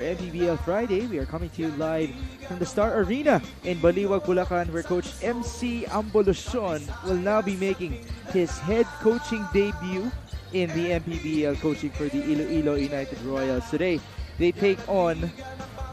MPBL Friday. We are coming to you live from the Star Arena in Baliwag, Bulacan, where Coach MC Ambolucion will now be making his head coaching debut in the MPBL, coaching for the Iloilo United Royals. Today, they take on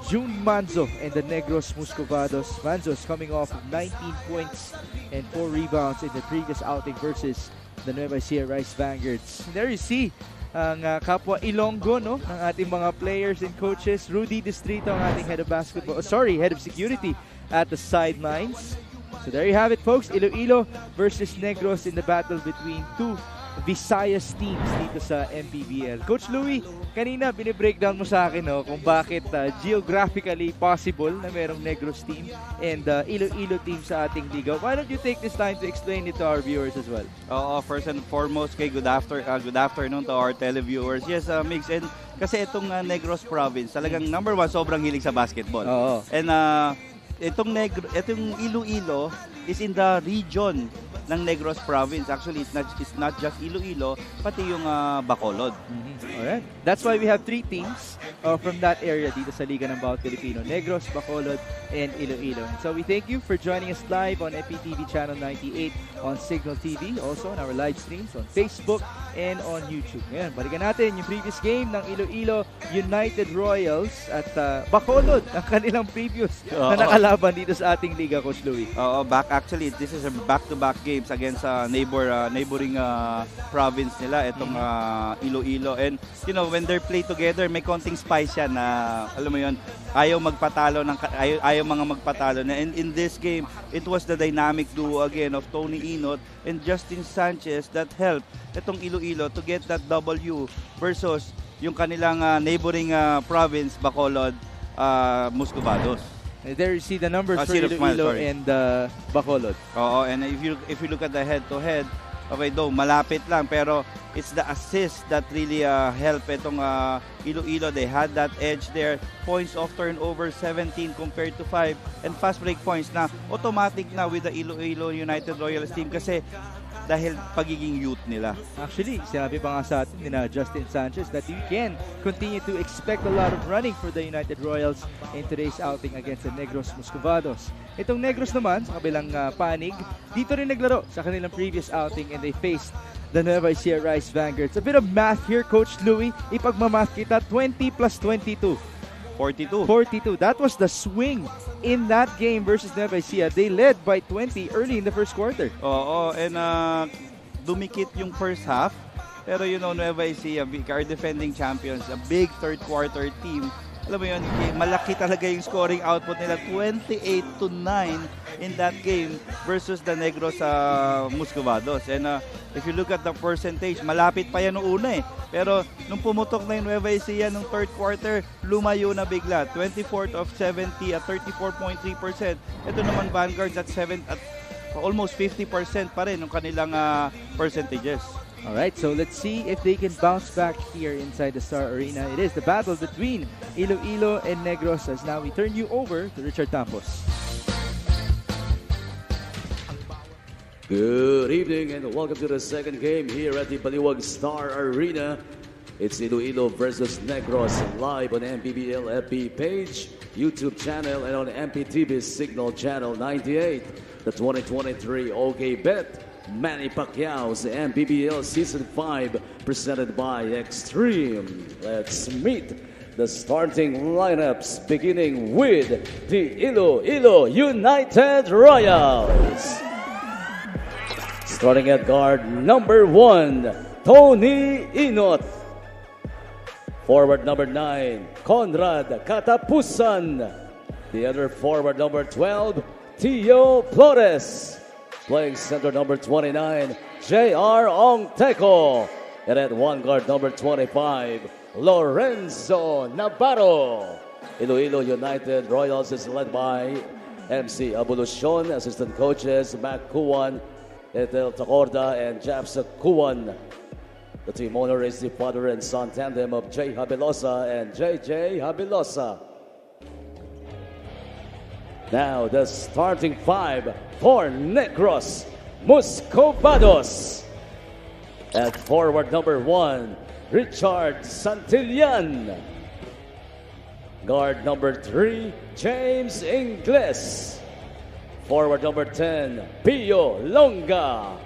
June Manzo and the Negros Muscovados. Manzo is coming off of 19 points and 4 rebounds in the previous outing versus the Nueva Ecija Rice Vanguards. There you see ang kapwa Ilonggo, no, ng ating mga players and coaches. Rudy Distrito ang ating head of basketball, head of security at the sidelines. So there you have it, folks. Iloilo versus Negros in the battle between two Visayas teams dito sa MPBL. Coach Louie, kanina binibreakdown mo sa akin, no, kung bakit geographically possible na merong Negros team and Iloilo team sa ating liga. Why don't you take this time to explain it to our viewers as well? First and foremost, good afternoon to our televiewers. Yes, Mix, and kasi itong Negros province, talagang number one, sobrang hilig sa basketball. And itong Iloilo is in the region ng Negros province. Actually, it's not just Iloilo, pati yung Bacolod. Alright. That's why we have 3 teams from that area dito sa Liga ng Bawat Pilipino. Negros, Bacolod, and Iloilo. So we thank you for joining us live on MPTV Channel 98, on Signal TV, also on our live streams on Facebook and on YouTube. Ngayon, balikan natin yung previous game ng Iloilo United Royals at Bacolod, ang kanilang previous na nakalaban dito sa ating liga, Coach Louie. Actually, this is a back-to-back games against neighboring province nila, itong Iloilo. And, you know, when they play together, may konting spice yan na, alam mo yun, ayaw magpatalo, ayaw mga magpatalo na. And in this game, it was the dynamic duo again of Tony Inot and Justin Sanchez that helped itong Iloilo to get that W versus yung kanilang neighboring province, Bacolod, Muscovados. There you see the numbers for Iloilo and Bacolod. And if you look at the head-to-head, okay, though malapit lang, pero it's the assist that really help itong Iloilo. They had that edge there. Points of turnover 17 compared to 5, and fast break points na automatic na with the Iloilo United Royals team kasi dahil pagiging youth nila. Actually, sinabi pa nga sa atin ni Justin Sanchez that you can continue to expect a lot of running for the United Royals in today's outing against the Negros Muscovados. Itong Negros naman, sa kabilang panig, dito rin naglaro sa kanilang previous outing and they faced the Nueva Ecija Rice Vanguards. A bit of math here, Coach Louie. Ipagmamath kita, 20 plus 22. 42. That was the swing in that game versus Nueva Ecija. They led by 20 early in the first quarter. And dumikit yung first half. Pero you know, Nueva Ecija, our defending champions, a big third quarter team. Alam mo yun, malaki talaga yung scoring output nila. 28-9 in that game versus the Negros Muscovados. And if you look at the percentage, malapit pa yan noong una eh. Pero nung pumutok na yung Nueva Ecija nung third quarter, lumayo na bigla. 24 of 70 at 34.3%. Ito naman Vanguards at almost 50% pa rin ng kanilang percentages. Alright, so let's see if they can bounce back here inside the Star Arena. It is the battle between Iloilo and Negros, as now we turn you over to Richard Tampos. Good evening and welcome to the second game here at the Baliwag Star Arena. It's Iloilo versus Negros, live on MPBL FB page, YouTube channel, and on MPTV Signal Channel 98. The 2023 OK Bet Manny Pacquiao's MPBL Season 5 presented by Extreme. Let's meet the starting lineups, beginning with the Iloilo United Royals. Starting at guard number 1, Tony Inot. Forward number 9, Conrad Katapusan. The other forward number 12, Tio Flores. Playing center number 29, J.R. Ongteco. And at one guard number 25, Lorenzo Navarro. Iloilo United Royals is led by MC Abulucion, assistant coaches Mac Kuwan, Etel Tacorda, and Japsa Kuwan. The team owner is the father and son tandem of J. Habilosa and J.J. Habilosa. Now the starting 5 for Negros Muscovados. At forward number 1, Richard Santillan. Guard number 3, James Ingles. Forward number 10, Pio Longa.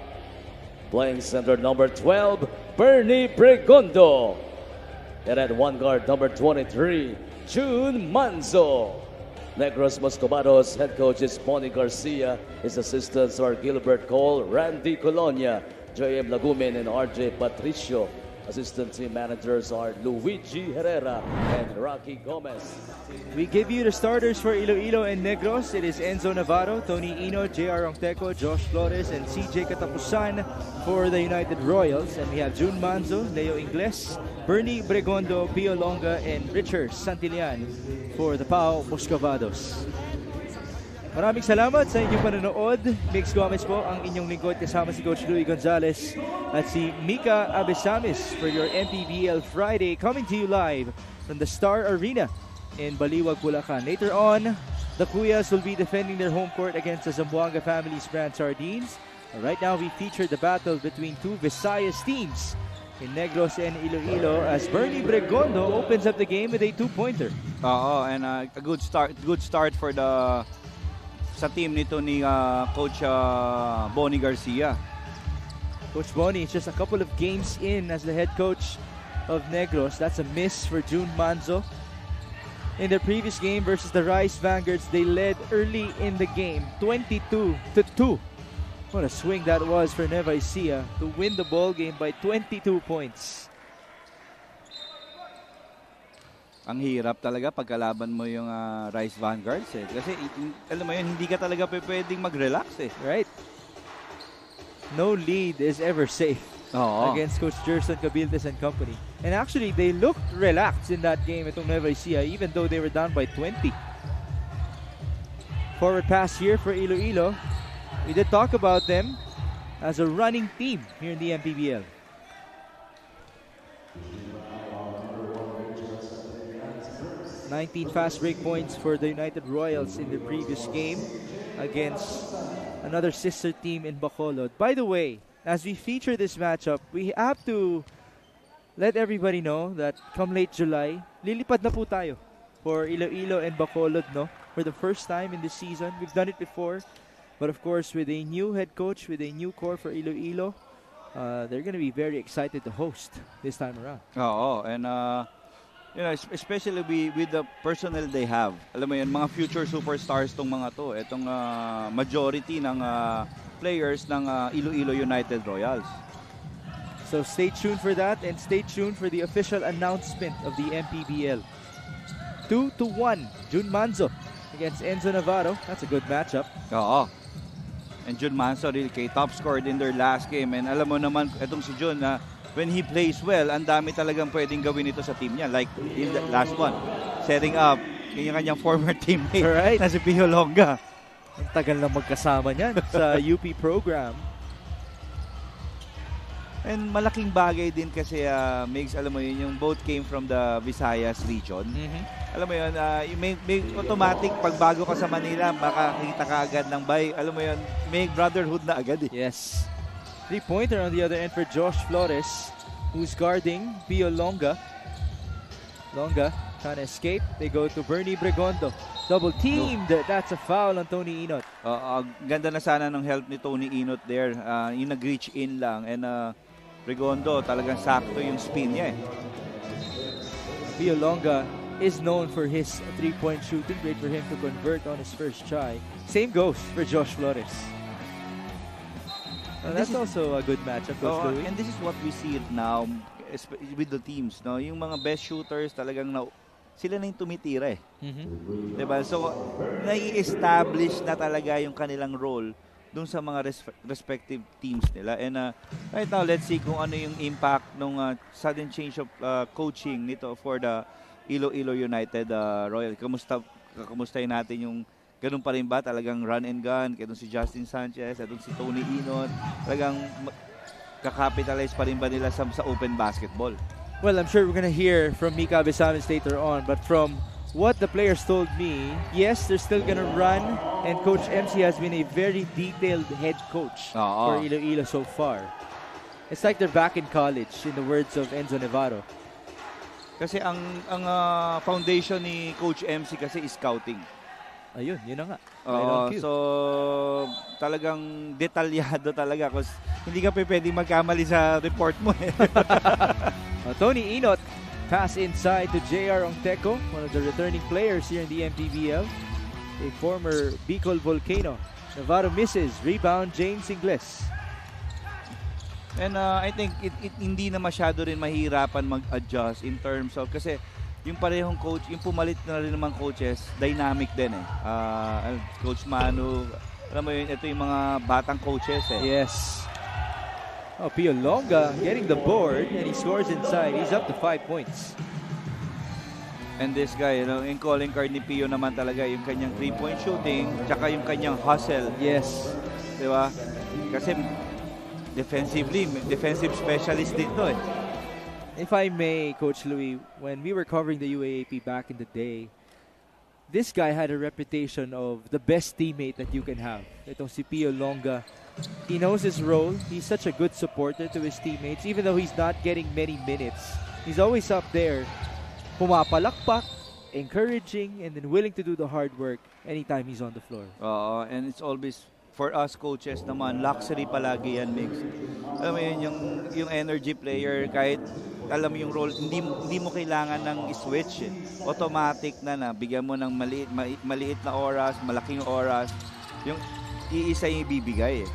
Playing center number 12, Bernie Pregondo. And at one guard number 23, June Manzo. Negros Moscovados head coach is Bonnie Garcia. His assistants are Gilbert Cole, Randy Colonia, J.M. Lagumin, and R.J. Patricio. Assistant team managers are Luigi Herrera and Rocky Gomez. We give you the starters for Iloilo and Negros. It is Enzo Navarro, Tony Ino, J.R. Ongteco, Josh Flores, and C.J. Katapusan for the United Royals. And we have June Manzo, Leo Ingles, Bernie Bregondo, Pio Longa, and Richard Santillan for the PAO Moscovados. Maraming salamat sa inyong panonood. Mix Gomez po ang inyong lingkod kasama si Coach Louie Gonzalez at si Mika Abesamis for your MPBL Friday, coming to you live from the Star Arena in Baliwag, Bulacan. Later on, the Cuyas will be defending their home court against the Zamboanga Family's Brand Sardines. Right now, we feature the battle between two Visayas teams in Negros and Iloilo as Bernie Bregondo opens up the game with a two-pointer. And a good start for the sa team nito ni Coach Bonnie Garcia. Coach Bonnie is just a couple of games in as the head coach of Negros. That's a miss for June Manzo. In their previous game versus the Rice Vanguards, they led early in the game, 22-2. What a swing that was for Nueva Ecija to win the ball game by 22 points. Ang hirap talaga pagkalaban mo yung Rice Vanguards eh. Kasi alam mo yun, hindi ka talaga pwedeng mag-relax eh. Right. No lead is ever safe against Coach Gerson Cabildes and company. And actually, they looked relaxed in that game itong Nueva Ecija, even though they were down by 20. Forward pass here for Iloilo. We did talk about them as a running team here in the MPBL. 19 fast break points for the United Royals in the previous game against another sister team in Bacolod. By the way, as we feature this matchup, we have to let everybody know that come late July, lilipad na po tayo for Iloilo and Bacolod, no? For the first time in this season. We've done it before, but of course with a new head coach, with a new core for Iloilo, they're going to be very excited to host this time around. And you know, especially with the personnel they have. Alam mo yun, mga future superstars tong mga to. Itong majority ng players ng Iloilo United Royals. So stay tuned for that and stay tuned for the official announcement of the MPBL. 2-1, June Manzo against Enzo Navarro. That's a good matchup. And June Manzo really top scored in their last game. And alam mo naman, itong si June when he plays well, ang dami talagang pwedeng gawin ito sa team niya. Like in the last one, setting up yung kanyang former teammate na si Pio Longa. Ang tagal na magkasama niyan sa UP program. And malaking bagay din kasi, Migs, alam mo yun, yung both came from the Visayas region. Alam mo yun, may automatic, pag bago ka sa Manila, makakita ka agad ng alam mo yun, may brotherhood na agad eh. Yes. Three-pointer on the other end for Josh Flores, who's guarding Pio Longa. Longa trying to escape. They go to Bernie Bregondo. Double teamed. That's a foul on Tony Inot. Ganda na sana ng help ni Tony Inot there. Yung nag-reach in lang. And Bregondo, talagang sakto yung spin niya eh. Pio Longa is known for his three-point shooting. Great for him to convert on his first try. Same goes for Josh Flores. That's also a good matchup, Coach Louie. And this is what we see it now with the teams. No? Yung mga best shooters talagang sila na yung tumitira eh. Diba? So, nai-establish na talaga yung kanilang role dun sa mga respective teams nila. And right now, let's see kung ano yung impact ng sudden change of coaching nito for the Iloilo United Royal. Kamustahin natin yung ganun pa rin ba? Talagang run and gun. Kaya si Justin Sanchez, at si Tony Inot. Talagang kakapitalize pa rin ba nila sa open basketball? Well, I'm sure we're gonna hear from Mika Abesamis later on. But from what the players told me, yes, they're still gonna run. And Coach MC has been a very detailed head coach for Iloilo so far. It's like they're back in college, in the words of Enzo Navarro. Kasi ang foundation ni Coach MC kasi is scouting. Ayun, yun na nga. Oo, Right on cue. so talagang detalyado talaga kasi hindi ka pwedeng magkamali sa report mo eh. Tony Inot, pass inside to JR Ongteco, one of the returning players here in the MPBL. A former Bicol Volcano. Navarro misses. Rebound, James Ingles. And I think it hindi na masyado rin mahirapan mag-adjust in terms of kasi yung parehong coach, yung pumalit na rin naman coaches, dynamic din eh. Coach Manu, alam mo yun, ito yung mga batang coaches eh. Yes. Oh, Pio Longa getting the board and he scores inside. He's up to 5 points. And this guy, you know, yung calling card ni Pio naman talaga yung kanyang 3-point shooting, tsaka yung kanyang hustle. Yes. Di ba? Kasi defensive specialist din to eh. If I may, Coach Louis, when we were covering the UAAP back in the day, this guy had a reputation of the best teammate that you can have. Itong si Pio Longa. He knows his role. He's such a good supporter to his teammates. Even though he's not getting many minutes, he's always up there, pumapalakpak, encouraging, and then willing to do the hard work anytime he's on the floor. And it's always, for us coaches naman, luxury palagi yan, Mix. Alam mo yun, yung energy player, kahit alam mo yung role, hindi mo kailangan ng switch. Automatic na bigyan mo ng maliit na oras, malaking oras. Yung iisa yung ibibigay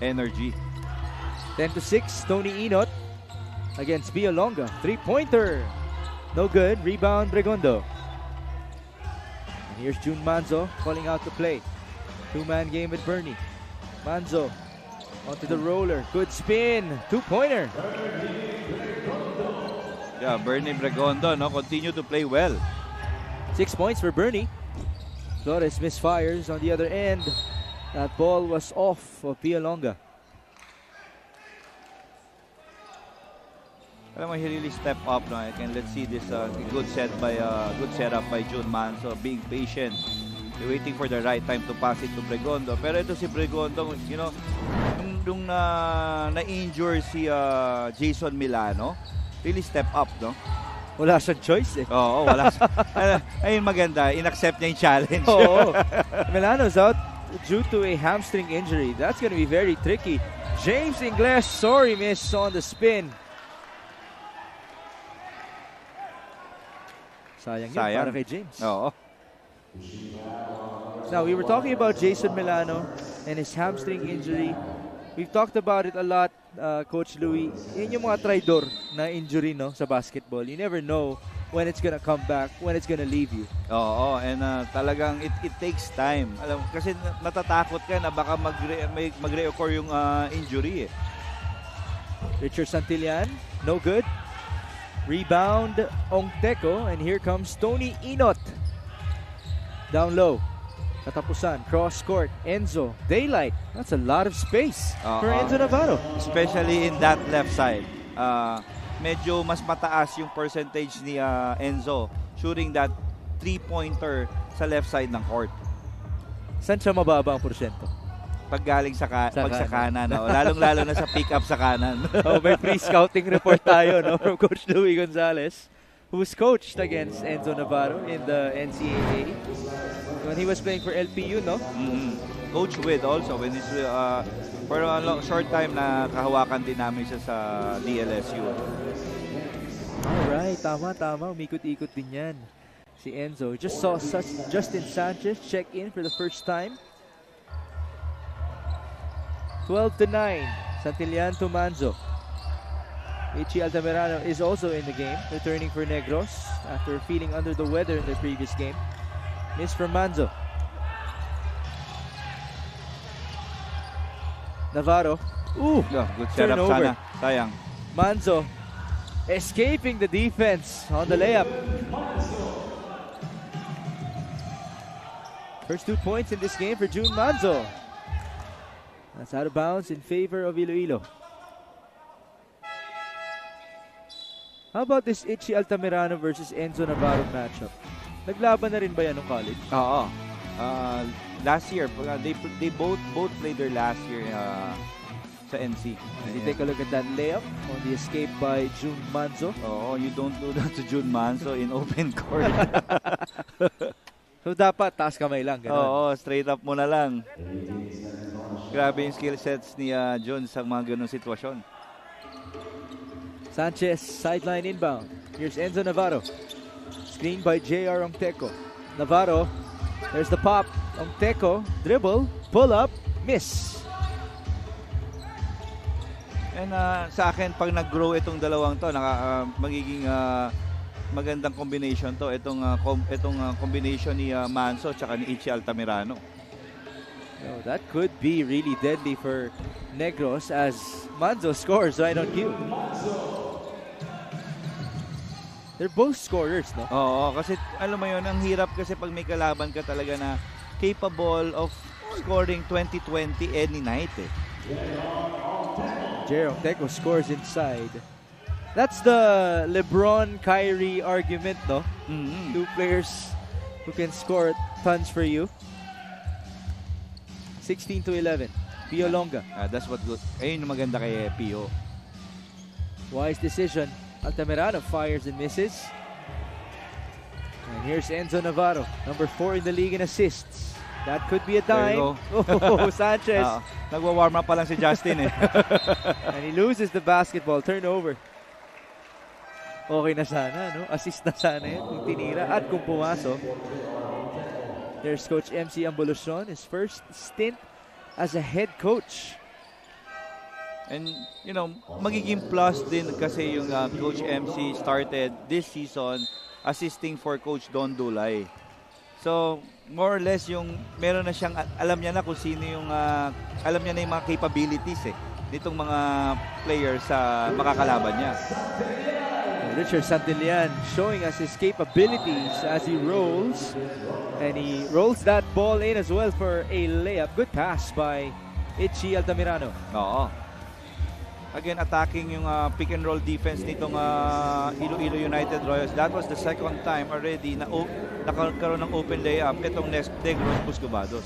energy. 10-6, Tony Inot against Pio Longa. 3-pointer. No good. Rebound, Bregondo. And here's June Manzo calling out the play. Two-man game with Bernie. Manzo onto the roller. Good spin. Two-pointer. Yeah, Bernie Bregondo, no, continue to play well. 6 points for Bernie. Flores misfires on the other end. That ball was off of Pio Longa. Alam mo, he really stepped up, no? And let's see this good setup by June Manzo, being patient, waiting for the right time to pass it to Bregondo. Pero ito si Bregondo, you know, nung na-injure si Jason Milano, really step up, no? Wala siyang choice eh. Oo, wala siya. Ayun maganda, inaccept niya yung challenge. Oo. Milano's out due to a hamstring injury. That's going to be very tricky. James Ingles, sorry miss on the spin. Sayang yun para kay James. Oo. Now, we were talking about Jason Milano and his hamstring injury. We've talked about it a lot, Coach Louis. Yun yung mga traidor na injury, no, sa basketball. You never know when it's gonna come back, when it's gonna leave you. Oo, and talagang it takes time. Alam, kasi natatakot ka na baka magre-occur yung injury eh. Richard Santillan, no good. Rebound, Ongteco, and here comes Tony Inot. Down low. Katapusan, cross court, Enzo, daylight. That's a lot of space for Enzo Navarro. Especially in that left side. Medyo mas mataas yung percentage ni Enzo shooting that 3-pointer sa left side ng court. Saan siya mababa ang porsyento? Pag galing sa kanan. No? Lalong-lalo na sa pick-up sa kanan. May pre-scouting report tayo, no, from Coach Louis Gonzalez, who's coached against Enzo Navarro in the NCAA when he was playing for LPU, no? Coach With also when he's for a short time na kahawakan din namin siya sa DLSU. Alright, tama. Umikot-ikot din yan. Si Enzo. Just saw Justin Sanchez check in for the first time. 12-9. Santillan to Manzo. Ichi Altamirano is also in the game, returning for Negros after feeling under the weather in their previous game. Miss from Manzo. Navarro. Ooh, Good setup turnover. sana. Sayang. Manzo escaping the defense on the layup. First 2 points in this game for June Manzo. That's out of bounds in favor of Iloilo. How about this Ichi Altamirano versus Enzo Navarro matchup? Naglaban na rin ba yan nung college? Oo. Last year, they both played their last year sa NC. You take a look at that layup on the escape by Jun Manzo. Oo, you don't do that to Jun Manso in open court. So dapat taas kamay lang. Ganun. Oo, straight up mo na lang. Grabe yung skill sets ni Jun sa mga ganung sitwasyon. Sanchez, sideline inbound. Here's Enzo Navarro. Screen by J.R. Ongteco. Navarro, there's the pop. Ongteco, dribble, pull up, miss. And sa akin, pag nag-grow itong dalawang to, magiging magandang combination to. Itong combination ni Manso at ni Ichi Altamirano. Oh, that could be really deadly for Negros as Manzo scores right on cue. They're both scorers, no? Oo, kasi alam mo yun, ang hirap kasi pag may kalaban ka talaga na capable of scoring 20-20 any night eh. Jerome Teco scores inside. That's the LeBron-Kyrie argument, no? Mm-hmm. Two players who can score tons for you. 16-11. Pio Longa. That's what good. Ayun yung maganda kay Pio. Wise decision. Altamirano fires and misses. And here's Enzo Navarro, number 4 in the league in assists. That could be a dime. Oh, Sanchez. Nagwa-warm up pa lang si Justin eh. And he loses the basketball. Turnover. Okay na sana, no? Assist na sana yun kung tinira at kung pumasok. There's Coach MC Ambulucion, his first stint as a head coach. And, you know, magiging plus din kasi yung Coach MC started this season assisting for Coach Don Dulay. So, more or less yung meron na siyang, alam niya na kung sino yung, alam niya na yung mga capabilities eh, nitong mga players sa makakalaban niya. Richard Santillan showing us his capabilities as he rolls. And he rolls that ball in as well for a layup. Good pass by Ichi Altamirano. Oo. Again, attacking yung pick and roll defense nitong Iloilo United Royals. That was the second time already na nakakaroon ng open layup itong Negros Buscobados.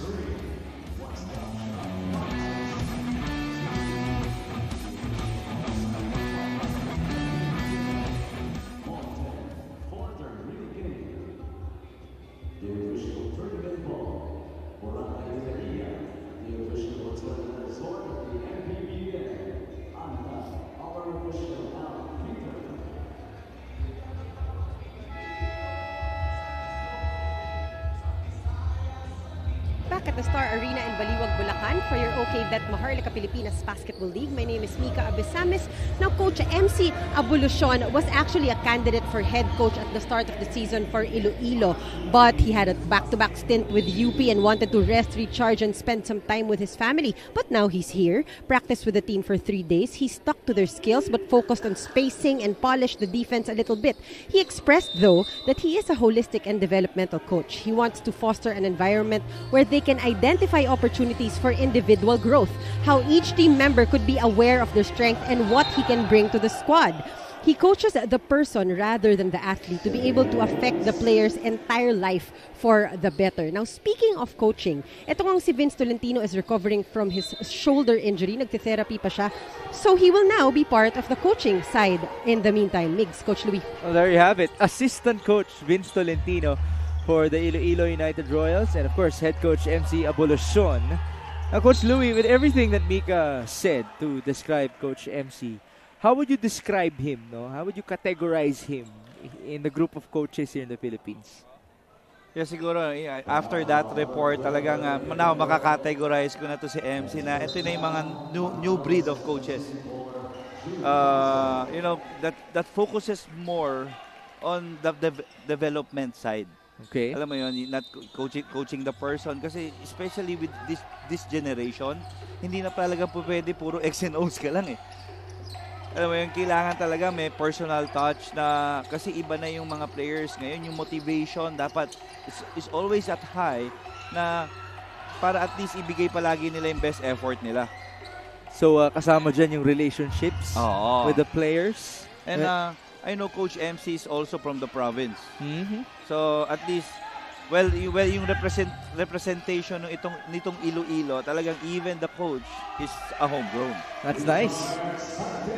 Back at the Star Arena in Baliwag, Bulacan for your OK Bet Maharlika Pilipinas Basketball League. My name is Mika Abisamis. Now, Coach MC Abulucion was actually a candidate for head coach at the start of the season for Iloilo, but he had a back-to-back stint with UP and wanted to rest, recharge, and spend some time with his family. But now he's here, practiced with the team for 3 days. He stuck to their skills but focused on spacing and polished the defense a little bit. He expressed, though, that he is a holistic and developmental coach. He wants to foster an environment where they can identify opportunities for individual growth, how each team member could be aware of their strength and what he can bring to the squad. He coaches the person rather than the athlete to be able to affect the player's entire life for the better. Now, speaking of coaching, ito ngang si Vince Tolentino is recovering from his shoulder injury. Nagte-therapy pa siya. So he will now be part of the coaching side in the meantime. Migs, Coach Louis. Well, there you have it. Assistant coach Vince Tolentino for the Iloilo United Royals, and of course head coach MC Abulucion. Now, Coach Louis, with everything that Mika said to describe Coach MC, how would you describe him? No, how would you categorize him in the group of coaches here in the Philippines? Yeah, siguro after that report, talagang now makakategorize ko na to si MC na ito na yung mga new breed of coaches. You know, that focuses more on the development side. Okay. Alam mo yun, not coaching the person kasi especially with this generation, hindi na talaga po pwede puro X and O's ka lang eh. Alam mo yun, kailangan talaga may personal touch na kasi iba na yung mga players ngayon, yung motivation dapat is always at high na para at least ibigay palagi nila yung best effort nila. So kasama dyan yung relationships with the players. And I know Coach MC is also from the province. Mm-hmm. So at least Well, yung representation nitong Iloilo, talagang even the coach is a homegrown. That's nice.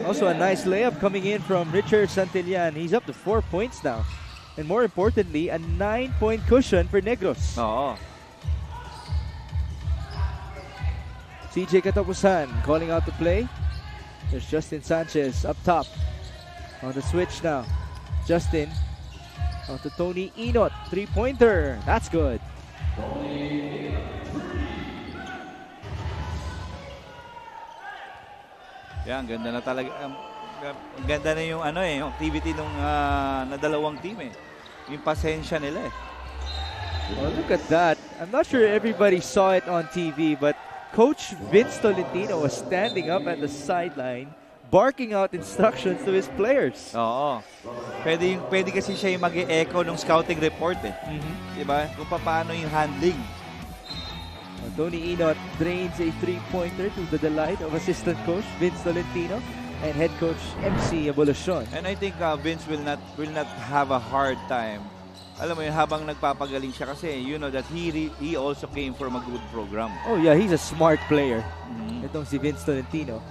Also a nice layup coming in from Richard Santillan. He's up to 4 points now. And more importantly, a 9-point cushion for Negros. Oo. CJ Katapusan calling out the play. There's Justin Sanchez up top. On the switch now. Justin on to Tony Inot. 3-pointer. That's good. Yan, ganda na talaga. Ang ganda na yung yung activity ng na dalawang team eh. Yung pasensya nila eh. Well, look at that. I'm not sure everybody saw it on TV, but Coach Vince Tolentino was standing up at the sideline barking out instructions to his players. Oo. Pwede kasi siya yung mag-e-echo ng scouting report eh. Diba? Kung paano yung handling. Tony Inot drains a 3-pointer to the delight of assistant coach Vince Tolentino and head coach MC Abolacion. And I think Vince will not have a hard time. Alam mo yun, habang nagpapagaling siya kasi you know that he also came from a good program. Oh yeah, he's a smart player. Itong si Vince Tolentino.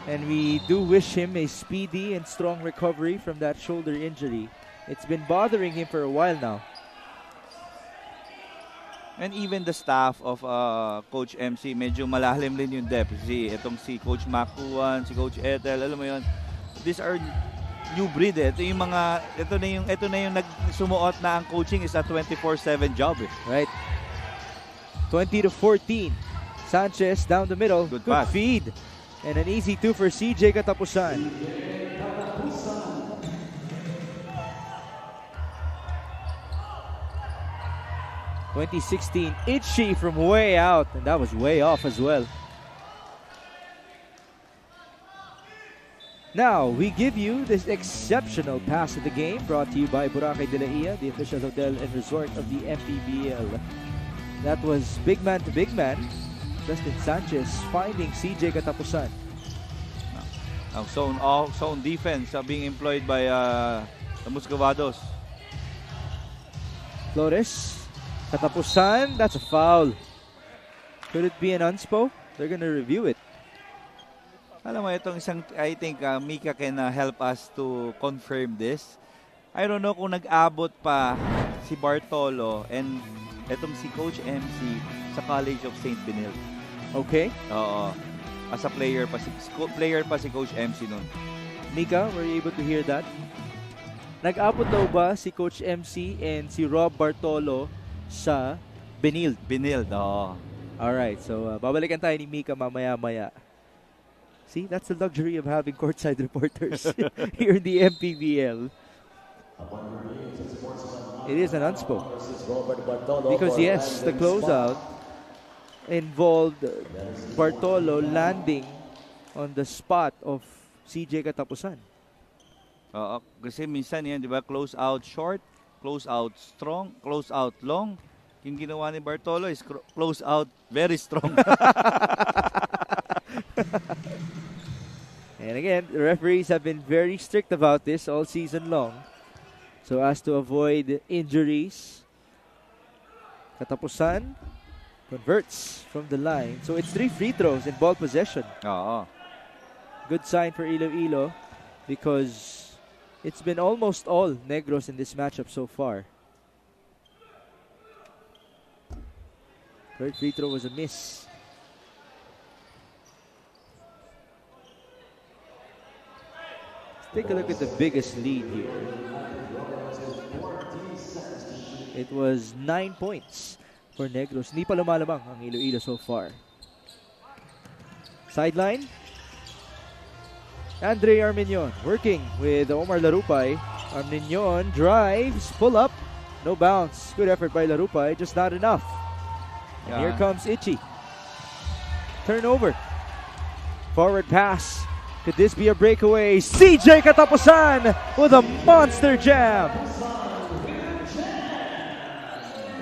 And we do wish him a speedy and strong recovery from that shoulder injury. It's been bothering him for a while now. And even the staff of Coach MC, medyo malalim din yung depth. Itong si Coach Makuan, si Coach Ethel, alam mo yun, these are new breed eh. Ito na yung nagsumuot na ang coaching is a 24/7 job eh. Right. 20-14. Sanchez down the middle. Good pass. Feed. And an easy 2 for CJ Katapusan. (2016) Itchy from way out, and that was way off as well. Now, we give you this exceptional pass of the game brought to you by Boracay de la Ia, the official hotel and resort of the MPBL. That was big man to big man. Justin Sanchez finding CJ Katapusan. Ang zone defense being employed by the Muscovados. Flores, Katapusan, that's a foul. Could it be an unspo? They're gonna review it. Alam mo, itong isang, I think Mika can help us to confirm this. I don't know kung nag-abot pa si Bartolo and itong si Coach MC sa College of St. Benil. Okay. Oo. As a player pa si Coach MC nun. Mika, were you able to hear that? Nag-abot daw ba si Coach MC and si Rob Bartolo sa Benil? Benil, oo. Alright, so babalikan tayo ni Mika mamaya-maya. See, that's the luxury of having courtside reporters here in the MPBL. It is an unspo. Because yes, the closeout involved Bartolo landing on the spot of CJ Katapusan. Oo, kasi minsan yan, di ba, close out short, close out strong, close out long. Yung ginawa ni Bartolo is close out very strong. And again, the referees have been very strict about this all season long, so as to avoid injuries. Katapusan converts from the line. So it's 3 free throws in ball possession. Oo. Good sign for Iloilo because it's been almost all Negros in this matchup so far. Third free throw was a miss. Take a look at the biggest lead here. It was 9 points for Negros. Hindi pa lumalabang ang Iloilo so far. Sideline. Andre Armenion working with Omar Larupay. Armenion drives, pull up, no bounce. Good effort by Larupay, just not enough. And here comes Itchy. Turnover. Forward pass. Could this be a breakaway? CJ Katapusan with a monster jam.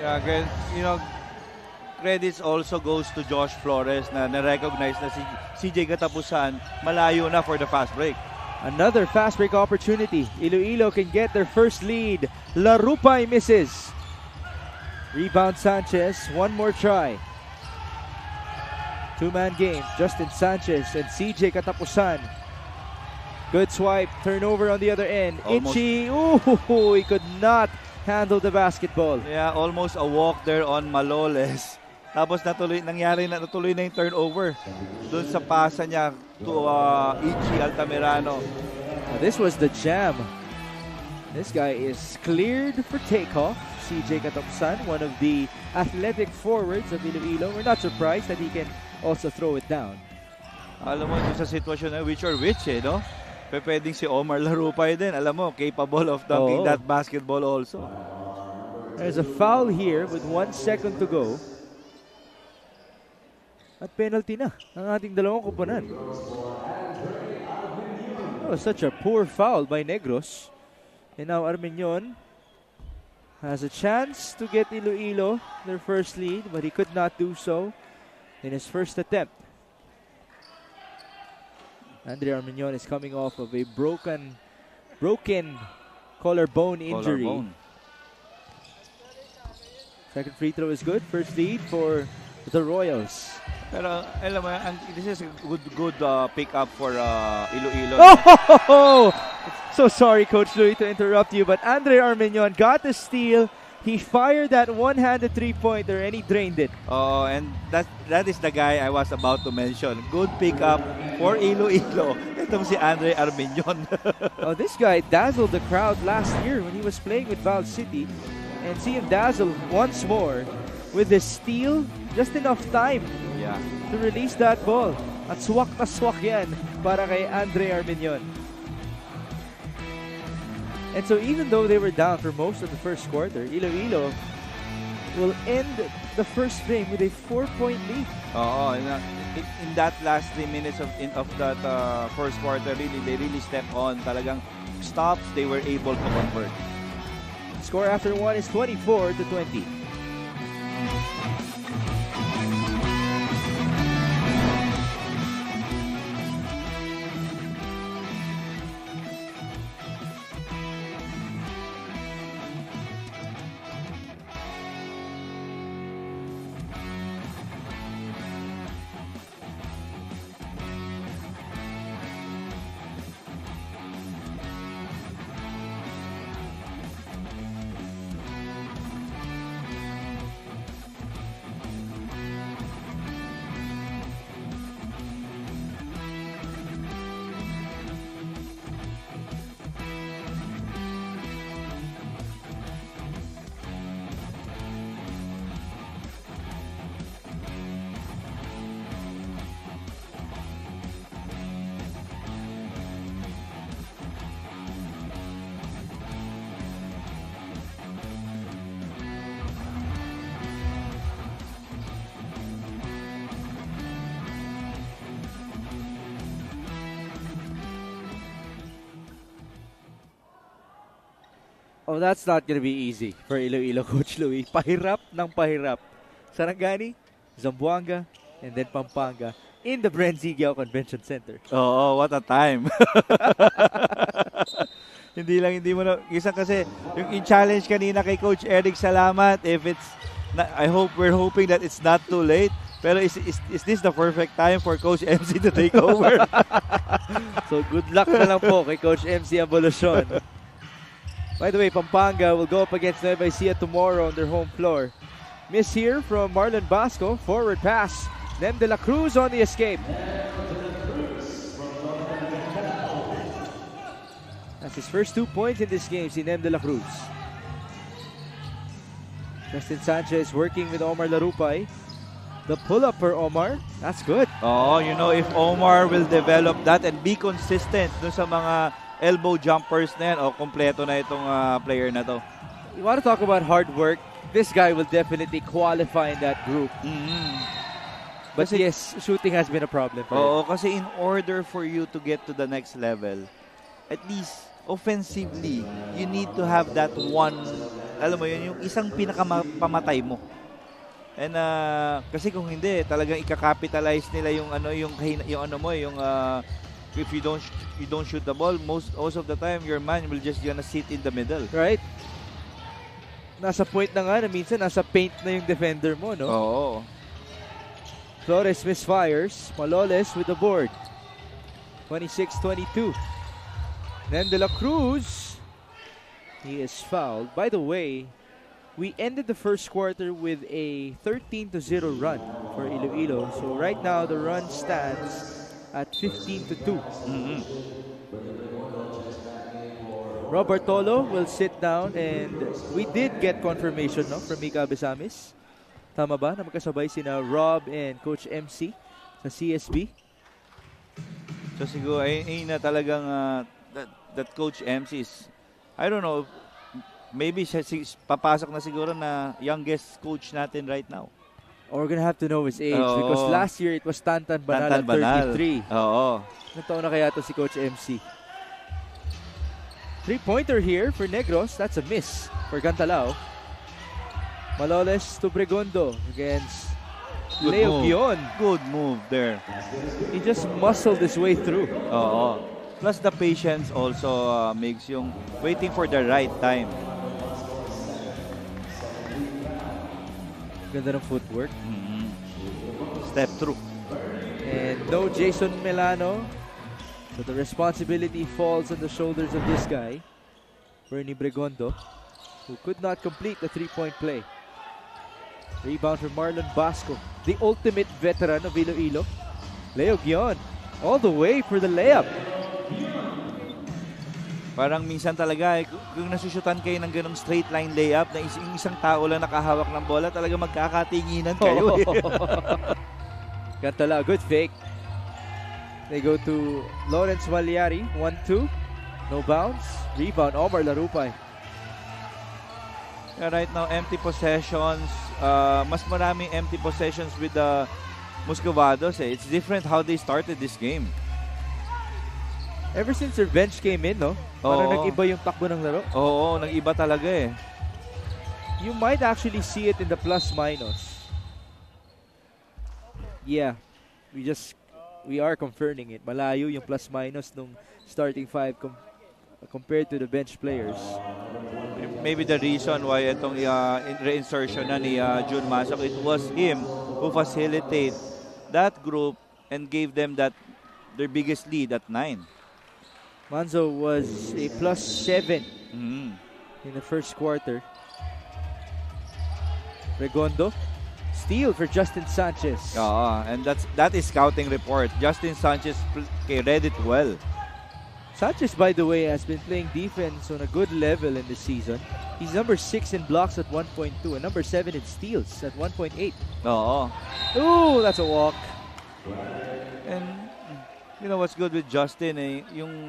Yeah, again, you know, credits also goes to Josh Flores na na-recognize na si CJ Katapusan malayo na for the fast break. Another fast break opportunity. Iloilo can get their first lead. Larupay misses. Rebound Sanchez. One more try. Two-man game. Justin Sanchez and CJ Katapusan. Good swipe. Turnover on the other end. Almost. Itchy. Ooh, he could not handle the basketball. Yeah, almost a walk there on Maloles. Tapos natuloy na yung turnover doon sa pasa niya to Ichi Altamirano. This was the jam. This guy is cleared for takeoff. CJ Katapusan, one of the athletic forwards of Iloilo. We're not surprised that he can also throw it down. Alam mo, sa sitwasyon na which or which, no? Pwedeng si Omar Larupay din. Alam mo, capable of dunking that basketball also. There's a foul here with 1 second to go. At penalty na ang ating dalawang koponan. Oh, such a poor foul by Negros. And now Armenion has a chance to get Iloilo their first lead, but he could not do so in his first attempt. Andre Armenion is coming off of a broken collarbone injury. Second free throw is good. First lead for the Royals. Pero alam mo, this is a good pick up for Iloilo. Oh! So sorry, Coach Louie, to interrupt you, but Andre Armenion got the steal. He fired that one-handed three-pointer and he drained it. Oh, and that is the guy I was about to mention. Good pick up for Iloilo. Itong si Andre Armenion. Oh, this guy dazzled the crowd last year when he was playing with Val City, and see him dazzle once more with the steal. Just enough time to release that ball. At swak na swak yan para kay Andre Armenion. And so even though they were down for most of the first quarter, Iloilo will end the first frame with a 4-point lead. Oo, in that last 3 minutes of that first quarter, they really stepped on. Talagang stops, they were able to convert. Score after one is 24-20. Oh, that's not gonna be easy for Iloilo, Coach Louie. Pahirap ng pahirap. Sarangani, Zamboanga, and then Pampanga in the Brenzigao Convention Center. Oh, what a time. Hindi mo na, isa kasi, yung challenge kanina kay Coach Eric Salamat, if it's, we're hoping that it's not too late. Pero is this the perfect time for Coach MC to take over? So good luck na lang po kay Coach MC Abolucion. By the way, Pampanga will go up against Nueva Ecija tomorrow on their home floor. Miss here from Marlon Basco. Forward pass. Nem de la Cruz on the escape. That's his first 2 points in this game, si Nem de la Cruz. Justin Sanchez working with Omar Larupay. The pull-up for Omar. That's good. Oh, you know, if Omar will develop that and be consistent dun sa mga elbow jumpers na yan, kompleto na itong player na to. You want to talk about hard work? This guy will definitely qualify in that group. But kasi, yes, shooting has been a problem for him. Kasi in order for you to get to the next level, at least offensively, you need to have that one, alam mo yun, yung isang pinakapamatay mo. And kasi kung hindi, talagang ikakapitalize nila yung if you don't shoot the ball, most of the time your man will just gonna sit in the middle. Right. nasa point na nga na minsan nasa paint na yung defender mo, no? Oo. Flores misfires. Maloles with the board. 26-22. Then De La Cruz. He is fouled. By the way, we ended the first quarter with a 13-0 run for Iloilo. So right now the run stands at 15-2. Rob Bartolo will sit down, and we did get confirmation, no, from Mika Besamis. Tama ba na magkasabay sina Rob and Coach MC sa CSB? So siguro ay na talagang that Coach MC is, I don't know, maybe siya papasok na siguro na youngest coach natin right now. Or we're gonna have to know his age because last year it was Tantan Banal at 33. Oo. Ilang taon na kaya to si Coach MC? 3-pointer here for Negros. That's a miss for Gantalao. Maloles to Bregondo against Leo Guion. Good move there. He just muscled his way through. Oo. Plus the patience also makes yung waiting for the right time. Ganda ng footwork. Step through. And no Jason Melano. So the responsibility falls on the shoulders of this guy, Bernie Bregondo, who could not complete the three-point play. Rebound for Marlon Basco, the ultimate veteran of Iloilo. Leo Guion, all the way for the layup. Parang minsan talaga, kung nasusyutan kayo ng ganong straight line layup na isang tao lang nakahawak ng bola, talaga magkakatinginan kayo. Gantala, good fake. They go to Lawrence Valiari, 1-2. No bounce. Rebound, Omar Larupay. Yeah, right now, empty possessions. Mas maraming empty possessions with the Muscovados. It's different how they started this game. Ever since their bench came in, no? Parang nag-iba yung takbo ng laro. Oo, nag-iba talaga eh. You might actually see it in the plus-minus. Yeah, we are confirming it. Malayo yung plus-minus nung starting five compared to the bench players. Maybe the reason why itong reinsertion na ni June Masok, it was him who facilitated that group and gave them their biggest lead at 9. Manzo was a +7 in the first quarter. Regondo, steal for Justin Sanchez. And that is scouting report. Justin Sanchez read it well. Sanchez, by the way, has been playing defense on a good level in this season. He's number 6 in blocks at 1.2 and number 7 in steals at 1.8. Ooh, that's a walk. And you know what's good with Justin yung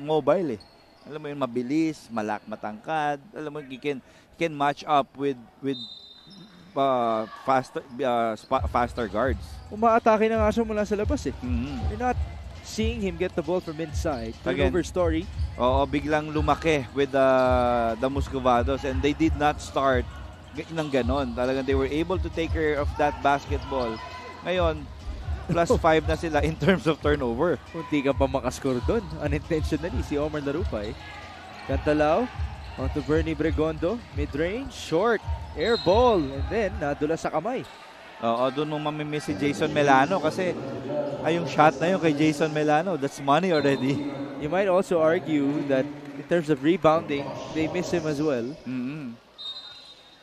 mobile eh. Alam mo yun, mabilis, matangkad. Alam mo, he can match up with faster guards. Umaatake na nga siya mula sa labas eh. You're not seeing him get the ball from inside. Turnover story. Oo, biglang lumaki with the Muscovados, and they did not start ng ganon. Talagang they were able to take care of that basketball. Ngayon, +5 na sila in terms of turnover. Kunti ka pa makascore doon. Unintentionally, si Omar Larupay. Cantalao, onto Bernie Bregondo. Mid-range, short, air ball, and then nadula sa kamay. Oo, doon mo mamimiss si Jason Melano kasi yung shot na yun kay Jason Melano, that's money already. You might also argue that in terms of rebounding, they miss him as well.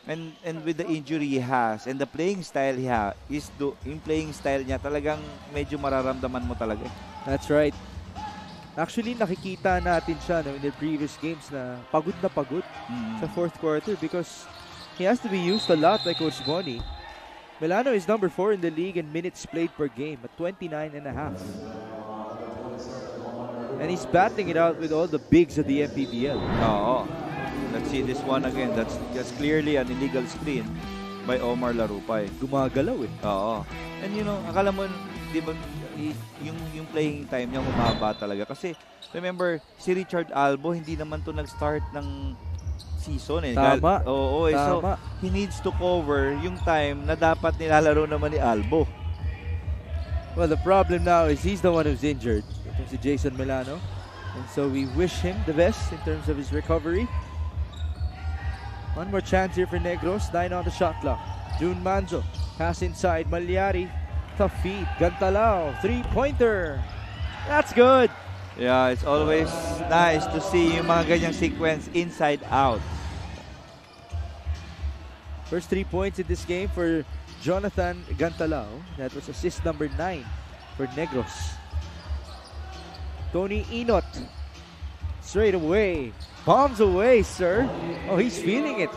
And with the injury he has and the playing style he has, yung playing style niya talagang medyo mararamdaman mo talaga. That's right. Actually, nakikita natin siya in the previous games na pagod sa fourth quarter because he has to be used a lot by Coach Bonnie. Melano is number 4 in the league in minutes played per game at 29.5. And he's batting it out with all the bigs of the MPBL. Let's see this one again. That's clearly an illegal screen by Omar Larupay. Gumagalaw eh. And you know, akala mo, di ba, yung playing time niya humaba talaga. Kasi, remember, si Richard Albo, hindi naman to nag-start ng season eh. Tama. So he needs to cover yung time na dapat nilalaro naman ni Albo. Well, the problem now is he's the one who's injured. Ito si Jason Melano. And so we wish him the best in terms of his recovery. One more chance here for Negros. 9 on the shot clock. June Manzo. Pass inside. Malyari. Tough feed. Gantalao. 3-pointer. That's good. Yeah, it's always nice to see yung mga ganyang sequence inside out. First 3 points in this game for Jonathan Gantalao. That was assist number 9 for Negros. Tony Inot. Straight away. Bombs away, sir. Oh, he's feeling it.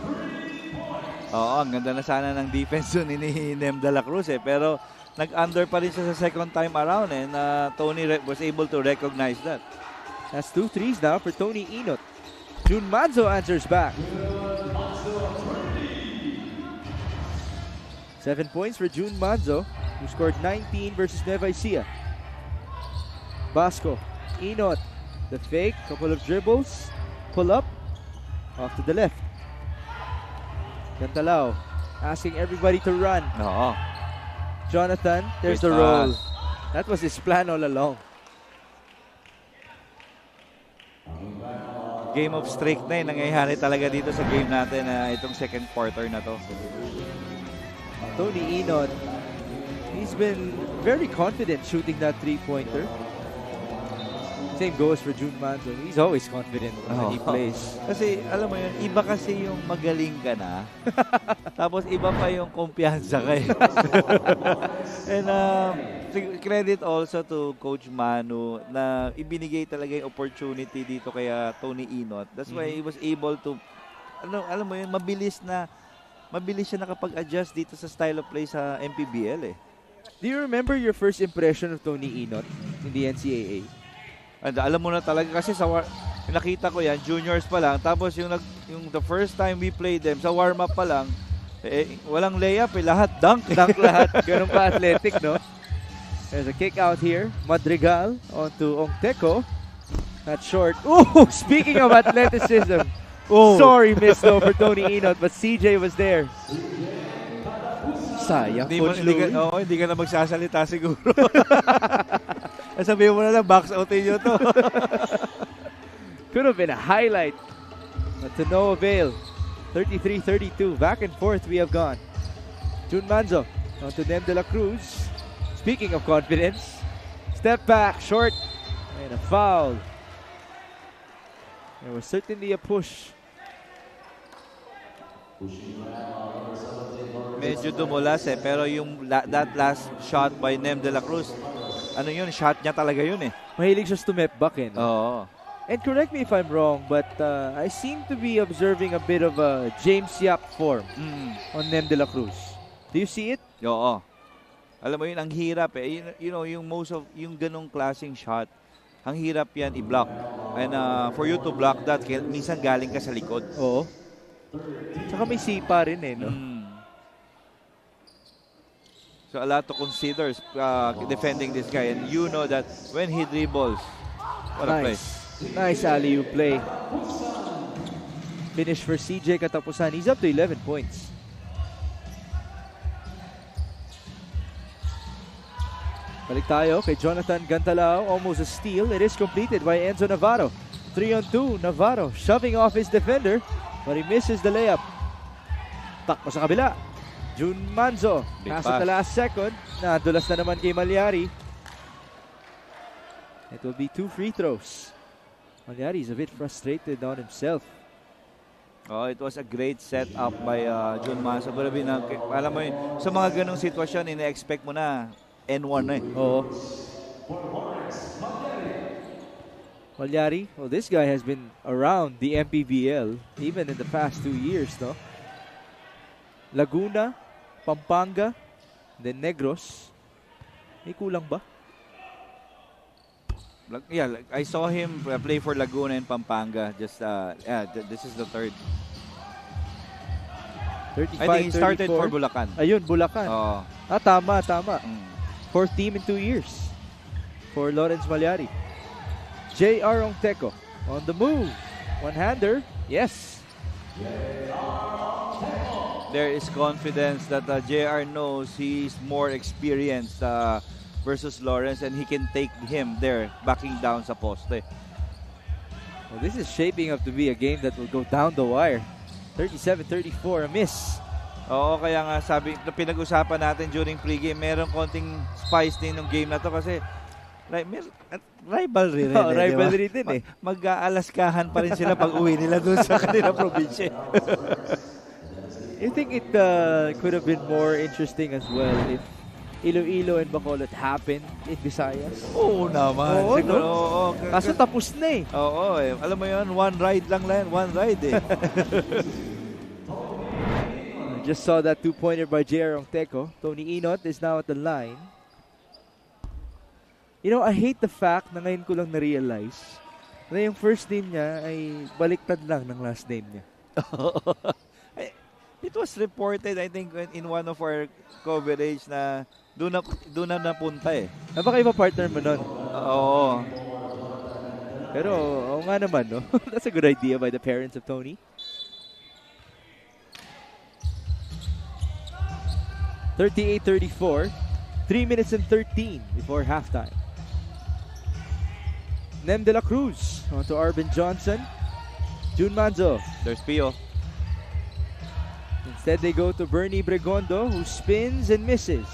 Oo, ang ganda na sana ng defense ni Nem de la Cruz pero nag-under pa rin siya sa second time around and Tony was able to recognize that. That's 2 threes now for Tony Inot. June Manzo answers back. 7 points for June Manzo, who scored 19 versus Nueva Ecija. Basco, Inot, the fake, couple of dribbles, pull up, off to the left. Gantalao asking everybody to run. Oo. Jonathan, there's Great the roll. pass. That was his plan all along. Game of streak na nangyayari talaga dito sa game natin itong second quarter na to. Tony Inot, he's been very confident shooting that 3-pointer. Same goes for June Manzo. He's always confident when he plays. Kasi alam mo yun, iba kasi yung magaling ka na. Tapos iba pa yung kumpiyansa ka. And credit also to Coach Manu na ibinigay talaga yung opportunity dito kay Tony Inot. That's why he was able to, alam mo yun, mabilis siya nakapag-adjust dito sa style of play sa MPBL. Do you remember your first impression of Tony Inot in the NCAA? And alam mo na talaga kasi nakita ko yan, juniors pa lang. Tapos yung the first time we played them, sa warm-up pa lang, walang layup lahat dunk. Dunk lahat. Ganun pa athletic, no? There's a kick out here. Madrigal onto Ongteco. That's short. Ooh, speaking of athleticism. Sorry, miss though for Tony Inot, but CJ was there. Sayang, Coach Louie. Hindi ka na magsasalita siguro. Sabihin mo na lang, box outin nyo to. Could have been a highlight, but to no avail. 33-32. Back and forth we have gone. June Manzo onto Nem de la Cruz. Speaking of confidence, step back, short, and a foul. There was certainly a push. Medyo dumulas pero yung that last shot by Nem de la Cruz, shot niya talaga yun Mahilig siya stumep back Oo. And correct me if I'm wrong, but I seem to be observing a bit of a James Yap form on Nem de la Cruz. Do you see it? Oo. Alam mo yun, ang hirap yung most of yung ganong klaseng shot, ang hirap yan i-block. And for you to block that, minsan galing ka sa likod. Oo. Tsaka may sipa rin no? So a lot to consider defending this guy. And you know that when he dribbles, what a play. Nice alley-oop play. Finish for CJ Katapusan. He's up to 11 points. Balik tayo kay Jonathan Gantalao. Almost a steal. It is completed by Enzo Navarro. 3-on-2. Navarro shoving off his defender, but he misses the layup. Takbo sa kabila. June Manzo. Pass at the last second. Nadulas na naman kay Malyari. It will be 2 free throws. Malyari is a bit frustrated on himself. Oh, it was a great setup by June Manzo. Alam mo yun, sa mga ganong sitwasyon, ina-expect mo na N1 na Oo. Malyari, well, this guy has been around the MPBL even in the past 2 years, no? Laguna, Pampanga, then Negros. May kulang ba? Yeah, I saw him play for Laguna and Pampanga. This is the third. 35, I think he started 34. for Bulacan. Ayun, Bulacan. Oh. Tama. 4th team in 2 years for Lawrence Malyari. J.R. Ongteco on the move. One-hander. Yes. There is confidence that JR knows he's more experienced versus Lawrence and he can take him there, backing down sa poste. Well, this is shaping up to be a game that will go down the wire. 37-34, a miss. Oo, kaya nga sabi, pinag-usapan natin during pregame, meron konting spice din ng game na to kasi rivalry rin. Rivalry diba? din eh. Mag-aalaskahan pa rin sila pag uwi nila doon sa kanilang probinsya. You think it could have been more interesting as well if Iloilo and Bacolod happened in Visayas? Oo naman. Oo, siguro, no? oo. Kaso tapos na eh. Oo, eh. Alam mo yun, one ride lang lang. One ride eh. Just saw that two-pointer by J.R. Ongteco. Tony Inot is now at the line. You know, I hate the fact na ngayon ko lang na-realize na yung first name niya ay baliktad lang ng last name niya. It was reported, I think, in one of our coverage na doon na napunta eh. Baka iba partner mo nun. Oo. Pero, oo nga naman, no? That's a good idea by the parents of Tony. 38-34. 3 minutes and 13 before halftime. Nem de la Cruz on to Arvin Johnson. June Manzo. There's Pio. Instead, they go to Bernie Bregondo, who spins and misses.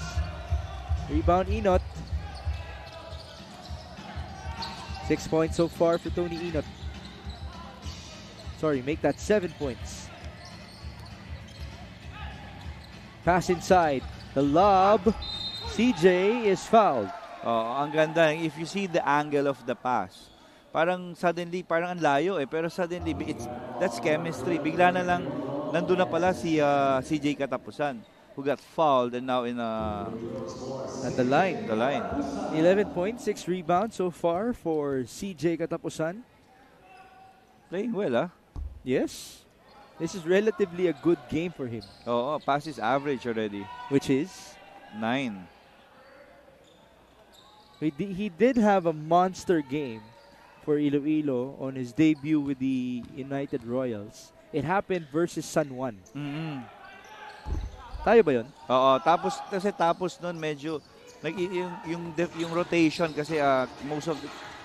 Rebound, Inot. 6 points so far for Tony Inot. Sorry, make that 7 points. Pass inside. The lob. CJ is fouled. Oh, ang ganda. If you see the angle of the pass, parang suddenly, parang ang layo eh. Pero suddenly, that's chemistry. Bigla na lang, nandun na pala si CJ Katapusan, who got fouled and now at the line. 11 points, 6 rebounds so far for CJ Katapusan. Playing well, Yes. This is relatively a good game for him. Oo, passes average already. Which is? 9. He did have a monster game for Iloilo on his debut with the United Royals. It happened versus San Juan. Tayo ba yun? Oo, tapos nun medyo yung rotation kasi most of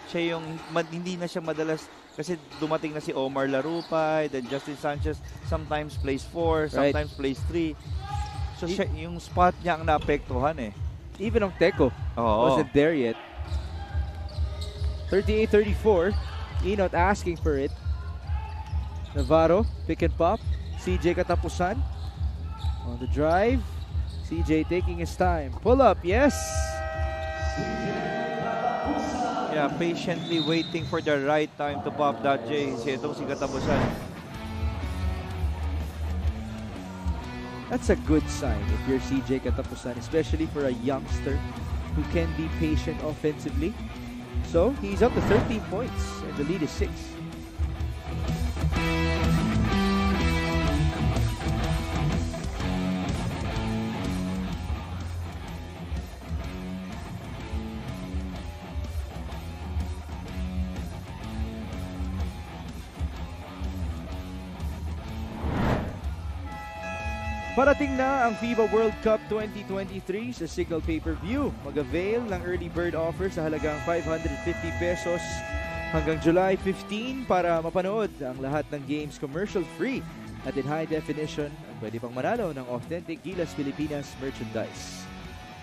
siya yung hindi na siya madalas kasi dumating na si Omar Larupay, then Justin Sanchez sometimes plays 4, sometimes plays 3. So siya, yung spot niya ang naapektuhan eh. Even Ongteco wasn't there yet. 38-34. Inot asking for it. Navarro, pick and pop. CJ Katapusan on the drive. CJ taking his time. Pull up, yes. Yeah, patiently waiting for the right time to pop that J. Itong si Katapusan. That's a good sign if you're CJ Katapusan, especially for a youngster who can be patient offensively. So, he's up to 13 points and the lead is 6. Parating na ang FIBA World Cup 2023 sa Signal Pay-Per-View. Mag-avail ng early bird offer sa halagang 550 pesos hanggang July 15 para mapanood ang lahat ng games commercial-free at in high definition at pwede pang manalo ng authentic Gilas Pilipinas merchandise.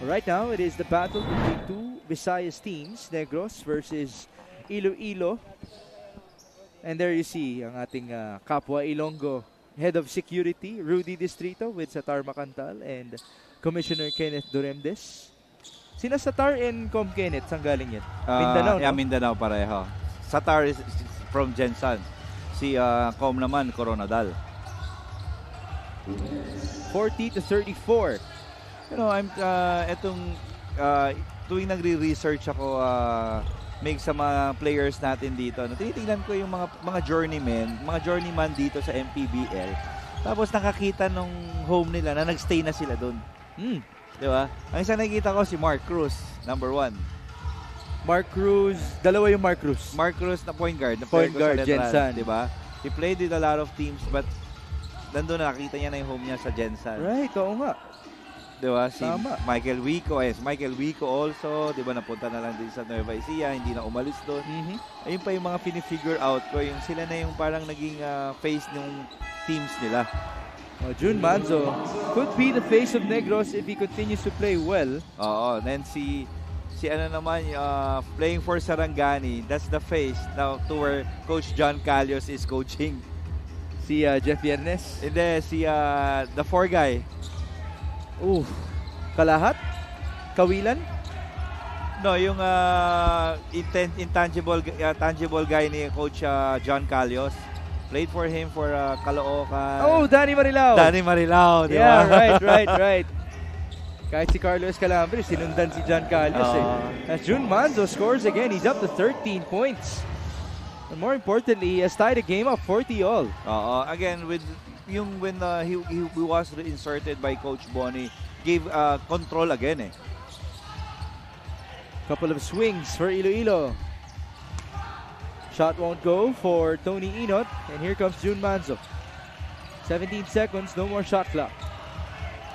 Right now, it is the battle between two Visayas teams, Negros versus Iloilo. And there you see ang ating kapwa Ilonggo Head of Security, Rudy Distrito with Satar Macantal and Commissioner Kenneth Duremdes. Sina Satar and Com Kenneth, saan galing yan? Mindanao, no? Yeah, Mindanao pareho. Satar is from Jensan. Si Com naman, Coronadal. 40-34. You know, tuwing nagre-research ako sa mga players natin dito, tinitingnan ko yung mga journeyman dito sa MPBL. Tapos nakakita nung home nila na nagstay na sila doon. Di ba? Ang isa nakikita ko si Mark Cruz, number 1. Mark Cruz, dalawa yung Mark Cruz. Mark Cruz na point guard, Jensan, di ba? He played with a lot of teams but nandun nakita niya na yung home niya sa Jensan. Right, oo nga. Diba? Si Tama. Michael Wico also, diba, napunta na lang din sa Nueva Ecija, hindi na umalis doon. Ayun pa yung mga pinifigure out ko, yung sila na yung parang naging face ng teams nila. Jun Manzo could be the face of Negros if he continues to play well. Oo, then si ano naman, playing for Sarangani, that's the face now to where Coach John Calios is coaching. Si Jeff Viernes. Hindi, si the 4 guy. Kalahat? Kawilan? No, yung tangible guy ni Coach John Calios. Played for him for Caloocan. Danny Marilao. Danny Marilao, di Yeah, ba? right. Kahit si Carlos Calambres, sinundan si John Calios As Jun Manzo scores again, he's up to 13 points. And more importantly, he has tied the game up 40-all. Again, when he was reinserted by Coach Bonnie, gave control again. Couple of swings for Iloilo. Shot won't go for Tony Inot, and here comes Jun Manzo. 17 seconds, no more shot clock.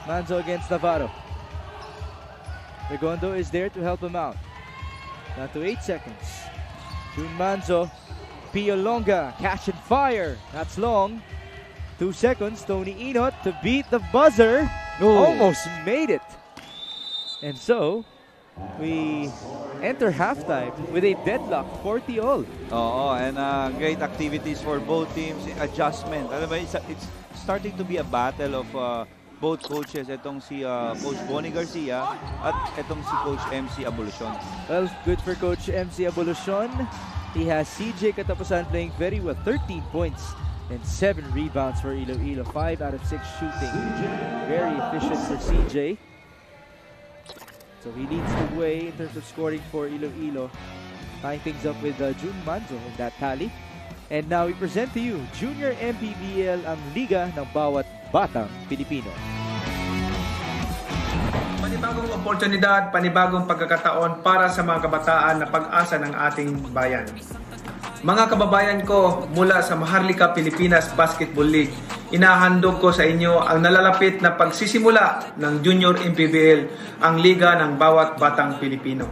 Manzo against Navarro. Regondo is there to help him out. Down to 8 seconds. Jun Manzo, Pio Longa, catch and fire. That's long. 2 seconds, Tony Inot to beat the buzzer. Almost made it. And so, we enter halftime with a deadlock, 40-all. And great activities for both teams. Adjustment. Alam mo, it's starting to be a battle of both coaches. Itong si Coach Bonnie Garcia at itong si Coach MC Abolucion. Well, good for Coach MC Abolucion. He has CJ Katapusan playing very well. 13 points and 7 rebounds for Iloilo. 5 out of 6 shooting. Very efficient for CJ. So he leads the way in terms of scoring for Iloilo. Tying things up with Jun Manzo in that tally. And now we present to you Junior MPBL, ang liga ng bawat batang Pilipino. Panibagong oportunidad, panibagong pagkakataon para sa mga kabataan na pag-asa ng ating bayan. Mga kababayan ko mula sa Maharlika Pilipinas Basketball League, inahandog ko sa inyo ang nalalapit na pagsisimula ng Junior MPBL, ang liga ng bawat batang Pilipino.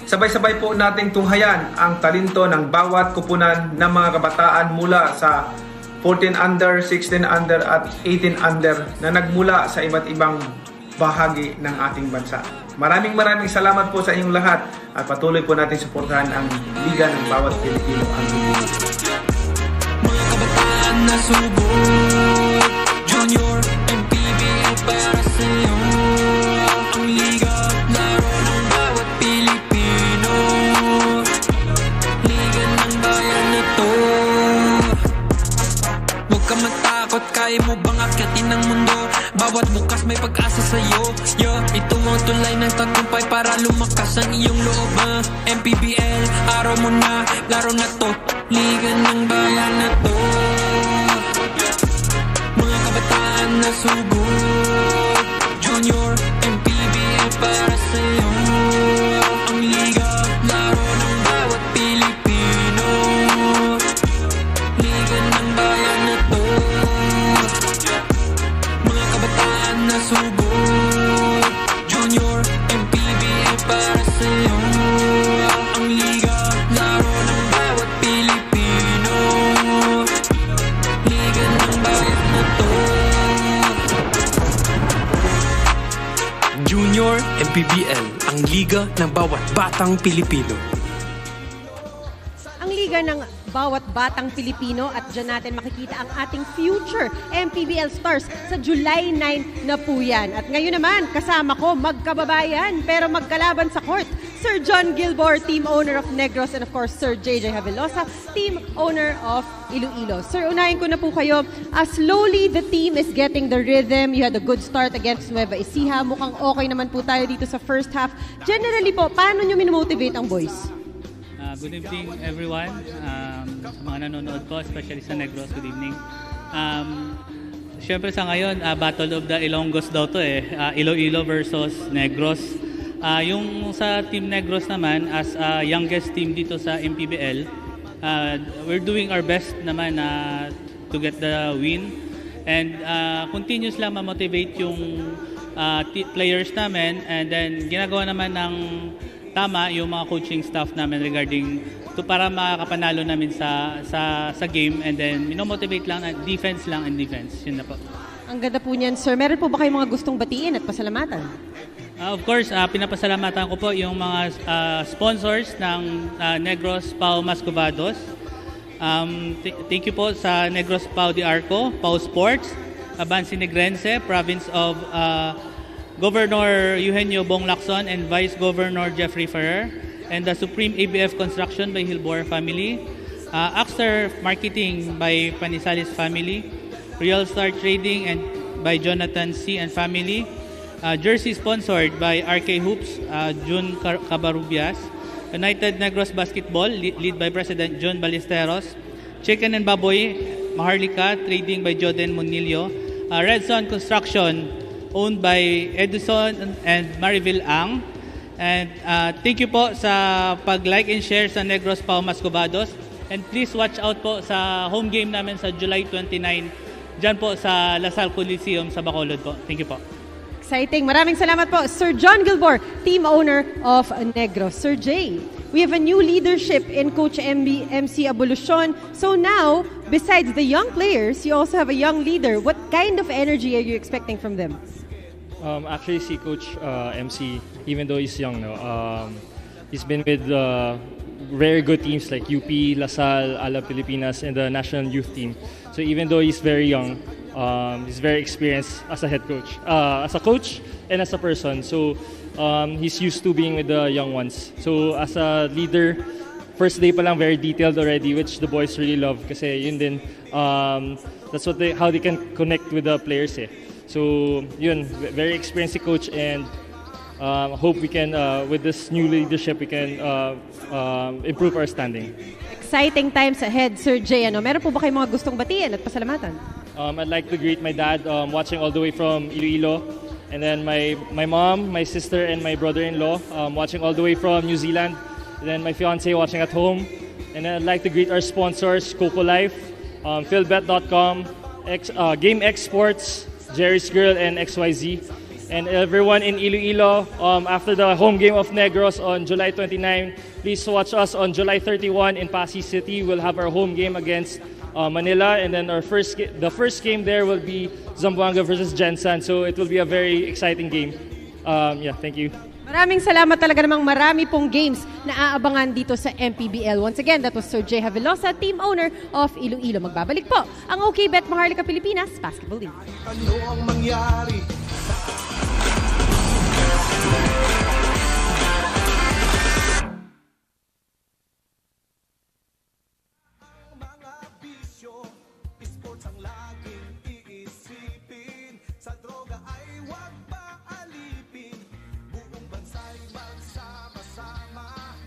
Sabay-sabay po nating tunghayan ang talento ng bawat kupunan ng mga kabataan mula sa 14 under, 16 under at 18 under na nagmula sa iba't ibang bahagi ng ating bansa. Maraming salamat po sa inyong lahat at patuloy po natin suportahan ang liga ng bawat Pilipino. Mga kabataan na subok, Junior MPBL para sa iyo. Ang liga, laro ng bawat Pilipino. Liga ng bayan na to. Huwag ka matakot, kaya mo bang akyatin ang mundo? Bawat bukas may pag-asa sa'yo. Ito ang tulay ng tagumpay para lumakas ang iyong loob. MPBL, araw mo na, laro na to. Liga ng bayan na to. Mga kabataan na sugod, Junior MPBL para sa'yo. Ang liga, laro ng bawat Pilipino. Liga ng bayan na to. Mga kabataan na sugod, Junior MPBL para sa'yo. Ang liga, laro ng bawat Pilipino. Liga ng bayan na to. Junior MPBL, ang liga ng bawat batang Pilipino. Ang liga ng bawat batang Pilipino at dyan natin makikita ang ating future MPBL stars sa July 9 na po yan. At ngayon naman, kasama ko magkababayan pero magkalaban sa court. Sir John Gilbor, team owner of Negros, and of course, Sir JJ Havelosa, team owner of Iloilo. Sir, unahin ko na po kayo. Slowly, the team is getting the rhythm. You had a good start against Nueva Ecija. Mukhang okay naman po tayo dito sa first half. Generally po, paano nyo minomotivate ang boys? Good evening, everyone. Sa mga nanonood po, especially sa Negros, good evening. Siyempre sa ngayon, Battle of the Ilonggos daw to Iloilo versus Negros. Yung sa Team Negros naman, as youngest team dito sa MPBL, we're doing our best naman to get the win. And continuous lang ma-motivate yung players namin. And then ginagawa naman ng tama yung mga coaching staff namin regarding to para makapanalo namin sa game, and then minomotivate lang, defense lang and defense. Yun na po. Ang ganda po niyan, sir. Meron po ba kayong mga gustong batiin at pasalamatan? Of course, pinapasalamatan ko po yung mga sponsors ng Negros Pau Mascovados. Thank you po sa Negros Pau de Arco, Pau Sports, Abansi Negrense, Province of Governor Eugenio Bong Lacson and Vice Governor Jeffrey Ferrer, and the Supreme ABF Construction by Hilbor family, Axter Marketing by Panisales family, Real Star Trading and by Jonathan C. and family, jersey sponsored by RK Hoops, June Cabarubias, United Negros Basketball, lead by President John Ballesteros, Chicken and Baboy, Maharlika, Trading by Jordan Monillo, Red Sun Construction, owned by Edison and Mariville Ang. And thank you po sa pag-like and share sa Negros Pau Mascovados. And please watch out po sa home game namin sa July 29, dyan po sa Lasal Coliseum sa Bacolod po. Thank you po. Exciting. Maraming salamat po, Sir John Gilbor, team owner of Negros. Sir Jay, we have a new leadership in Coach MC Abolucion. So now, besides the young players, you also have a young leader. What kind of energy are you expecting from them? Actually, si Coach MC, even though he's young now, he's been with very good teams like UP, LaSalle, Ala Pilipinas, and the national youth team. So even though he's very young, he's very experienced as a head coach, as a coach and as a person. So he's used to being with the young ones. So as a leader, first day pa lang very detailed already, which the boys really love. Kasi yun din, that's what how they can connect with the players. So yun, very experienced coach, and hope we can, with this new leadership, we can improve our standing. Exciting times ahead, Sir Jay. Meron po ba kayong mga gustong batiin at pasalamatan? I'd like to greet my dad, watching all the way from Iloilo, and then my mom, my sister, and my brother-in-law, watching all the way from New Zealand, and then my fiance watching at home. And then I'd like to greet our sponsors, Coco Life, philbet.com, Game X Sports, Jerry's Girl, and XYZ. And everyone in Iloilo, after the home game of Negros on July 29, please watch us on July 31 in Pasig City. We'll have our home game against Manila, and then the first game there will be Zamboanga versus Gensan. So it will be a very exciting game. Thank you. Maraming salamat, talaga namang marami pong games na aabangan dito sa MPBL. Once again, that was Sir Jay Havelosa, team owner of Iloilo. Magbabalik po ang OK Bet Maharlika Pilipinas Basketball League. Ano ang mangyari? Mga bisyo, sports ang laging iisipin. Sa droga ay huwag paalipin. Buong bansa'y magsama-sama.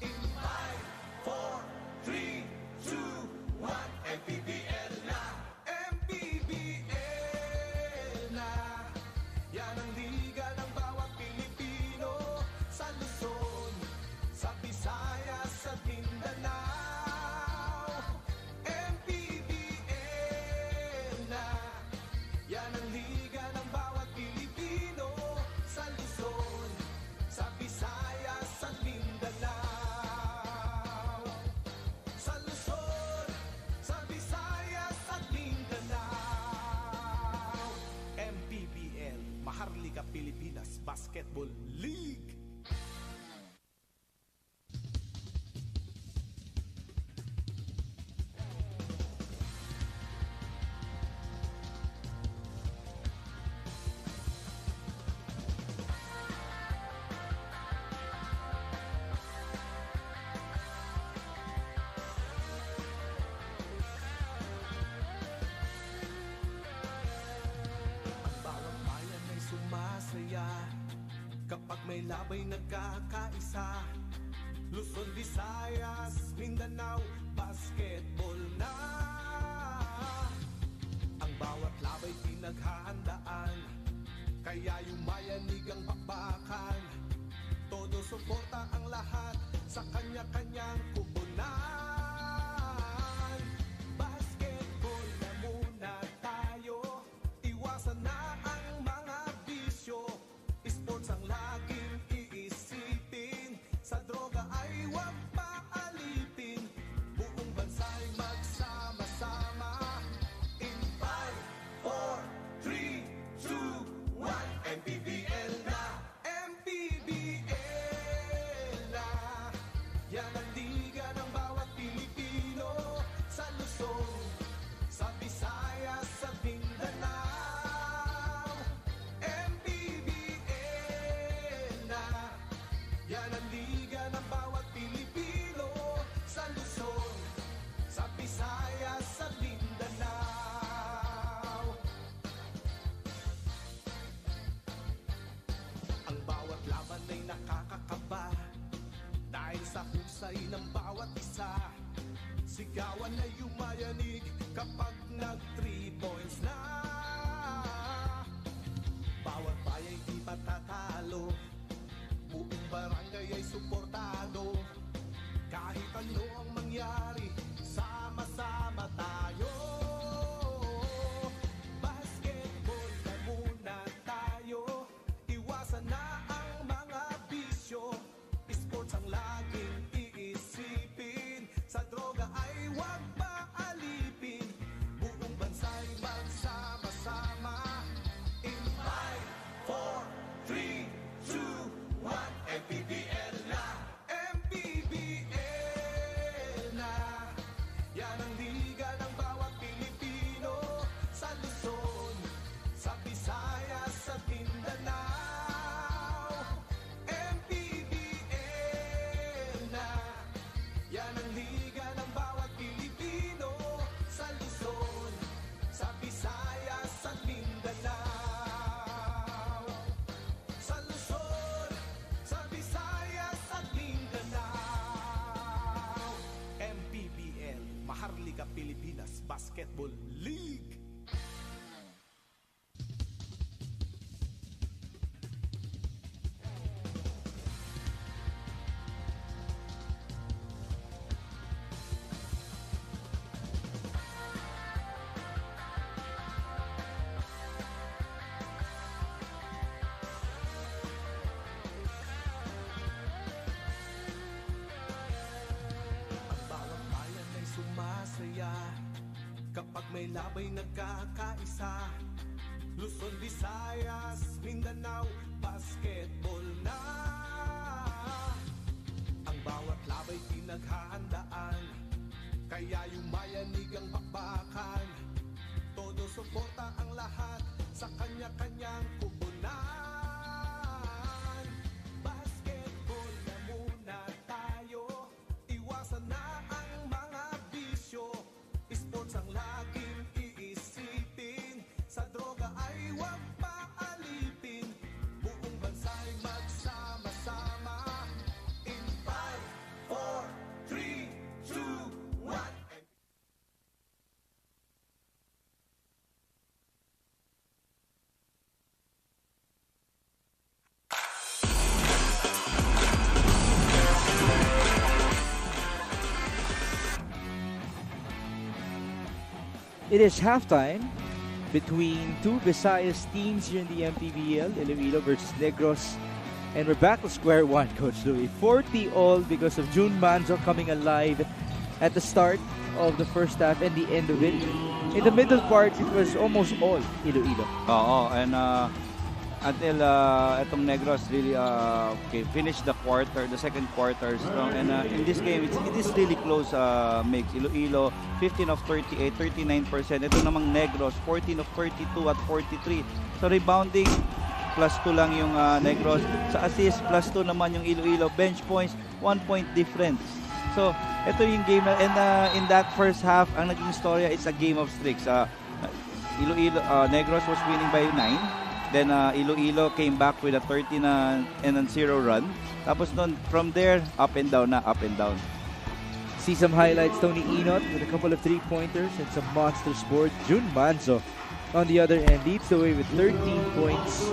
In 5, 4, 3, 2, 1, MPBL na. MPBL na. Yan ang liga ng bawat Pilipino. Sa Luzon, sa Visayas, sa Mindanao. MPBL na. Yan ang liga ng bawat Pilipino. Sa Luzon, sa Visayas, sa Mindanao. Sa Luzon, sa Visayas, at Mindanao. MPBL, Maharlika Pilipinas Basketball League. Ang bawat bayan ay sumasaya kapag may labay nagkakaisa. Luzon, Visayas, Mindanao, basketball na. Ang bawat labay pinaghahandaan, kaya yumayanig ang bakbakan. Todo suporta ang lahat sa kanya-kanyang kubunan. Basketball na muna tayo, iwasan na ang mga bisyo. Sports ang laging iisipin, sa husay ng bawat isa. Sigawan na yumayanig kapag nag 3 points na. Bawat bayay di matatalo, buong barangay ay suportado. Kahit ano ang mangyari, sama-sama tayo. Basketball na muna tayo, iwasan na ang mga bisyo. Sports ang laging iisipin, sa droga ay huwag maalipin. Buong bansa'y magsama-sama. In 5, 4, 3, 2, 1, MPBL na, MPBL na. Yan ang liga ng bawat Pilipino, sa Luzon, sa Visayas, sa Mindanao. MPBL na. Yan ang liga ng bawat Pilipino, sa Luzon, sa Visayas, sa Mindanao. Sa Luzon, sa Visayas at Mindanao. MPBL, Maharlika Pilipinas Basketball League. Ang bawat bayan ay sumasaya kapag may labay nagkakaisa. Luzon, Visayas, Mindanao, basketball na. Ang bawat labay pinaghahandaan, kaya yumayanig ang bakbakan. Todo suporta ang lahat sa kanya-kanyang kupunan. Basketball na muna tayo, iwasan na ang mga bisyo. Sports ang laging iisipin, sa droga ay huwag maalipin. Buong bansa'y magsama-sama. In 5, 4, 3, 2, 1. It is halftime between two Visayas teams here in the MPBL, ILOILO versus Negros. And we're back to square one, Coach Louis. 40 all because of June Manzo coming alive at the start of the first half and the end of it. In the middle part, it was almost all Iloilo. Oo, and until itong Negros really finished the second quarter strong. And in this game, it is really close mix. Iloilo, 15 of 38, 39%. Ito namang Negros, 14 of 32 at 43. So rebounding, +2 lang yung Negros. Sa assist, +2 naman yung Iloilo. Bench points, 1 point difference. So, ito yung game na, and in that first half, ang naging storya is a game of streaks. Iloilo, Negros was winning by 9. Then Iloilo came back with a 13-0 run. Tapos nun, from there, up and down. See some highlights. Tony Inot with a couple of three-pointers and some monster boards. June Manzo, on the other end, leads the way with 13 points.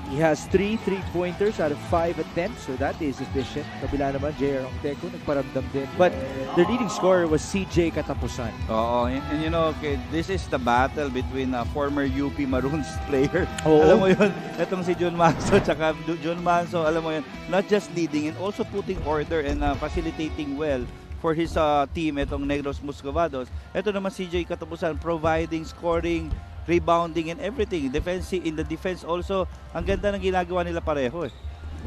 He has 3 three-pointers out of 5 attempts, so that is efficient. Kabila naman, J.R. Ongteco, nagparamdam din. But the leading scorer was CJ Katapusan. Oo, and you know, okay, this is the battle between a former UP Maroons player. Oo. Alam mo yun, itong si John Manso, tsaka John Manso, alam mo yun, not just leading and also putting order and facilitating well for his team, itong Negros Muscovados. Ito naman si CJ Katapusan, providing, scoring, rebounding and everything. In the defense also, ang ganda ng ginagawa nila pareho eh.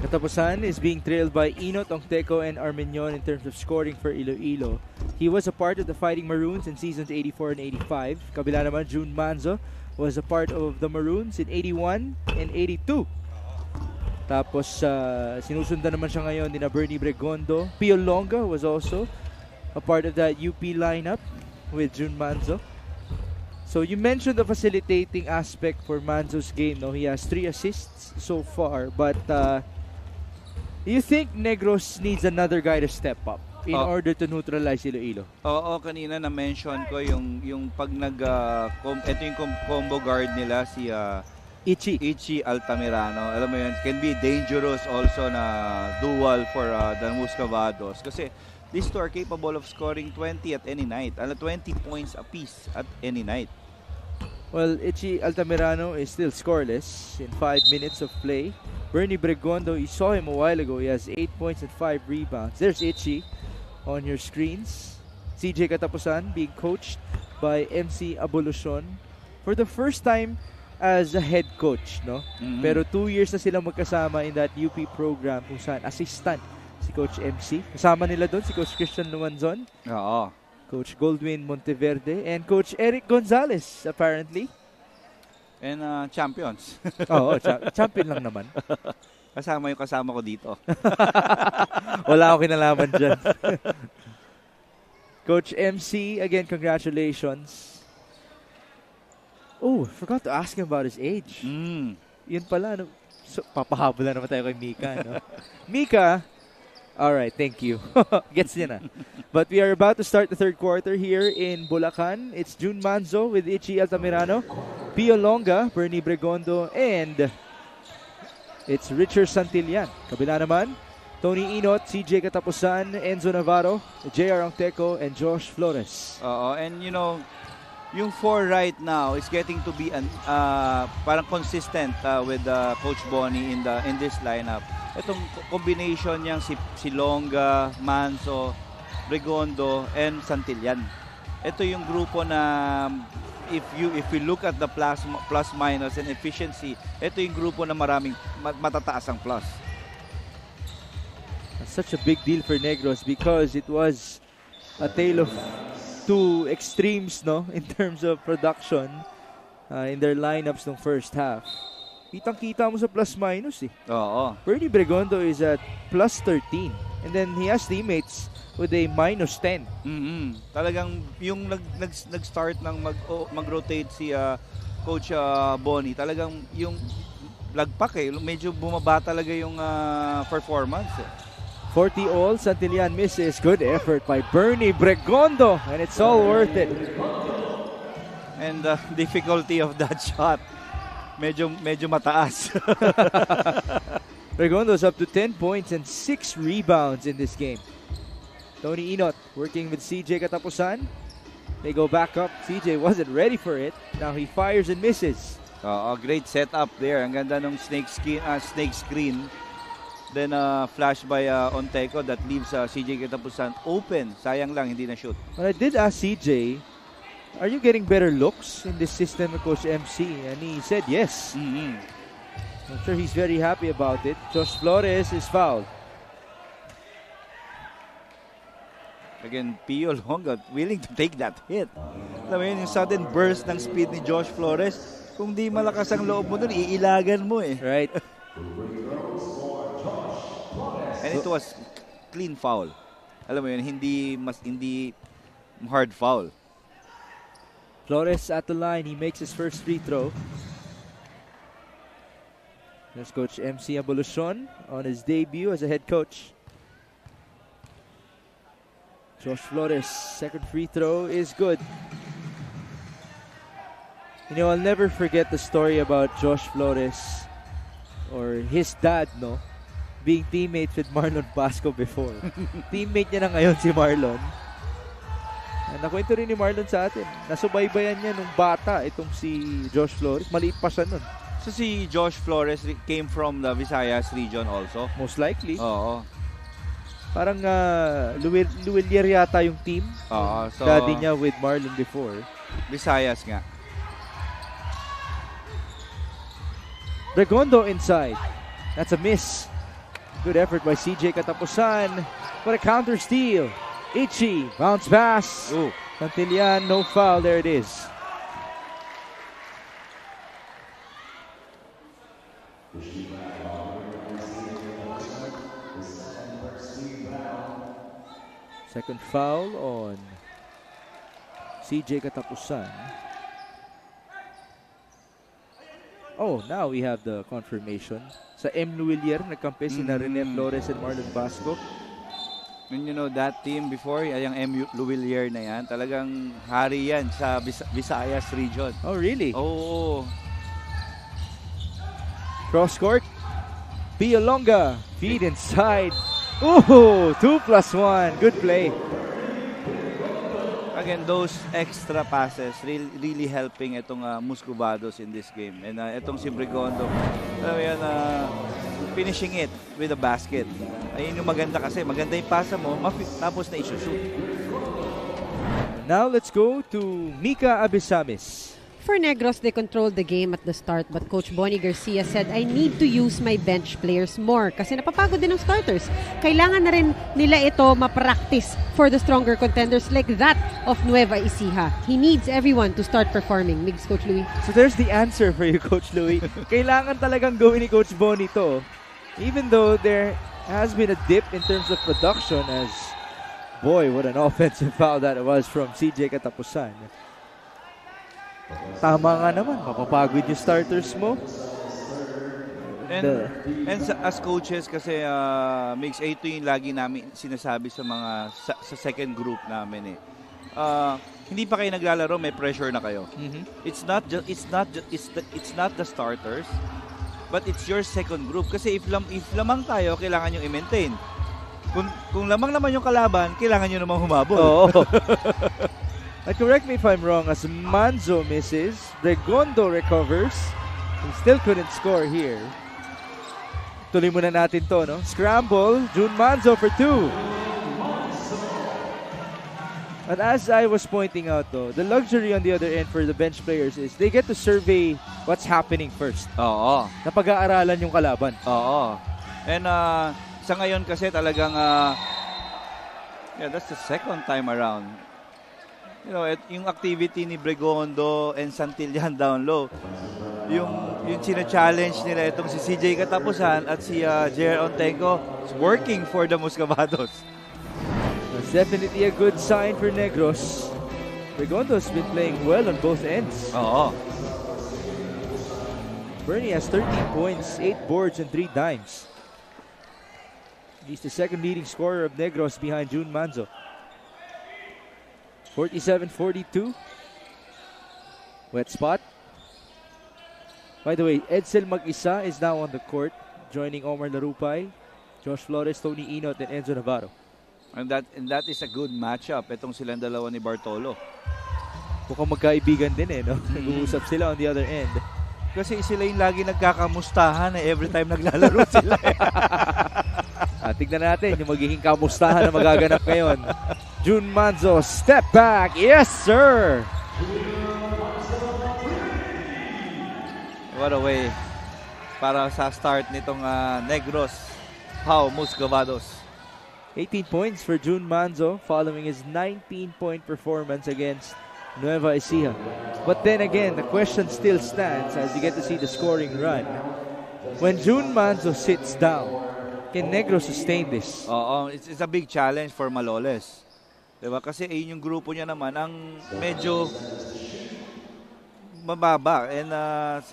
Katapusan is being trailed by Inot, Ongteco, and Armenion in terms of scoring for Iloilo. He was a part of the Fighting Maroons in seasons 84 and 85. Kabila naman, June Manzo was a part of the Maroons in 81 and 82. Tapos, sinusundan naman siya ngayon ni na Bernie Bregondo. Pio Longa was also a part of that UP lineup with June Manzo. So you mentioned the facilitating aspect for Manzo's game. No, he has 3 assists so far, but You think Negros needs another guy to step up in order to neutralize Iloilo? Oo, kanina na-mention ko yung pag ito yung combo guard nila, si Ichi Altamirano. Alam mo yun, can be dangerous also na dual for the Muscavados. Kasi these two are capable of scoring 20 at any night. 20 points apiece at any night. Well, Ichi Altamirano is still scoreless in 5 minutes of play. Bernie Bregondo, you saw him a while ago. He has 8 points and 5 rebounds. There's Ichi on your screens. CJ Katapusan being coached by MC Abolucion for the first time as a head coach, no? Pero 2 years na sila magkasama in that UP program kung saan assistant si Coach MC. Kasama nila doon si Coach Christian Lumanzon. Oo. Coach Goldwyn Monteverde and Coach Eric Gonzalez apparently. And champions. Oo, champion lang naman. Kasama yung kasama ko dito. Wala akong kinalaman dyan. Coach MC, again, congratulations. Oh, forgot to ask him about his age. Yun pala, no? So, papahabol na naman tayo kay Mika, no? Mika, alright, thank you. Gets niya na. But we are about to start the third quarter here in Bulacan. It's June Manzo with Ichi Altamirano, Pio Longa, Bernie Bregondo, and it's Richard Santillan. Kabila naman, Tony Inot, CJ Katapusan, Enzo Navarro, JR Angteco, and Josh Flores. And you know, yung 4 right now is getting to be parang consistent with Coach Bonnie in this lineup. Itong combination niyang si Longa, Manso, Bregondo, and Santillan. Ito yung grupo na if we look at the plus minus and efficiency, ito yung grupo na maraming matataas ang plus. That's such a big deal for Negros because it was a tale of two extremes, no, in terms of production in their lineups ng first half. Kitang-kita mo sa plus-minus eh. Oo. Bernie Bregondo is at plus 13. And then he has teammates with a minus 10. Talagang yung nag-start ng mag-rotate si Coach Bonnie, talagang yung lagpak eh. Medyo bumaba talaga yung performance eh. 40 all, Santillan misses. Good effort by Bernie Bregondo. And it's all worth it. And the difficulty of that shot, medyo mataas. Bregondo's up to 10 points and 6 rebounds in this game. Tony Inot working with CJ Katapusan. They go back up. CJ wasn't ready for it. Now he fires and misses. Great setup there. Ang ganda ng snake screen. Then flash by Onteco that leaves CJ Katapusan open. Sayang lang, hindi na shoot. Well, I did ask CJ, are you getting better looks in this system of Coach MC? And he said yes. I'm sure he's very happy about it. Josh Flores is fouled. Again, Pio Longa willing to take that hit. Alam mo yun, yung sudden burst ng speed ni Josh Flores, kung di malakas ang loob mo dun, iilagan mo eh. Right. And it was clean foul. Alam mo yun, hindi hard foul. Flores at the line. He makes his first free throw. There's Coach MC Abolucion on his debut as a head coach. Josh Flores, second free throw is good. You know, I'll never forget the story about Josh Flores or his dad, no? Being teammates with Marlon Pasco before. Teammate niya na ngayon si Marlon. Nakwento rin ni Marlon sa atin. Nasubaybayan niya nung bata itong si Josh Flores. Maliit pa siya nun. So si Josh Flores came from the Visayas region also? Most likely. Oo. Parang Luwilier yata yung team. So Daddy niya with Marlon before. Visayas nga. Bregondo inside. That's a miss. Good effort by CJ Katapusan. What a counter steal. Ichi, bounce pass. Santillan, no foul. There it is. Second foul on CJ Katapusan. Oh, now we have the confirmation. Sa M. Luillier, nagkampi sina Rene Flores and Marlon Basco. And you know, that team before, yung M. Luillier na yan, talagang hari yan sa Visayas region. Oh, really? Oo. Cross court. Pialonga. Feed inside. Ooh, 2+1. Good play. Again, those extra passes really helping itong Muscovados in this game. And itong si Brigondo, finishing it with a basket. Ayun yung maganda kasi. Maganda yung pasa mo, tapos na isushoot. Now let's go to Mika Abisamis. For Negros, they controlled the game at the start, but Coach Bonnie Garcia said, I need to use my bench players more kasi napapagod din ng starters. Kailangan na rin nila ito ma-practice for the stronger contenders like that of Nueva Ecija. He needs everyone to start performing. Migs, Coach Louie. So there's the answer for you, Coach Louie. Kailangan talagang gawin ni Coach Bonnie to. Even though there has been a dip in terms of production as, boy, what an offensive foul that was from CJ Katapusan. Tama nga naman, mapapagod yung starters mo. And as coaches kasi Mix, ito yung lagi namin sinasabi sa mga sa second group namin hindi pa kayo naglalaro, may pressure na kayo. It's not the starters, but it's your second group kasi if lamang tayo, kailangan yung i-maintain. Kung lamang naman yung kalaban, kailangan nyo namang humabol. Oo. And correct me if I'm wrong, as Manzo misses, Regondo recovers. He still couldn't score here. Tuloy muna natin to, no? Scramble, June Manzo for 2. But as I was pointing out though, the luxury on the other end for the bench players is they get to survey what's happening first. Oo. Napag-aaralan yung kalaban. Oo. And sa ngayon kasi talagang that's the second time around. You know, yung activity ni Bregondo and Santillan down low, yung china-challenge nila itong si CJ Katapusan at si Jer Ontenko is working for the Muscovados. That's definitely a good sign for Negros. Bregondo's been playing well on both ends. Oo. Bernie has 13 points, 8 boards, and 3 dimes. He's the second leading scorer of Negros behind June Manzo. 47-42. Wet spot. By the way, Edsel Mag-isa is now on the court, joining Omar Larupay, Josh Flores, Tony Inot, and Enzo Navarro. And that is a good matchup. Itong silang dalawa ni Bartolo. Mukhang magkaibigan din no? Nag-uusap sila on the other end. Kasi sila yung lagi nagkakamustahan every time naglalaro sila. Tignan natin yung magiging kamustahan na magaganap ngayon. June Manzo, step back. Yes, sir! What a way para sa start nitong Negros. How Muscovados. 18 points for June Manzo following his 19-point performance against Nueva Ecija. But then again, the question still stands as you get to see the scoring run. When June Manzo sits down, can Negros sustain this? Oo, it's a big challenge for Maloles. Diba? Kasi yung grupo niya naman ang medyo mababa. And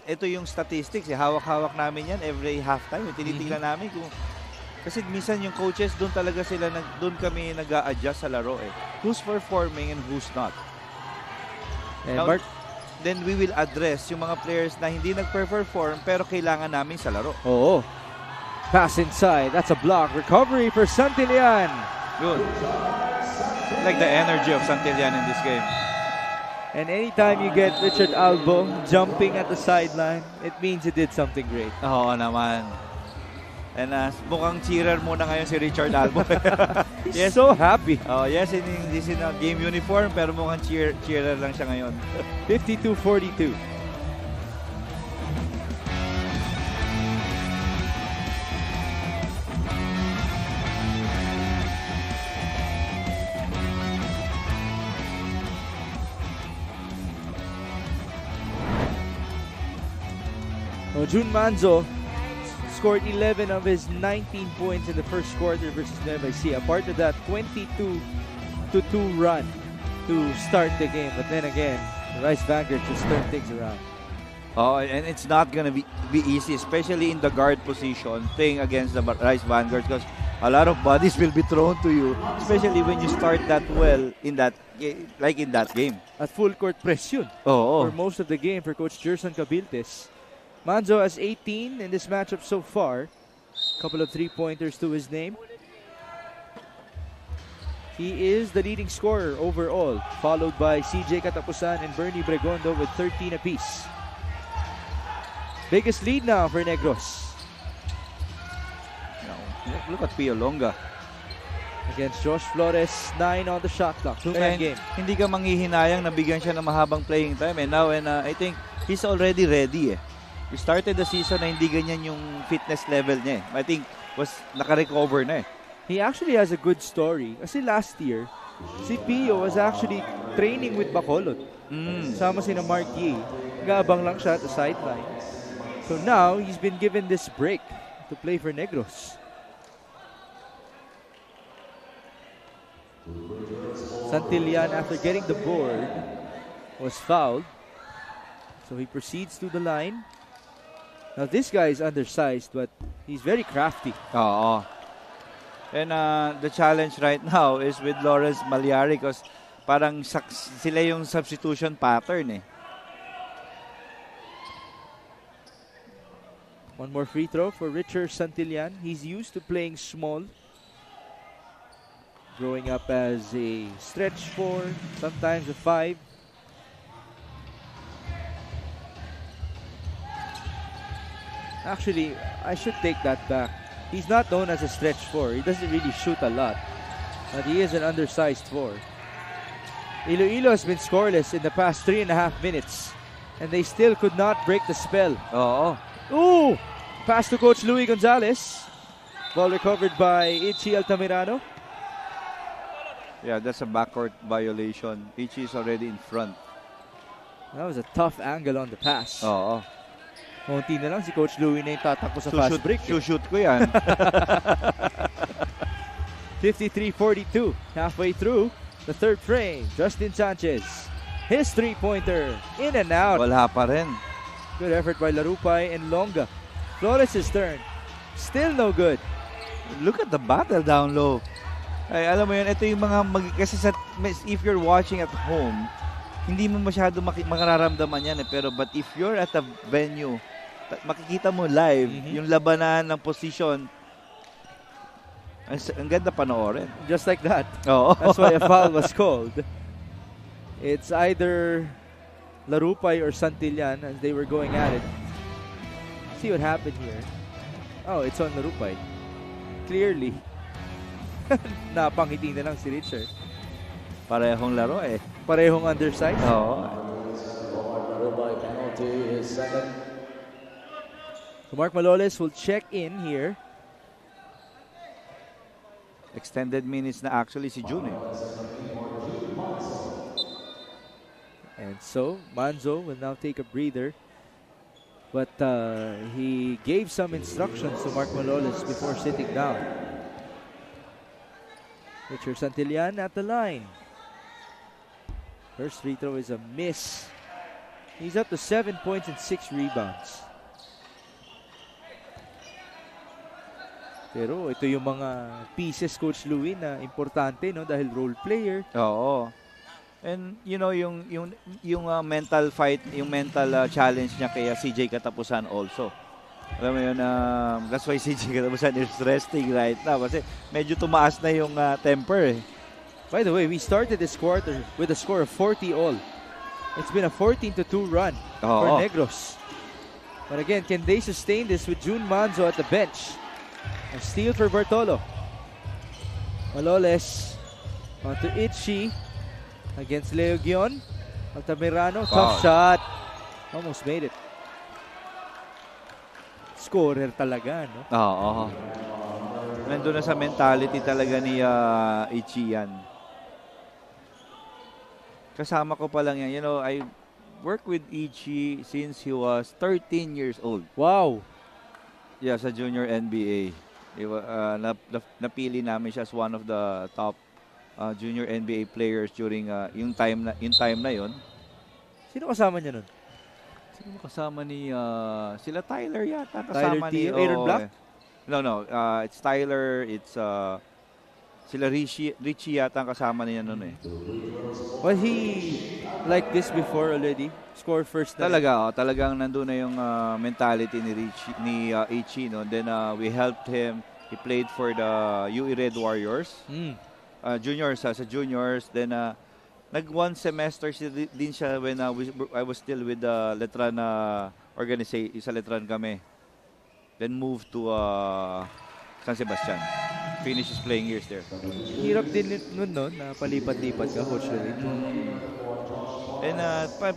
ito yung statistics. Hawak-hawak namin yan every halftime. Tinitingnan namin kung kasi minsan yung coaches doon talaga sila doon kami nag-a-adjust sa laro Who's performing and who's not. And Now, then we will address yung mga players na hindi nag-perform pero kailangan namin sa laro. Oo. Pass inside. That's a block. Recovery for Santillan. Good. Like the energy of Santillan in this game. And anytime you get Richard Albo jumping at the sideline, it means he did something great. Oo naman. And mukhang cheerer muna ngayon si Richard Albo. Yes, so happy. Yes, hindi siya game uniform pero mukhang cheerer lang siya ngayon. 52-42. June Manzo scored 11 of his 19 points in the first quarter versus Nueva Ecija. Part of that 22-2 run to start the game. But then again, the Rice Vanguard just turned things around. Oh, and it's not gonna be easy, especially in the guard position, playing against the Rice Vanguards, because a lot of bodies will be thrown to you, especially when you start that well in that game. At full court press yun for most of the game for Coach Gerson Cabiltes. Manzo has 18 in this matchup so far. Couple of three-pointers to his name. He is the leading scorer overall, followed by CJ Catapusan and Bernie Bregondo with 13 apiece. Biggest lead now for Negros. Look at Pio Longa. Against Josh Flores, 9 on the shot clock. Two-man game. Hindi ka manghihinayang na bigyan siya ng mahabang playing time. And now, I think he's already ready. We started the season na hindi ganyan yung fitness level niya. I think naka-recover na. He actually has a good story. Kasi last year, si Pio was actually training with Bacolod. Sama sina Mark Yee. Nag-aabang lang siya at the sideline. So now, he's been given this break to play for Negros. Santillan, after getting the board, was fouled. So he proceeds to the line. Now this guy is undersized, but he's very crafty. And the challenge right now is with Lawrence Malyari, because parang sila yung substitution pattern. One more free throw for Richard Santillan. He's used to playing small. Growing up as a stretch 4, sometimes a 5. Actually, I should take that back. He's not known as a stretch 4. He doesn't really shoot a lot. But he is an undersized 4. Iloilo has been scoreless in the past 3.5 minutes. And they still could not break the spell. Ooh! Pass to Coach Louis Gonzalez. Ball recovered by Ichi Altamirano. Yeah, that's a backcourt violation. Ichi is already in front. That was a tough angle on the pass. Konti na lang si Coach Louie na yung tatakbo sa fast break. Shoot ko yan. 53-42. Halfway through the third frame. Justin Sanchez. His three-pointer. In and out. Wala pa rin. Good effort by Larupay and Longa. Flores' turn. Still no good. Look at the battle down low. Ay, alam mo yun, ito yung mga kasi if you're watching at home, hindi mo masyado makararamdaman yan but if you're at a venue, makikita mo live yung labanan ng position. Ang ganda panoorin. Just like that. That's why a foul was called. It's either Larupay or Santillan as they were going at it. See what happened here. It's on Larupay. Clearly. Napangiti na lang si Richard. Parehong laro Parehong undersized. So Mark Maloles will check in here. Extended minutes na actually si June. And so Manzo will now take a breather. But he gave some instructions to Mark Maloles before sitting down. Richard Santillan at the line. First free throw is a miss. He's up to 7 points and 6 rebounds. Pero ito yung mga pieces, Coach Louie, na importante, no, dahil role player. And you know yung mental fight, yung mental challenge niya kay CJ Katapusan also. Alam mo yun, that's why CJ Katapusan is resting right now kasi medyo tumaas na yung temper. By the way, we started this quarter with a score of 40 all. It's been a 14-2 run for Negros. But again, can they sustain this with June Manzo at the bench? A steal for Bartolo. Maloles onto Itchy against Leo Gion. Altamirano, tough shot. Almost made it. Scorer talaga, no? Nandun na sa mentality talaga ni Ichi yan. Kasama ko pa lang yan. You know, I worked with Ichi since he was 13 years old. Wow! Yeah, sa junior NBA. Napili namin siya as one of the top junior NBA players during yung time na yun. Sino kasama niya nun? Sino kasama ni sila Tyler yata Tyler kasama Teo, Aaron Black? No, it's Tyler, it's sila Richie yata ang kasama niya noon eh. Was he like this before already? Score first na Talaga, talagang nandun na yung mentality ni Richie, ni Ichi, no? Then we helped him. He played for the UE Red Warriors. Juniors, sa juniors. Then nag one semester din siya when I was still with the Letran organization, isa Letran kami. Then moved to San Sebastian. Finished his playing years there. Hirap din nun, no? Na palipat-lipat ka, Coach Ray. And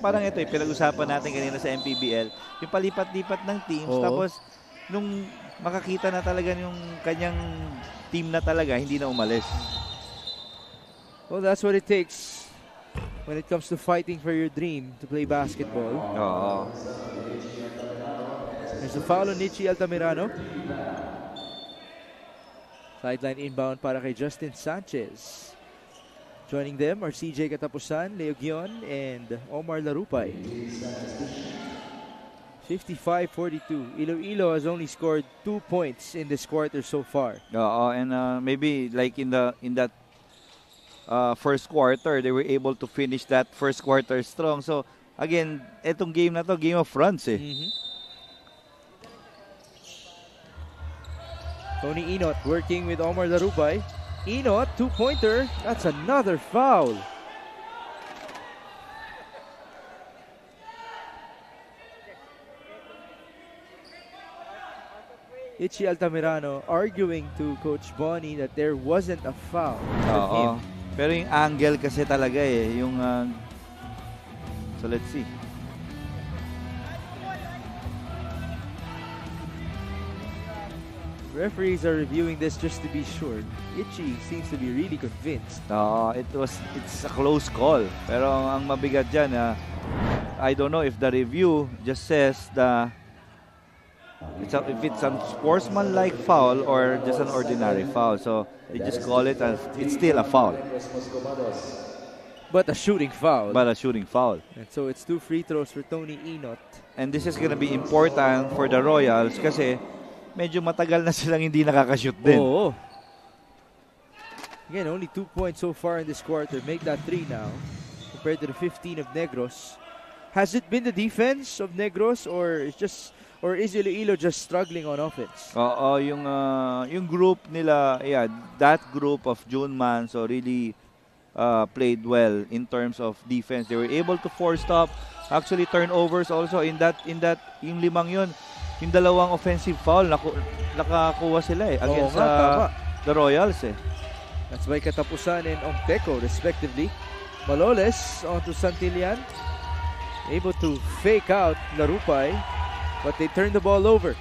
parang ito, pinag-usapan natin kanina sa MPBL, yung palipat-lipat ng teams, tapos nung makakita na talaga yung kanyang team na talaga, hindi na umalis. Well, that's what it takes when it comes to fighting for your dream to play basketball. Oo. There's a foul on Nichi Altamirano. Sideline inbound para kay Justin Sanchez. Joining them are CJ Katapusan, Leo Gion, and Omar Larupay. 55-42. Iloilo has only scored 2 points in this quarter so far. And maybe like in that first quarter, they were able to finish that first quarter strong. So again, etong game na to, game of runs eh. Tony Inot working with Omar Larupay. Inot, two-pointer. That's another foul. Ichi Altamirano arguing to Coach Bonnie that there wasn't a foul on him. Pero yung angle kasi talaga eh. Yung, so let's see. Referees are reviewing this just to be sure. Ichi seems to be really convinced. It's a close call. Pero ang mabigat dyan, I don't know if the review just says if it's a sportsman-like foul or just an ordinary foul. So they just call it as it's still a foul. But a shooting foul. And so it's 2 free throws for Tony Inot. And this is gonna be important for the Royals kasi medyo matagal na silang hindi nakakashoot din. Oo. Again, only 2 points so far in this quarter. Make that 3 now compared to the 15 of Negros. Has it been the defense of Negros or is Iloilo just struggling on offense? Yung group nila, that group of June Manso really played well in terms of defense. They were able to force stop, actually turnovers also in that yung limang yun. Yung dalawang offensive foul, nakakuha sila against the Royals eh. That's by Katapusan and Ongteco respectively. Maloles onto Santillan. Able to fake out Larupay, but they turn the ball over.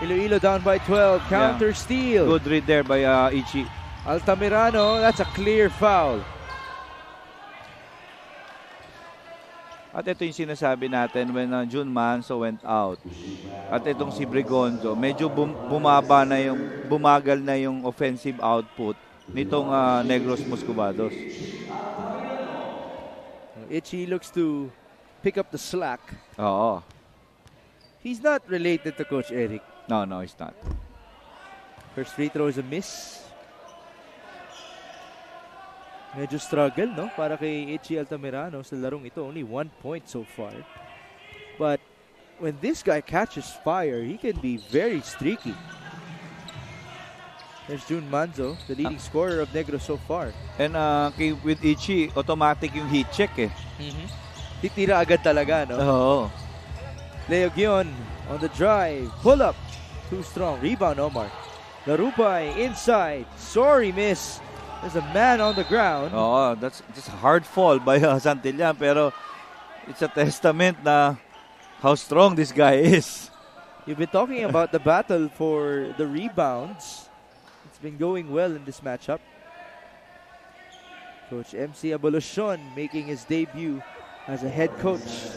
Iloilo down by 12. Counter steal. Good read there by Ichi. Altamirano, that's a clear foul. At ito yung sinasabi natin when June Manso went out. At itong si Brigonzo, medyo bumagal na yung offensive output nitong Negros Muscovados. Ichi looks to pick up the slack. Oo. He's not related to Coach Eric. No, he's not. First free throw is a miss. Medyo struggle, no? Para kay Ichi Altamirano sa larong ito. Only 1 point so far. But when this guy catches fire, he can be very streaky. There's June Manzo, the leading scorer of Negros so far. And with Ichi, automatic yung heat check eh. Titira agad talaga, no? Oo. Leo Gion on the drive. Pull up. Too strong. Rebound, Omar. Larupay inside. Sorry, miss. There's a man on the ground. Oh, that's just a hard fall by Santillan, pero it's a testament na how strong this guy is. You've been talking about the battle for the rebounds. It's been going well in this matchup. Coach MC Abolucion making his debut as a head coach.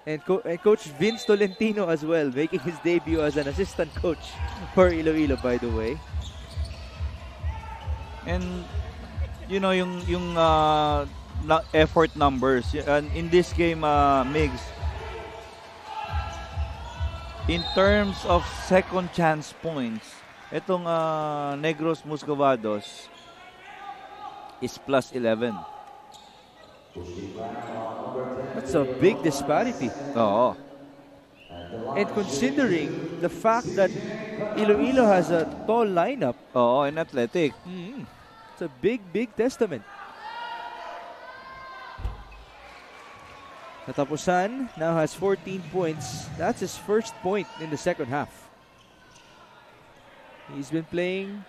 And Coach Vince Tolentino as well, making his debut as an assistant coach for Iloilo, by the way. And you know yung effort numbers. And in this game, Migs, in terms of second chance points, itong Negros Muscovados is plus 11. That's a big disparity. Oo. And considering the fact that Iloilo has a tall lineup, Oo, in athletic. it's a big, big testament. Katapusan now has 14 points. That's his first point in the second half. He's been playing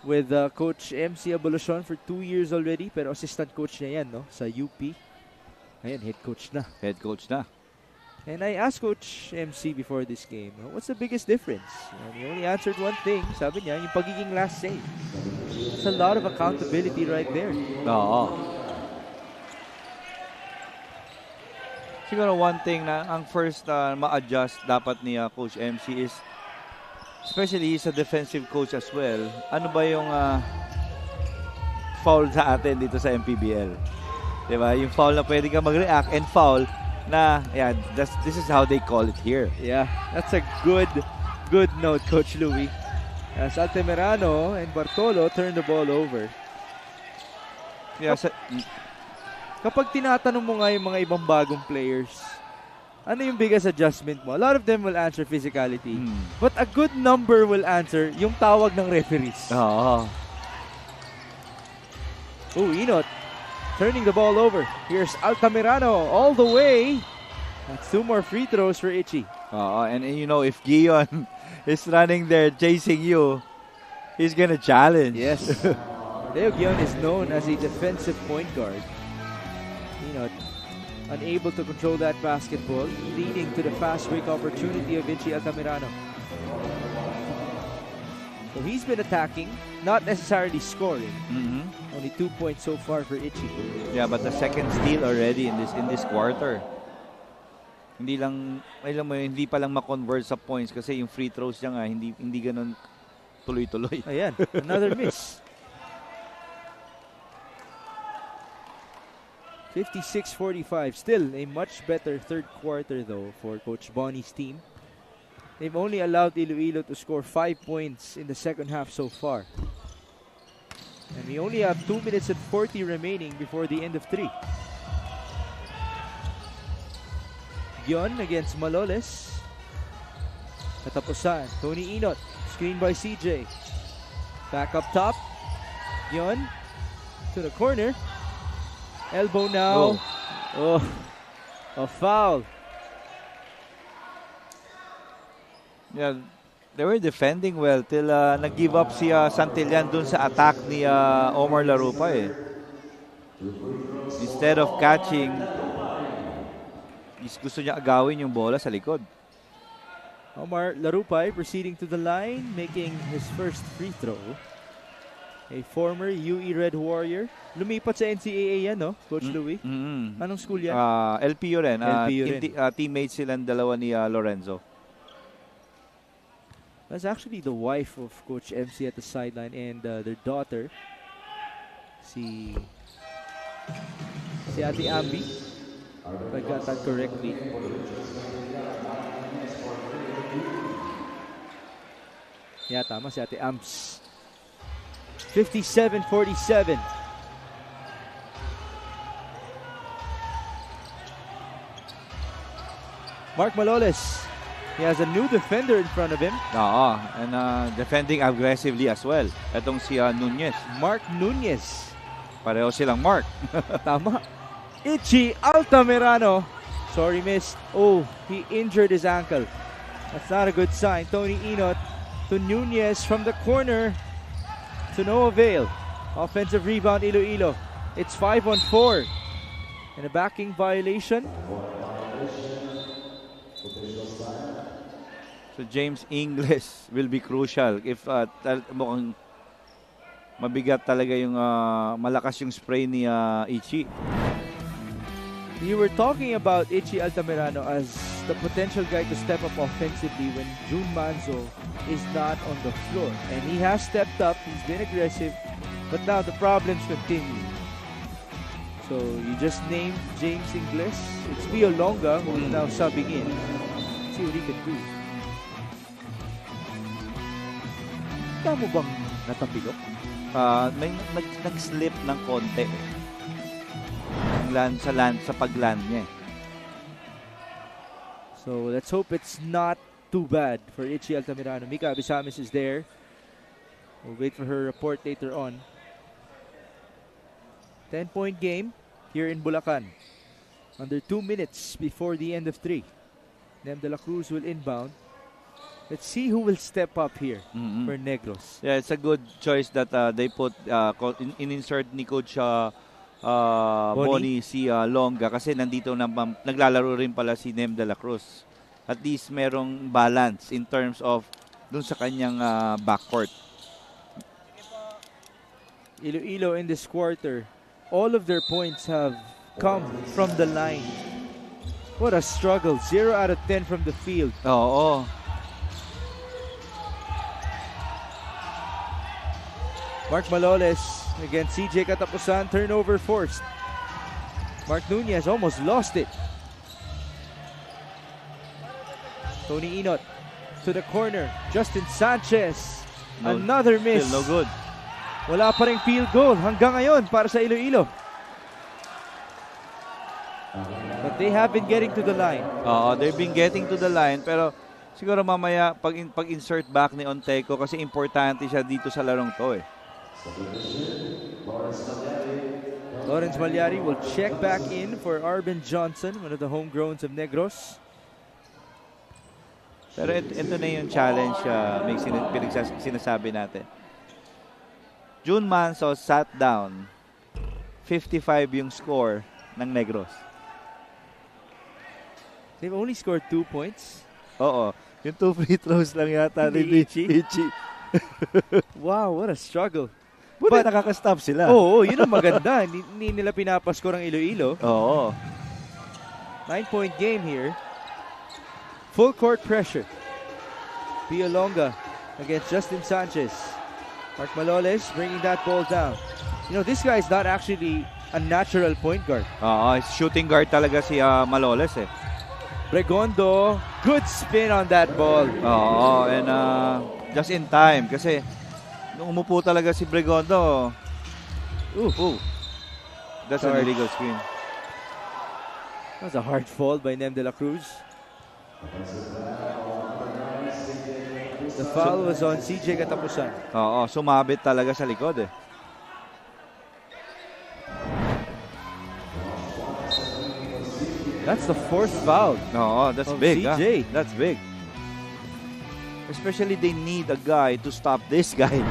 with Coach MC Abolucion for 2 years already, pero assistant coach niya yan, no? Sa UP. Ayan, head coach na. Head coach na. And I asked Coach MC before this game, what's the biggest difference? And he only answered one thing. Sabi niya, yung pagiging last save. It's a lot of accountability right there. Oo. Siguro one thing na ang first ma-adjust dapat ni Coach MC is, especially he's a defensive coach as well, ano ba yung foul sa atin dito sa MPBL? Diba? Yung foul na pwede ka mag-react and foul na, yeah, this is how they call it here. Yeah, that's a good note, Coach Louie. As Altamirano and Bartolo turn the ball over. Yeah, Kapag tinatanong mo nga yung mga ibang bagong players, ano yung biggest adjustment mo? A lot of them will answer physicality. But a good number will answer yung tawag ng referees. Oo. Oh, Inot turning the ball over. Here's Altamirano all the way. That's 2 more free throws for Itchy. Oo, and you know, if Gion is running there chasing you, he's gonna challenge. Yes. Leo Gion is known as a defensive point guard. Unable to control that basketball, leading to the fast break opportunity of Itchy Altamirano. So he's been attacking, not necessarily scoring. Only 2 points so far for Itchy. Yeah, but the second steal already in this quarter. Hindi lang, alam mo, hindi pa lang ma-convert sa points kasi yung free throws niya nga hindi ganoon tuloy-tuloy. Ayan, another miss. 56-45. Still a much better third quarter though for Coach Bonnie's team. They've only allowed Iloilo to score 5 points in the second half so far. And we only have 2 minutes and 40 remaining before the end of 3. Gion against Maloles. Katapusan, Tony Inot. Screen by CJ. Back up top. Gion to the corner. Elbow now. Oh, a foul. Yeah, they were defending well till nag-give up si Santillan dun sa attack ni Omar Larupa eh. Instead of catching, gusto niya agawin yung bola sa likod. Omar Larupay proceeding to the line, making his first free throw. A former UE Red Warrior. Lumipat sa NCAA yan, no? Coach Louie? Anong school yan? LPU rin. LPU rin. Teammates silang dalawa ni Lorenzo. That's actually the wife of Coach MC at the sideline and their daughter. Si Ate Ambi. If I got that correctly. Yeah, tama si Ate Amps. 57-47. Mark Maloles. He has a new defender in front of him. Oo, and defending aggressively as well. Etong si Nunez. Mark Nunez. Pareho silang Mark. Tama. Itchy Altamirano. Sorry, missed. Oh, he injured his ankle. That's not a good sign. Tony Inot to Nunez from the corner. To no avail. Offensive rebound, Iloilo. It's 5-on-4. And a backing violation. So James Ingles will be crucial if mukhang mabigat talaga yung malakas yung spray ni Itchy. You were talking about Itchy Altamirano as the potential guy to step up offensively when June Manzo is not on the floor. And he has stepped up, he's been aggressive, but now the problems continue. So you just named James Ingles. It's Pio Longa who is now subbing in. Let's see what he can do. Kaya mo bang natapilok? May nag-slip ng konti. Sa pag-land niya. So let's hope it's not too bad for Itchy Altamirano. Mika Abisamis is there. We'll wait for her report later on. 10-point game here in Bulacan. Under 2 minutes before the end of 3. Nem de la Cruz will inbound. Let's see who will step up here for Negros. Yeah, it's a good choice that they put in-insert ni Coach Bonnie si Longa kasi nandito naglalaro rin pala si Nem de la Cruz. At least merong balance in terms of dun sa kanyang backcourt. Iloilo in this quarter, all of their points have come from the line. What a struggle. 0 out of 10 from the field. Oo. Mark Maloles against CJ Katapusan. Turnover forced. Mark Nunez almost lost it. Tony Inot to the corner. Justin Sanchez. Another miss. Still no good. Wala pa ring field goal hanggang ngayon para sa Iloilo. But they have been getting to the line. They've been getting to the line pero siguro mamaya pag-insert back ni Onteco kasi importante siya dito sa larong to eh. Lawrence Malyari will check back in for Arben Johnson, one of the homegrowns of Negros. Pero ito na yung challenge may sinasabi natin. June Manso sat down. 55 yung score ng Negros. They've only scored 2 points. Oo. Yung 2 free throws lang yata ni Itchy. Wow, what a struggle. Buti nakaka-stop sila. Oo, yun ang maganda. Hindi nila pinapasko ng Iloilo. Oo. 9-point game here. Full court pressure. Pio Longa against Justin Sanchez. Mark Maloles bringing that ball down. You know, this guy is not actually a natural point guard. Shooting guard talaga si Maloles eh. Regondo, good spin on that ball. And just in time kasi nung umupo talaga si Bregondo. That's an illegal screen. That was a hard fall by Nem de la Cruz. The foul was on CJ Katapusan. Sumabit talaga sa likod eh. That's the 4th foul. That's big. CJ. That's big. Especially they need a guy to stop this guy.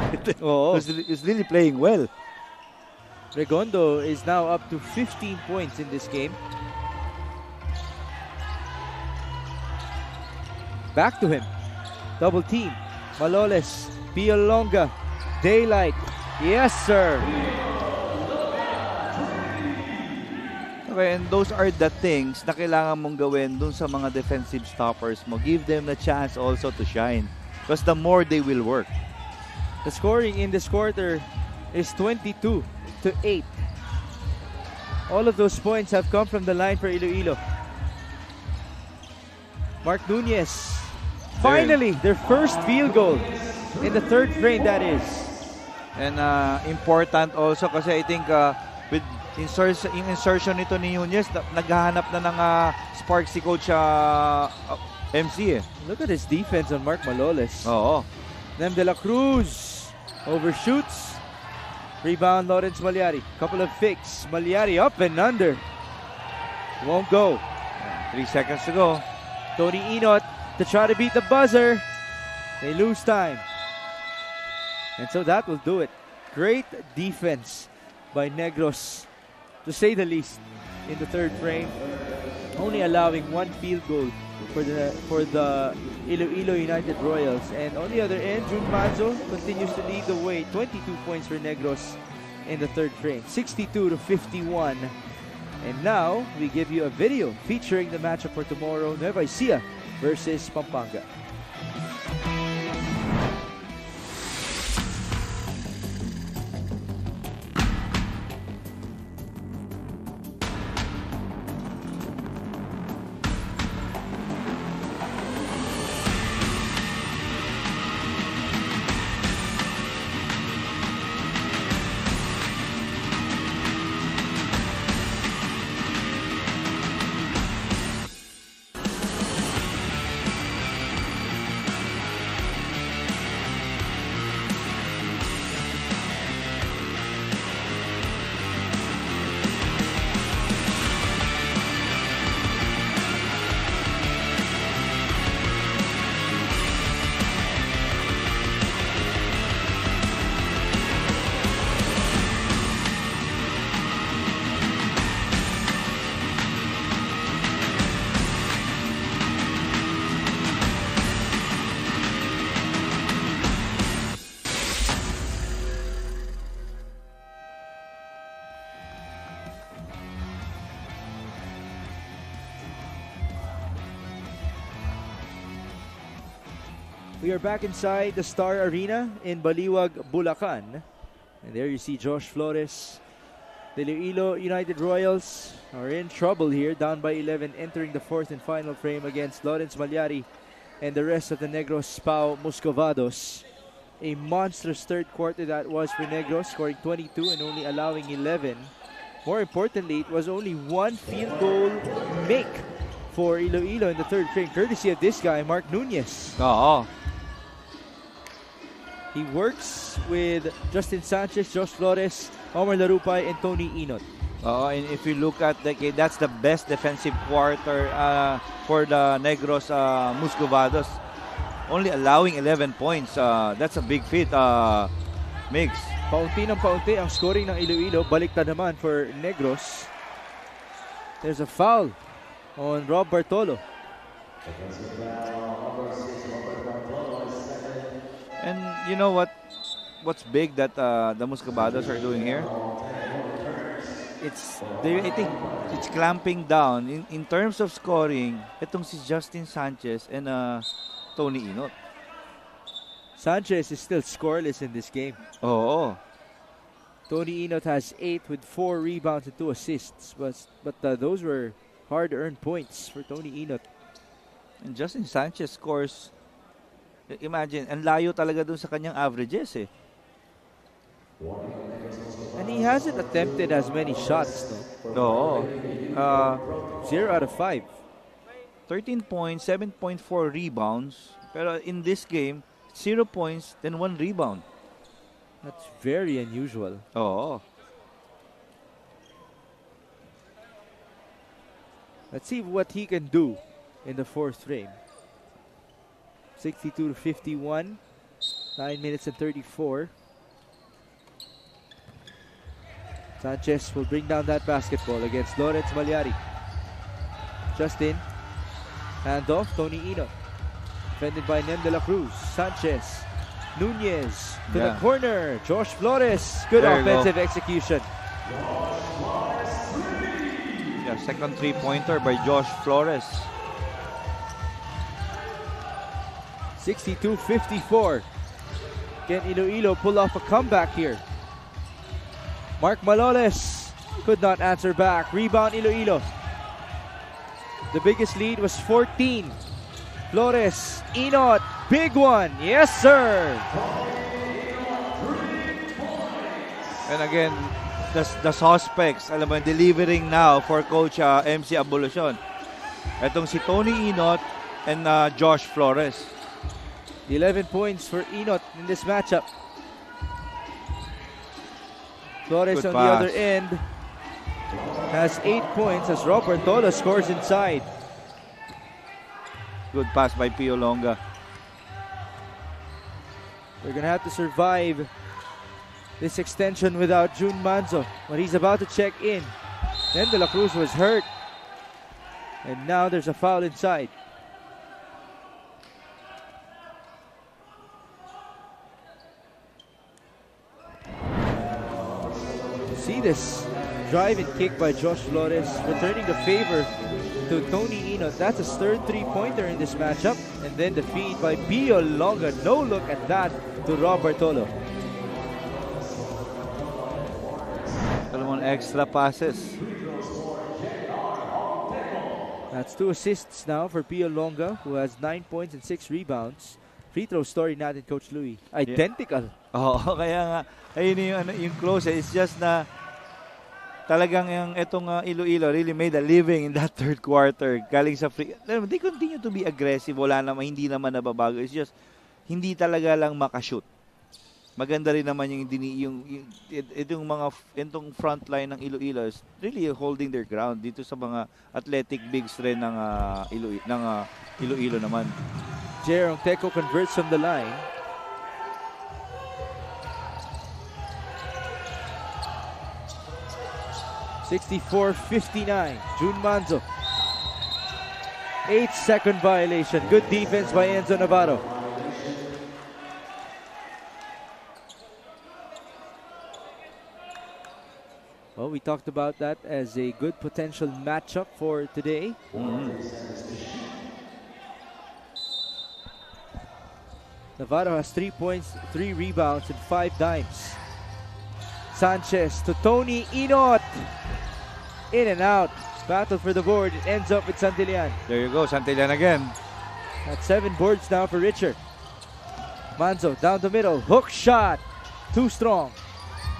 Who's really playing well. Regondo is now up to 15 points in this game. Back to him. Double team. Maloles. Pio Longa. Daylight. Yes, sir. Okay, and those are the things na kailangan mong gawin dun sa mga defensive stoppers mo. Give them the chance also to shine. Because the more they will work. The scoring in this quarter is 22-8. All of those points have come from the line for Iloilo. Mark Nunez. Finally, their first field goal in the 3rd frame, that is. And important also kasi I think with insertion nito ni Nunez, naghahanap na ng spark si Coach MC eh. Look at his defense on Mark Maloles. Nem de la Cruz overshoots. Rebound Lawrence Malyari. Couple of fakes. Malyari up and under. Won't go. 3 seconds to go. Tony Inot to try to beat the buzzer. They lose time. And so that will do it. Great defense by Negros, to say the least, in the 3rd frame. Only allowing 1 field goal for the Iloilo United Royals. And on the other end, June Manzo continues to lead the way. 22 points for Negros in the 3rd frame. 62-51. And now, we give you a video featuring the matchup for tomorrow. Nueva Ecija versus Pampanga. We are back inside the Star Arena in Baliwag, Bulacan. And there you see Josh Flores. The Iloilo United Royals are in trouble here, down by 11, entering the fourth and final frame against Lawrence Malyari and the rest of the Negros Pau Muscovados. A monstrous third quarter that was for Negros, scoring 22 and only allowing 11. More importantly, it was only one field goal make for Iloilo in the third frame, courtesy of this guy, Mark Nunez. Oo. He works with Justin Sanchez, Josh Flores, Omar Larupay, and Tony Inot. And if you look at that's the best defensive quarter for the Negros Muscovados. Only allowing 11 points. That's a big feat, Migs. Paunti ng paunti ang scoring ng Iloilo. Baliktad naman for Negros. There's a foul on Rob Bartolo. And you know what's big that the Muscovados are doing here? I think it's clamping down in terms of scoring. Itong si Justin Sanchez and Tony Inot. Sanchez is still scoreless in this game. Oo. Tony Inot has 8 with 4 rebounds and 2 assists. But those were hard-earned points for Tony Inot. And Justin Sanchez scores, imagine, ang layo talaga dun sa kanyang averages eh. And he hasn't attempted as many shots, no? Oo. 0 out of 5. 13 points, 7.4 rebounds. Pero in this game, 0 points, then 1 rebound. That's very unusual. Oo. Let's see what he can do in the fourth frame. 62 to 51. 9 minutes and 34. Sanchez will bring down that basketball against Lawrence Malyari. Justin. Handoff, Tony Inot. Defended by Nem de la Cruz. Sanchez. Nunez to the corner. Josh Flores. Good offensive execution. Yeah, second three-pointer by Josh Flores. 62-54. Can Iloilo pull off a comeback here? Mark Maloles could not answer back. Rebound Iloilo. The biggest lead was 14. Flores, Inot, big one. Yes, sir. And again, the suspects, alam mo, delivering now for Coach MC Abolucion. Itong si Tony Inot and Josh Flores. 11 points for Inot in this matchup. Flores on the other end has 8 points as Robert Tola scores inside. Good pass by Pio Longa. They're going to have to survive this extension without June Manzo. But he's about to check in. Then De La Cruz was hurt. And now there's a foul inside. See this drive and kick by Josh Flores, returning the favor to Tony Inot. That's his third three-pointer in this matchup. And then the feed by Pio Longa. No look at that to Rob Bartolo. Extra passes. That's 2 assists now for Pio Longa, who has 9 points and 6 rebounds. Free throw story natin, Coach Louie. Identical. Oo, kaya nga, ayun yung close. It's just na talagang itong Iloilo really made a living in that third quarter. Galing sa free. They continue to be aggressive. Wala naman, hindi naman nababago. It's just, hindi talaga lang makashoot. Maganda rin naman itong front line ng Iloilo is really holding their ground dito sa mga athletic bigs rin ng Iloilo naman. Jerome Teco converts from the line. (64-59). June Manzo. 8-second violation. Good defense by Enzo Navarro. Well, we talked about that as a good potential matchup for today. Navarro has 3 points, 3 rebounds, and 5 dimes. Sanchez to Tony Inot. In and out. Battle for the board. It ends up with Santillan. There you go, Santillan again. That's 7 boards now for Richard. Manzo down the middle. Hook shot. Too strong.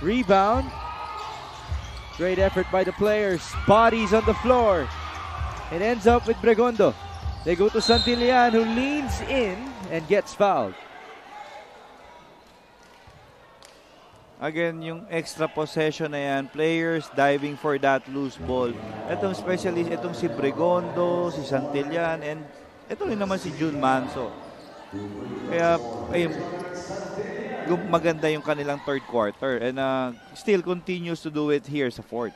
Rebound. Great effort by the players. Bodies on the floor. It ends up with Bregondo. They go to Santillan, who leans in and gets fouled. Again, yung extra possession na yan, players diving for that loose ball. Itong specialist, itong si Bregondo, si Santillan, and ito rin naman si Jun Manso. Kaya, ayun, maganda yung kanilang third quarter. And still continues to do it here sa fourth.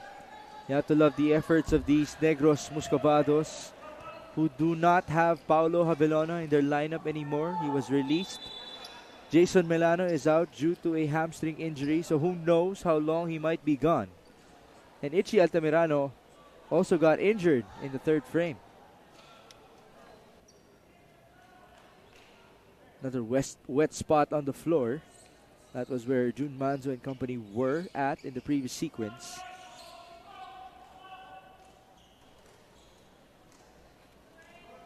You have to love the efforts of these Negros Muscovados, who do not have Paulo Havelona in their lineup anymore. He was released. Jason Milano is out due to a hamstring injury, so who knows how long he might be gone. And Ichi Altamirano also got injured in the third frame. Another wet spot on the floor. That was where Jun Manzo and company were at in the previous sequence.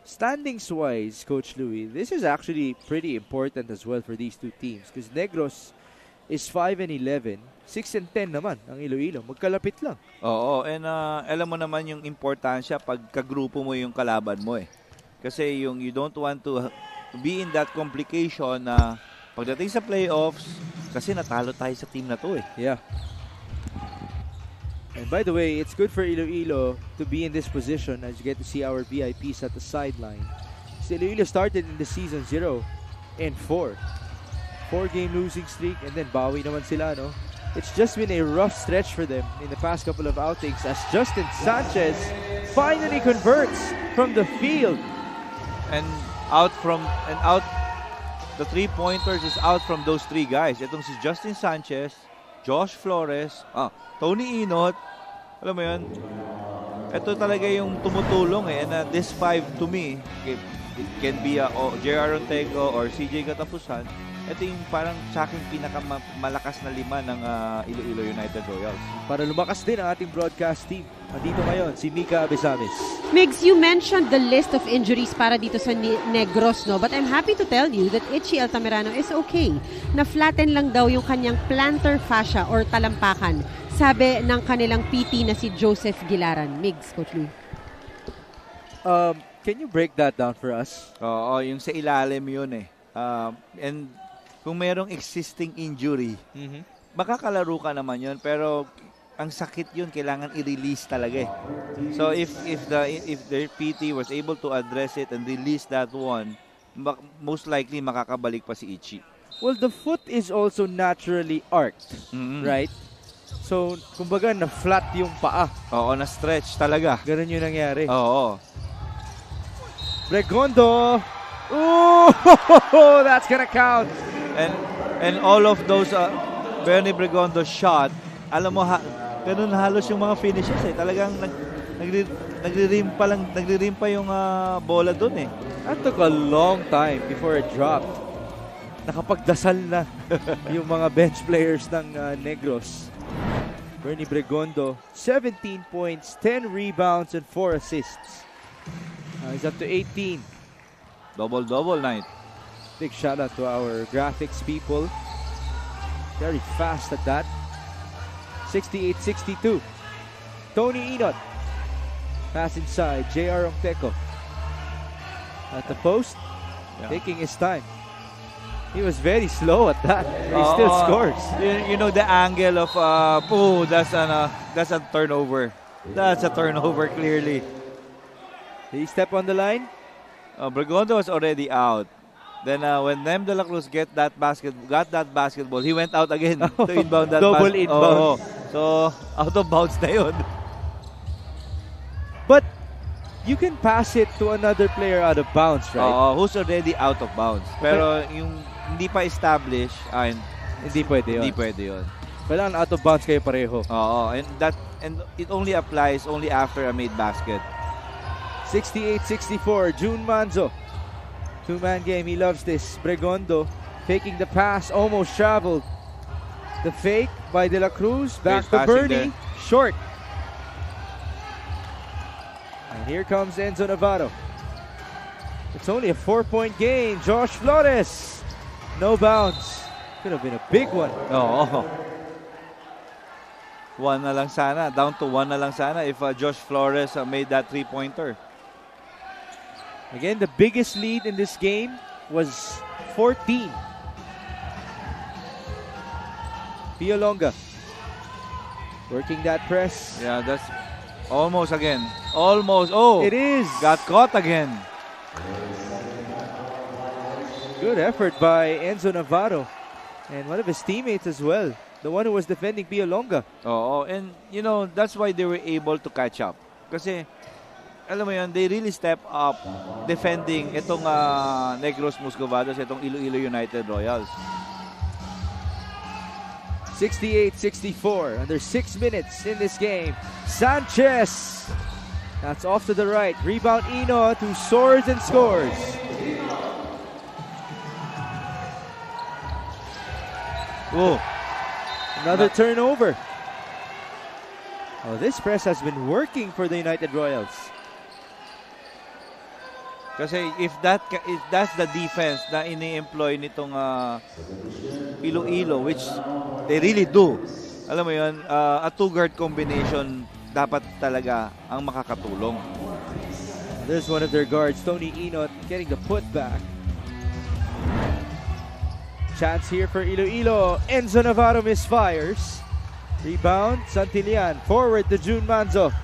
Standings-wise, Coach Louie, this is actually pretty important as well for these two teams because Negros is 5-11, 6-10 naman ang Iloilo. Magkalapit lang. Oo, and alam mo naman yung importansya pag kagrupo mo yung kalaban mo eh. Kasi yung you don't want to be in that complication na pagdating sa playoffs, kasi natalo tayo sa team na to eh. Yeah. And by the way, it's good for Iloilo to be in this position as you get to see our VIPs at the sideline. So Iloilo started in the season 0-4. 4-game losing streak and then bawi naman sila, no? It's just been a rough stretch for them in the past couple of outings as Justin Sanchez finally converts from the field. And the 3-pointers is out from those 3 guys. Itong si Justin Sanchez, Josh Flores, Tony Inot. Alam mo yun? Ito talaga yung tumutulong eh. And this 5 to me, it can be J.R. Ortego or CJ Katapusan. Ito yung parang sa akin pinakamalakas na 5 ng Iloilo United Royals. Para lumakas din ang ating broadcast team. Dito ngayon, si Mika Abesamis. Migs, you mentioned the list of injuries para dito sa Negros, no? But I'm happy to tell you that Ichi Altamirano is okay. Na-flatten lang daw yung kanyang plantar fascia or talampakan. Sabi ng kanilang PT na si Joseph Gilaran. Migs, Coach Louie. Can you break that down for us? Oo, yung sa ilalim yun eh. And kung merong existing injury, makakalaro ka naman yun. Pero ang sakit yun, kailangan i-release talaga eh. So if their PT was able to address it and release that one, most likely makakabalik pa si Ichi. Well, the foot is also naturally arched, right? So, kumbaga, na-flat yung paa. Oo, na-stretch talaga. Ganun yung nangyari. Oo. Bregondo! Ooh! That's gonna count! And all of those Bernie Bregondo shot, alam mo, ganun halos yung mga finishes eh. Talagang nagre-rim pa yung bola dun eh. That took a long time before it dropped. Nakapagdasal na yung mga bench players ng Negros. Bernie Bregondo, 17 points, 10 rebounds, and 4 assists. He's up to 18. Double-double night. Big shout out to our graphics people. Very fast at that. 68-62. Tony Inot. Pass inside. J.R. Ongteco. At the post. Taking his time. He was very slow at that. He still scores. You know the angle of that's a turnover. That's a turnover clearly. Did he step on the line? Bregondo was already out. Then when Nem De La Cruz got that basketball, he went out again to inbound that double inbound. So out of bounds na yun. But you can pass it to another player out of bounds, right? Who's already out of bounds. Pero yung hindi pa established, hindi pwede yun. Hindi pwede yun. Kailangan out of bounds kayo pareho. And it only applies after a made basket. 68-64, Jun Manzo. 2-man game, he loves this. Bregondo Faking the pass, almost traveled. The fake by De La Cruz. Back Great to passing Bernie. Short. And here comes Enzo Navarro. It's only a 4-point gain. Josh Flores. No bounds. Could have been a big one. Oo. One na lang sana. Down to one na lang sana if Josh Flores made that three-pointer. Again, the biggest lead in this game was 14. Piolonga working that press. Yeah, that's almost again. Almost. Oh, It is. got caught again. Good effort by Enzo Navarro and one of his teammates as well. The one who was defending Piolonga. Oo, and you know, that's why they were able to catch up. Kasi, alam mo yun, they really step up defending itong Negros Muscovados, itong Iloilo United Royals. 68-64. Under 6 minutes in this game. Sanchez. That's off to the right. Rebound Inot, who soars and scores. Oh, Another turnover. Oh, this press has been working for the United Royals. kasi if that's the defense na ini-employ nitong Iloilo, which they really do. Alam mo yun, a two-guard combination dapat talaga ang makakatulong. There's one of their guards, Tony Inot, getting the putback. Chance here for Iloilo. Enzo Navarro misfires. Rebound, Santillan. Forward to June Manzo.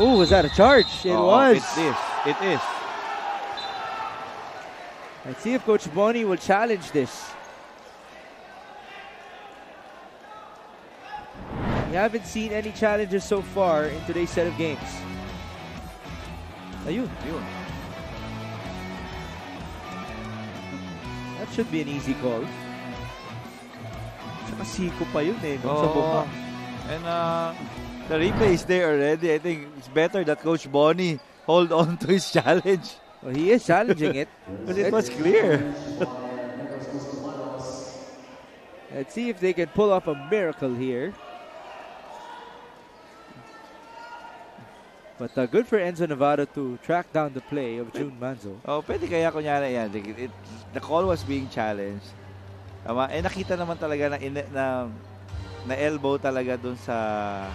Oh, was that a charge? It was. It is. Let's see if Coach Boni will challenge this. We haven't seen any challenges so far in today's set of games. Ayun. That should be an easy call. Tsaka siko pa yun eh. Sa mukha. And the replay is there already. I think it's better that Coach Boni hold on to his challenge. Well, he is challenging it. But it was clear. Let's see if they can pull off a miracle here. But good for Enzo Navarro to track down the play of June Manzo. Oh, pwede kaya kunyari yan. The call was being challenged. Tama? Eh nakita naman talaga na elbow talaga dun sa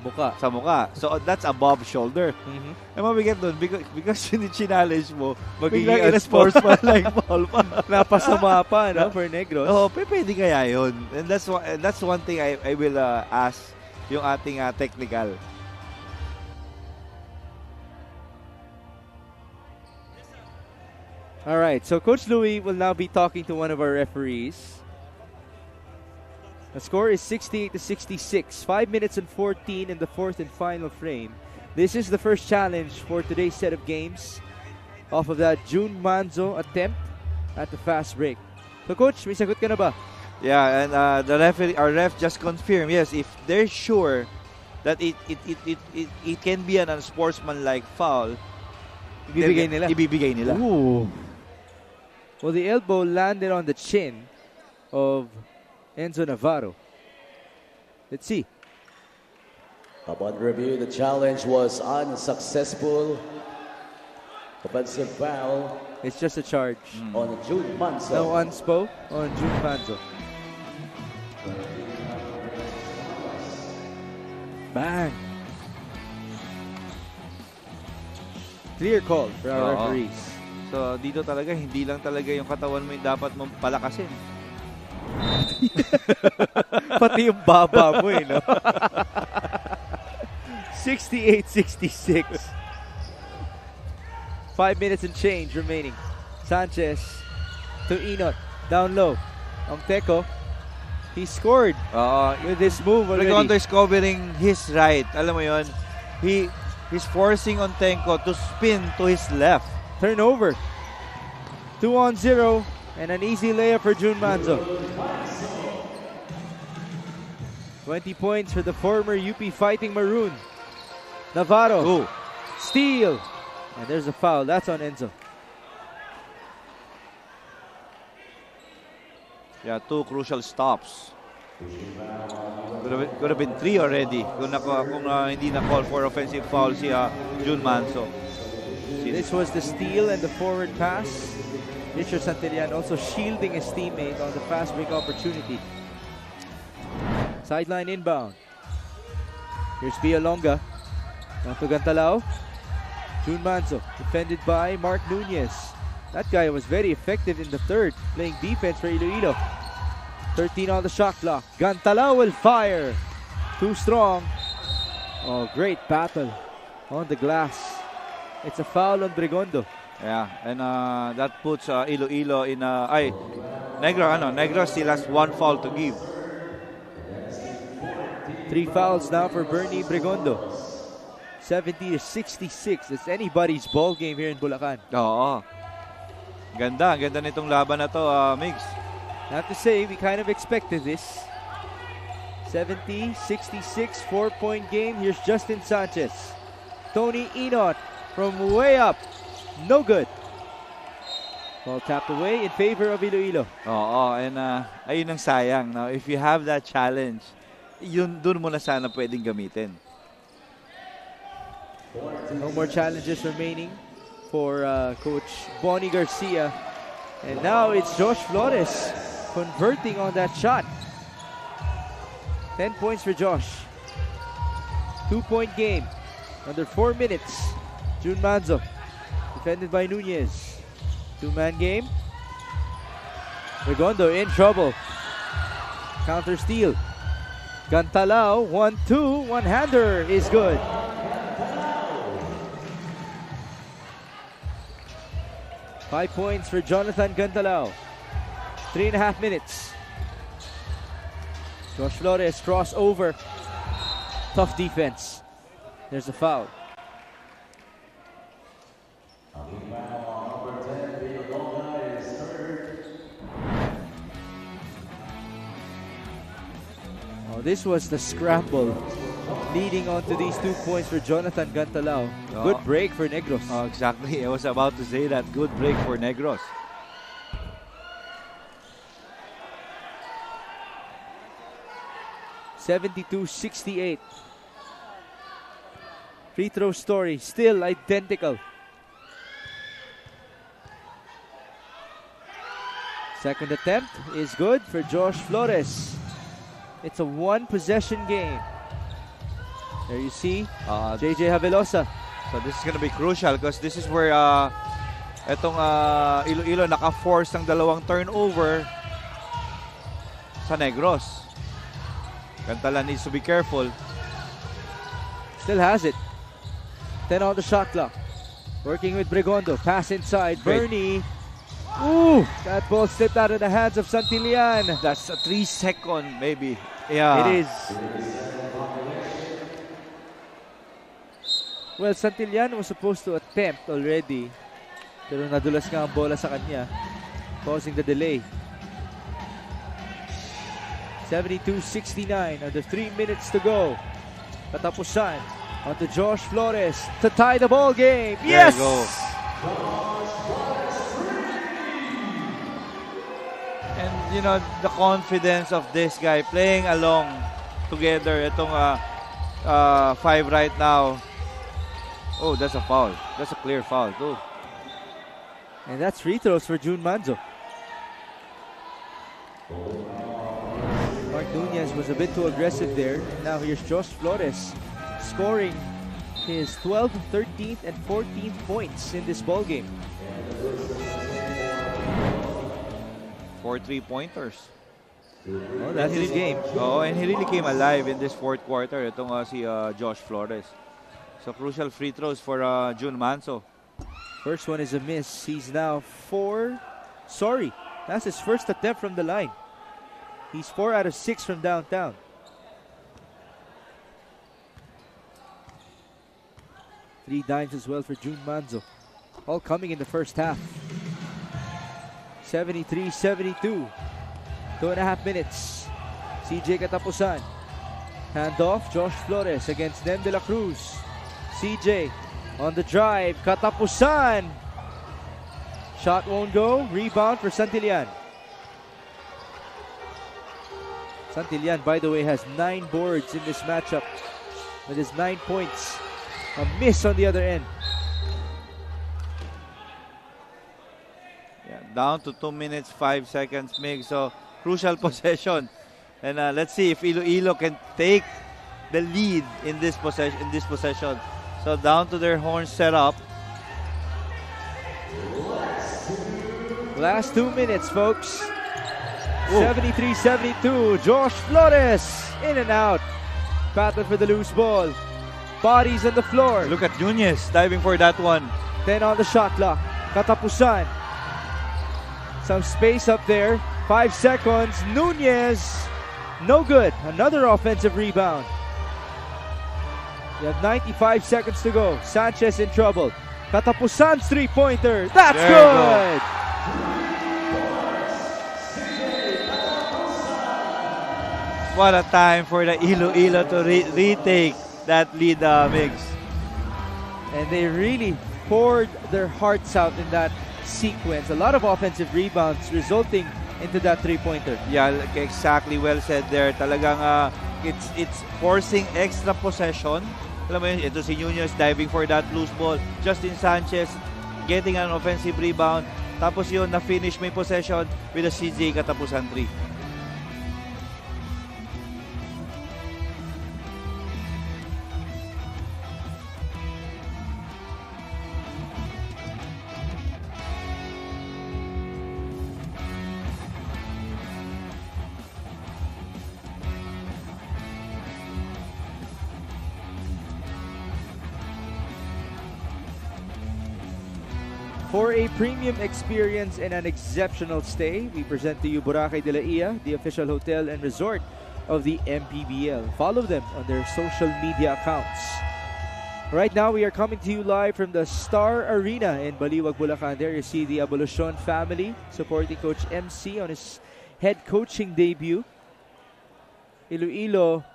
mukha. So that's above shoulder. Eh mabigat dun because challenge mo, magiging unsportsmanlike foul pa. Napasama pa, no, for Negros. Oh, pwede kaya yun. And that's one thing I will ask yung ating technical. All right, so Coach Louie will now be talking to one of our referees. The score is 68-66. 5 minutes and 14 in the fourth and final frame. This is the first challenge for today's set of games off of that June Manzo attempt at the fast break. So Coach, may sagot ka na ba? Yeah, and our ref just confirmed, yes, if they're sure that it can be an unsportsmanlike foul, ibibigay nila. Ooh. Well, the elbow landed on the chin of Enzo Navarro. Let's see. Upon review, the challenge was unsuccessful. Offensive foul. It's just a charge. On June Manzo. No unspo on June Manzo. Bang. Clear call for our referees. So, dito talaga, hindi lang talaga yung katawan mo yung dapat mong palakasin. Pati yung baba mo eh, no? 68-66. 5 minutes and change remaining. Sanchez to Inot. Down low. Teco. He scored with this move already. Rigonde's covering his right. Alam mo yun, he's forcing Tenco to spin to his left. Turnover. 2-on-0 and an easy layup for June Manzo. 20 points for the former UP Fighting Maroon. Navarro. Ooh. Steal. And there's a foul. That's on Enzo. Yeah, 2 crucial stops. Could have been 3 already kung hindi na call for offensive foul si Jun Manso. This was the steal and the forward pass. Richard Santillan also shielding his teammate on the fast break opportunity. Sideline inbound. Here's Villalonga. Now to Gantalao. Jun Manso defended by Mark Nunez. That guy was very effective in the third, playing defense for Iloilo. 13 on the shot clock. Gantalao will fire. Too strong. Oh, great battle on the glass. It's a foul on Bregondo. Yeah, and that puts Iloilo in Negros still has 1 foul to give. 3 fouls now for Bernie Bregondo. 70-66. It's anybody's ball game here in Bulacan. Oo. Ganda nitong laban na to, Migs. I have to say, we kind of expected this. 70-66, 4-point game. Here's Justin Sanchez. Tony Inot from way up. No good. Ball tapped away in favor of Iloilo. Oo, and ayun ang sayang. Now, if you have that challenge, dun mo na sana pwedeng gamitin. No more challenges remaining for Coach Bonnie Garcia. And now it's Josh Flores converting on that shot. 10 points for Josh. 2-point game. Under 4 minutes. Jun Manzo defended by Nunez. 2-man game. Regondo in trouble. Counter steal. Gantalao, 1-2. One-hander is good. Five points for Jonathan Gantalao. 3.5 minutes. Josh Flores cross over. Tough defense. There's a foul. Oh, this was the scramble leading on to these 2 points for Jonathan Gantalao. Good break for Negros. Oh, exactly. I was about to say that. Good break for Negros. (72-68). Free throw story still identical. Second attempt is good for Josh Flores. It's a 1-possession game. There you see JJ Havelosa. So this is going to be crucial because this is where Iloilo naka-force ng 2 turnover sa Negros. Gantalao needs to be careful. Still has it. 10 on the shot clock. Working with Bregondo. Pass inside. Great. Bernie. Ooh, that ball slipped out of the hands of Santillan. That's a 3-second maybe. Yeah. It is. Well, Santillan was supposed to attempt already. Pero nadulas nga ang bola sa kanya, causing the delay. 72-69, under 3 minutes to go. Katapusan onto Josh Flores to tie the ball game. There Yes! you go. And you know, the confidence of this guy playing along together. Itong 5 right now. Oh, that's a foul. That's a clear foul too. And that's free throws for Jun Manzo. Mark Nunez was a bit too aggressive there. Now here's Josh Flores scoring his 12th, 13th, and 14th points in this ball game. 4 3-pointers. Oh, that's his game. Oh, and he really came alive in this 4th quarter. Itong si Josh Flores. So crucial free throws for Jun Manso. First one is a miss. He's now that's his first attempt from the line. He's 4 out of 6 from downtown. Three dimes as well for Jun Manzo. All coming in the first half. 73-72. 2.5 minutes. CJ katapusan. Handoff, Josh Flores against Nem de la Cruz. CJ on the drive. Katapusan. Shot won't go. Rebound for Santillan. Santillan, by the way, has 9 boards in this matchup with his 9 points. A miss on the other end. Yeah, down to 2 minutes, 5 seconds, Mig. So, crucial possession. And let's see if Iloilo can take the lead in this possession. So, down to their horn setup. Last 2 minutes, folks. 73-72. Josh Flores in and out. Battle for the loose ball. Bodies on the floor. Look at Nunez diving for that one. 10 on the shot clock. Katapusan. Some space up there. 5 seconds. Nunez. No good. Another offensive rebound. You have 95 seconds to go. Sanchez in trouble. Katapusan's three-pointer. That's good. What a time for the Iloilo to retake that lead, Migs. And they really poured their hearts out in that sequence. A lot of offensive rebounds resulting into that three-pointer. Yeah, exactly. Well said there. Talagang it's forcing extra possession. Alam mo yun, ito si Nunez diving for that loose ball. Justin Sanchez getting an offensive rebound. Tapos yun, na-finish may possession with a CJ Katapusan 3. For a premium experience and an exceptional stay, we present to you Boracay de la Ia, the official hotel and resort of the MPBL. Follow them on their social media accounts. Right now, we are coming to you live from the Star Arena in Baliwag, Bulacan. There you see the Abolucion family supporting Coach MC on his head coaching debut. Iloilo,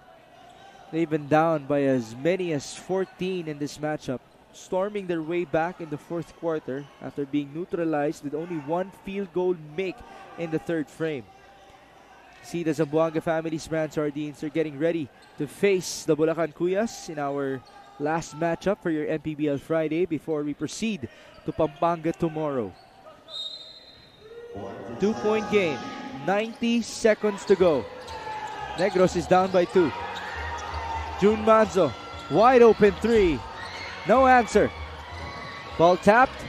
they've been down by as many as 14 in this matchup, storming their way back in the fourth quarter after being neutralized with only one field goal make in the third frame. See the Zamboanga family's brand sardines are getting ready to face the Bulacan Cuyas in our last matchup for your MPBL Friday before we proceed to Pampanga tomorrow. 2-point game, 90 seconds to go. Negros is down by 2. June Manzo, wide open 3. No answer. Ball tapped.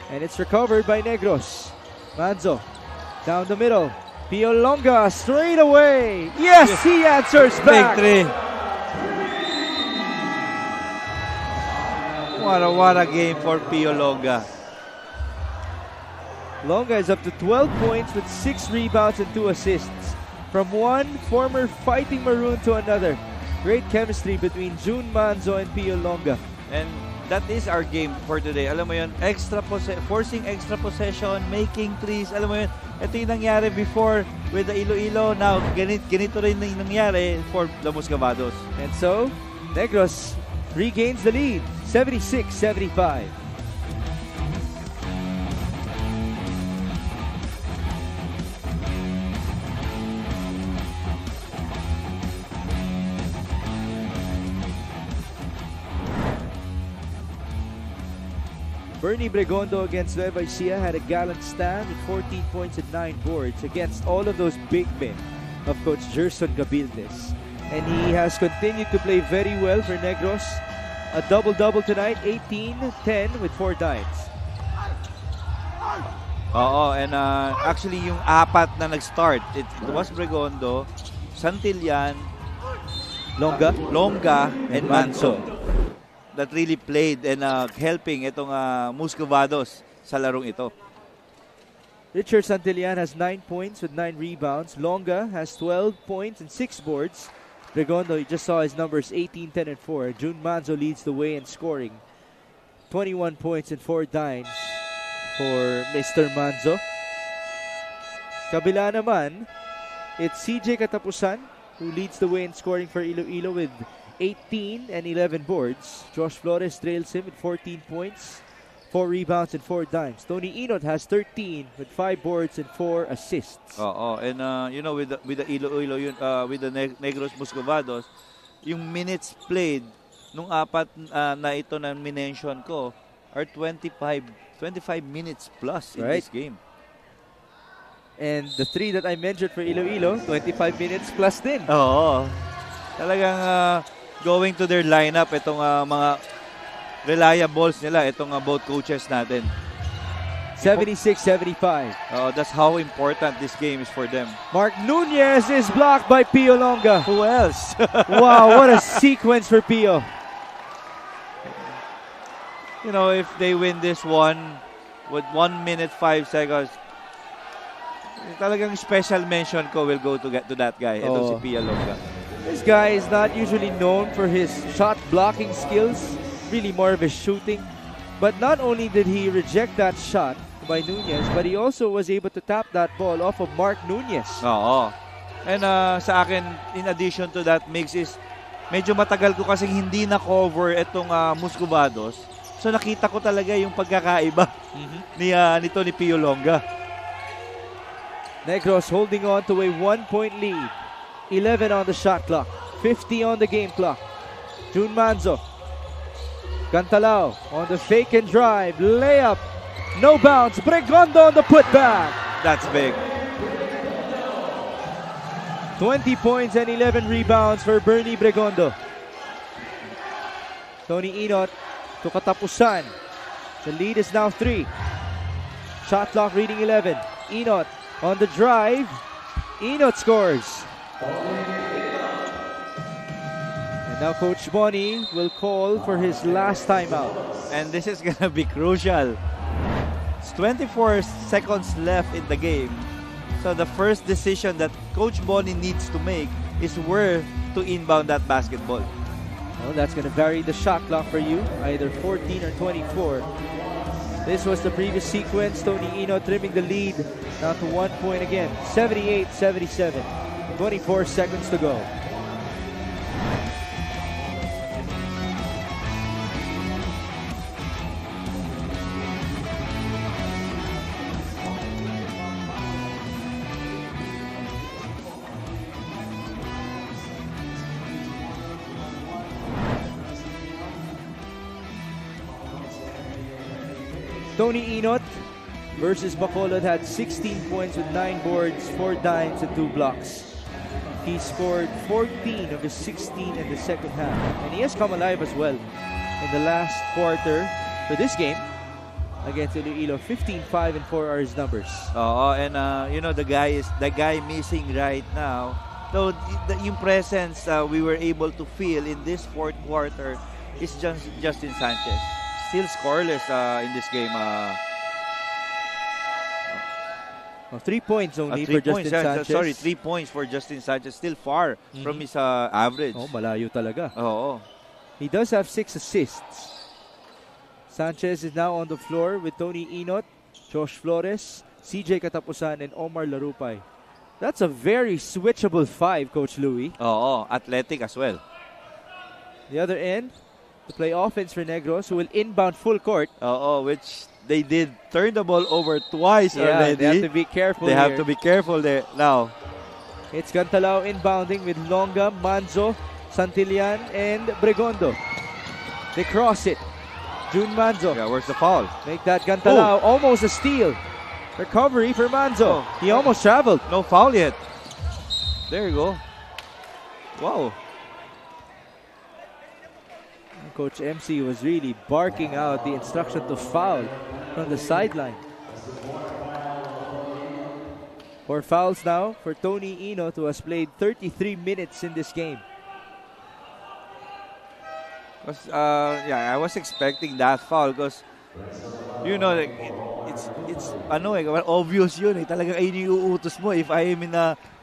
And it's recovered by Negros. Manzo down the middle. Pio Longa straight away. Yes, he answers back. Big 3. What a game for Pio Longa. Longa is up to 12 points with 6 rebounds and 2 assists. From one former Fighting Maroon to another. Great chemistry between June Manzo and Pio Longa. And that is our game for today. Alam mo yun, forcing extra possession, making threes. Alam mo yun, ito yung nangyari before with the Iloilo. Now, ganito rin yung nangyari for the Muscavados. And so, Negros regains the lead, 76-75. Bernie Bregondo against Nueva Ecija had a gallant stand with 14 points and 9 boards against all of those big men of Coach Gerson Gabildes. And he has continued to play very well for Negros. A double-double tonight, 18-10 with 4 dimes. Oo, and actually yung apat na nag-start, it was Bregondo, Santillan, Longa, and Manso. That really played and helping itong Muscavados sa larong ito. Richard Santillan has 9 points with 9 rebounds. Longa has 12 points and 6 boards. Bregondo, you just saw his numbers, 18, 10, and 4. June Manzo leads the way in scoring. 21 points and 4 dimes for Mr. Manzo. Kabila naman, it's CJ Katapusan who leads the way in scoring for Iloilo with 18 and 11 boards. Josh Flores trails him with 14 points, 4 rebounds and 4 dimes. Tony Inot has 13 with 5 boards and 4 assists. And with the ILOILO, with the Negros Muscovados, yung minutes played nung apat na ito na minention ko are 25 minutes plus in this game. And the 3 that I mentioned for Iloilo, 25 minutes plus din. Talagang going to their lineup itong mga reliables nila, itong both coaches natin. 76-75. That's how important this game is for them. Mark Nunez is blocked by Pio Longa. Who else? Wow, what a sequence for Pio. If they win this one with 1 minute 5 seconds, talagang special mention ko will go to that guy. Ito si Pio Longa. This guy is not usually known for his shot blocking skills, really more of his shooting. But not only did he reject that shot by Nunez, but he also was able to tap that ball off of Mark Nunez. And sa akin, in addition to that mix is, medyo matagal ko kasing hindi na-cover itong Muscovados. So nakita ko talaga yung pagkakaiba nito ni Pio Longa. Negros holding on to a 1-point lead. 11 on the shot clock. 50 on the game clock. Jun Manzo. Cantalao on the fake and drive. Layup. No bounce. Bregondo on the putback. That's big. 20 points and 11 rebounds for Bernie Bregondo. Tony Inot to katapusan. The lead is now 3. Shot clock reading 11. Inot on the drive. Inot scores. And now Coach Bonnie will call for his last timeout. And this is going to be crucial. It's 24 seconds left in the game. So the first decision that Coach Bonnie needs to make is where to inbound that basketball. Well, that's going to vary the shot clock for you, either 14 or 24. This was the previous sequence. Tony Inot trimming the lead now to 1 point again. 78-77. 24 seconds to go. Tony Inot versus Bacolod had 16 points with 9 boards, 4 dimes, and 2 blocks. He scored 14 of his 16 in the second half. And he has come alive as well in the last quarter for this game against Iloilo. 15, 5, and 4 are his numbers. The guy missing right now. So yung presence we were able to feel in this fourth quarter is Justin Sanchez. Still scoreless in this game. 3 points only for Justin Sanchez. Sorry, 3 points for Justin Sanchez. Still far from his average. Malayo talaga. He does have 6 assists. Sanchez is now on the floor with Tony Inot, Josh Flores, CJ Katapusan, and Omar Larupay. That's a very switchable 5, Coach Louie. Athletic as well. The other end, to play offense for Negros, who will inbound full court. Which they did turn the ball over twice already. They have to be careful They have to be careful there now. It's Cantalao inbounding with Longa, Manzo, Santillan, and Bregondo. They cross it. Jun Manzo. Where's the foul? Make that Cantalao almost a steal. Recovery for Manzo. He almost traveled. No foul yet. There you go. Wow. Coach MC was really barking out the instruction to foul from the sideline. 4 fouls now for Tony Inot, who has played 33 minutes in this game. I was expecting that foul because it's obvious yun. Talagang ayun yung uutos mo if I am in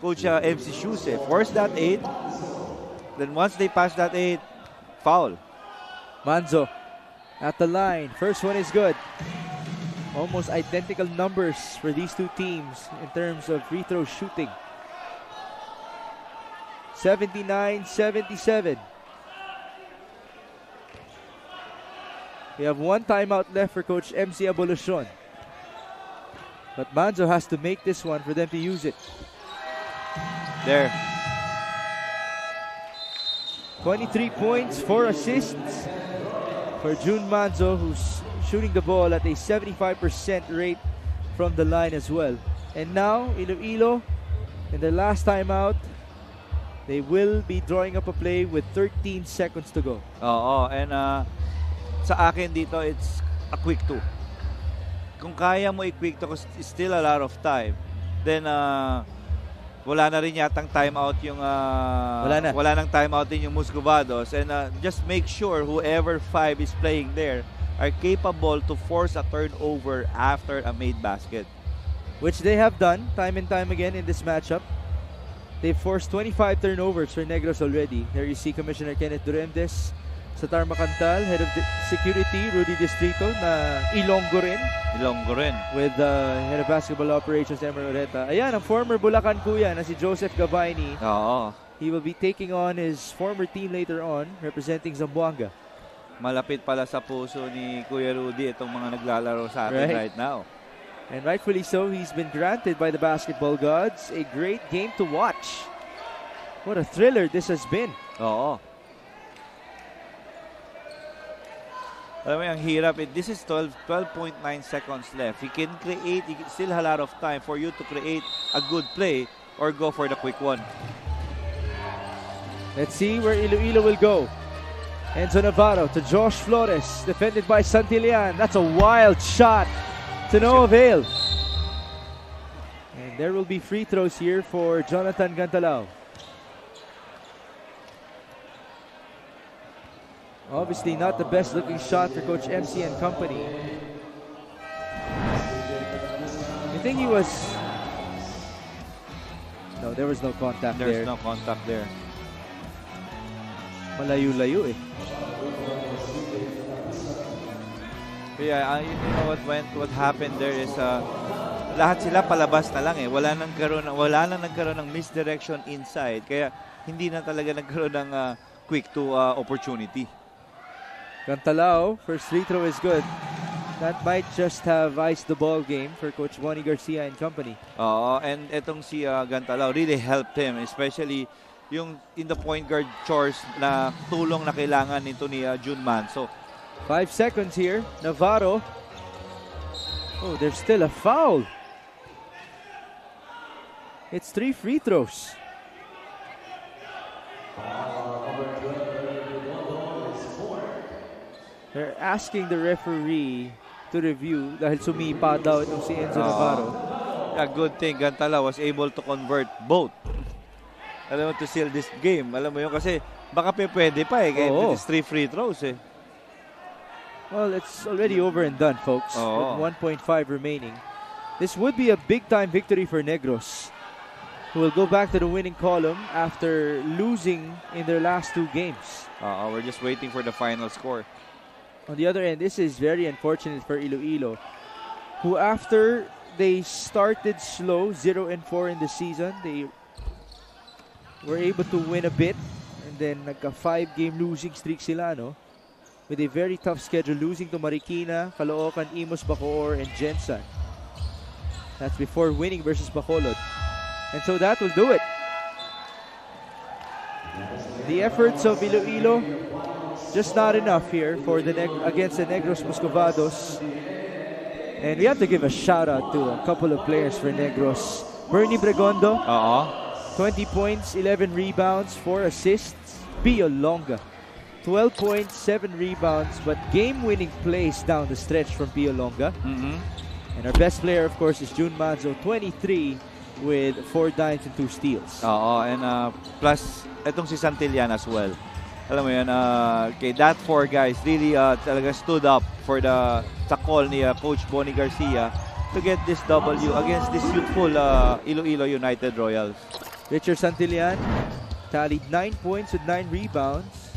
Coach MC shoes. Force that 8. Then once they pass that 8, foul. Manzo at the line. First one is good. Almost identical numbers for these two teams in terms of free throw shooting. 79-77. We have one timeout left for Coach MC Abolucion. But Manzo has to make this one for them to use it. There. 23 points, 4 assists for June Manzo, who's shooting the ball at a 75% rate from the line as well. And now, Iloilo, in their last timeout, they will be drawing up a play with 13 seconds to go. Oo, and sa akin dito, it's a quick 2. Kung kaya mo i-quick 2 kasi still a lot of time, then wala na rin yatang timeout yung wala nang timeout din yung Muscovados, and just make sure whoever 5 is playing there are capable to force a turnover after a made basket, which they have done time and time again in this matchup. They've forced 25 turnovers for Negros already. There you see Commissioner Kenneth Durendes, Satar Macantal, Head of Security Rudy Distrito, na Ilonggo rin. With Head of Basketball Operations Emer Oreta. Ayan, ang former Bulacan kuya na si Joseph Gabayni. Oo. He will be taking on his former team later on, representing Zamboanga. Malapit pala sa puso ni Kuya Rudy itong mga naglalaro sa atin right now. And rightfully so, he's been granted by the basketball gods a great game to watch. What a thriller this has been. Oo. Alam mo, ang hirap. This is 12.9 seconds left. He can create, he still have a lot of time for you to create a good play or go for the quick one. Let's see where Iloilo will go. Enzo Navarro to Josh Flores, defended by Santillan. That's a wild shot to no avail. And there will be free throws here for Jonathan Gantalao. Obviously not the best looking shot for Coach MC and company. I think he was... No, there was no contact there. There's no contact there. Malayo-layo eh. Yeah, you know what happened there is lahat sila palabas na lang eh. Wala nang nagkaroon ng misdirection inside. Kaya hindi na talaga nagkaroon ng quick to opportunity. Gantalao, first free throw is good. That might just have iced the ball game for Coach Bonnie Garcia and company. Oo, and etong si Gantalao really helped him, especially yung in the point guard chores na tulong na kailangan nito ni June Manzo. 5 seconds here. Navarro. Oh, there's still a foul. It's 3 free throws. They're asking the referee to review dahil sumipa daw itong si Enzo Navarro. A good thing Gantalao was able to convert both. Alam mo, to seal this game. Alam mo yun kasi baka pwede pa eh. Kaya it's 3 free throws eh. Well, it's already over and done, folks. With 1.5 remaining. This would be a big-time victory for Negros, who will go back to the winning column after losing in their last 2 games. We're just waiting for the final score. On the other end, this is very unfortunate for Iloilo, who after they started slow, 0-4 in the season, they were able to win a bit, and then nagka 5-game losing streak sila, no? With a very tough schedule, losing to Marikina, Caloocan, Imus, Bacoor, and Jensen. That's before winning versus Bacolod. And so that will do it. The efforts of Iloilo, just not enough here for against the Negros Muscovados. And we have to give a shout out to a couple of players for Negros. Bernie Bregondo, 20 points, 11 rebounds, 4 assists. Pio Longa, 12 points, 7 rebounds, but game-winning plays down the stretch from Pio Longa. And our best player, of course, is June Manzo, 23 with 4 dimes and 2 steals. And plus, itong si Santillan as well. Alam mo yan, okay, that 4 guys really talaga stood up for the call ni Coach Bonnie Garcia to get this W against this youthful Iloilo United Royals. Richard Santillan tallied 9 points with 9 rebounds.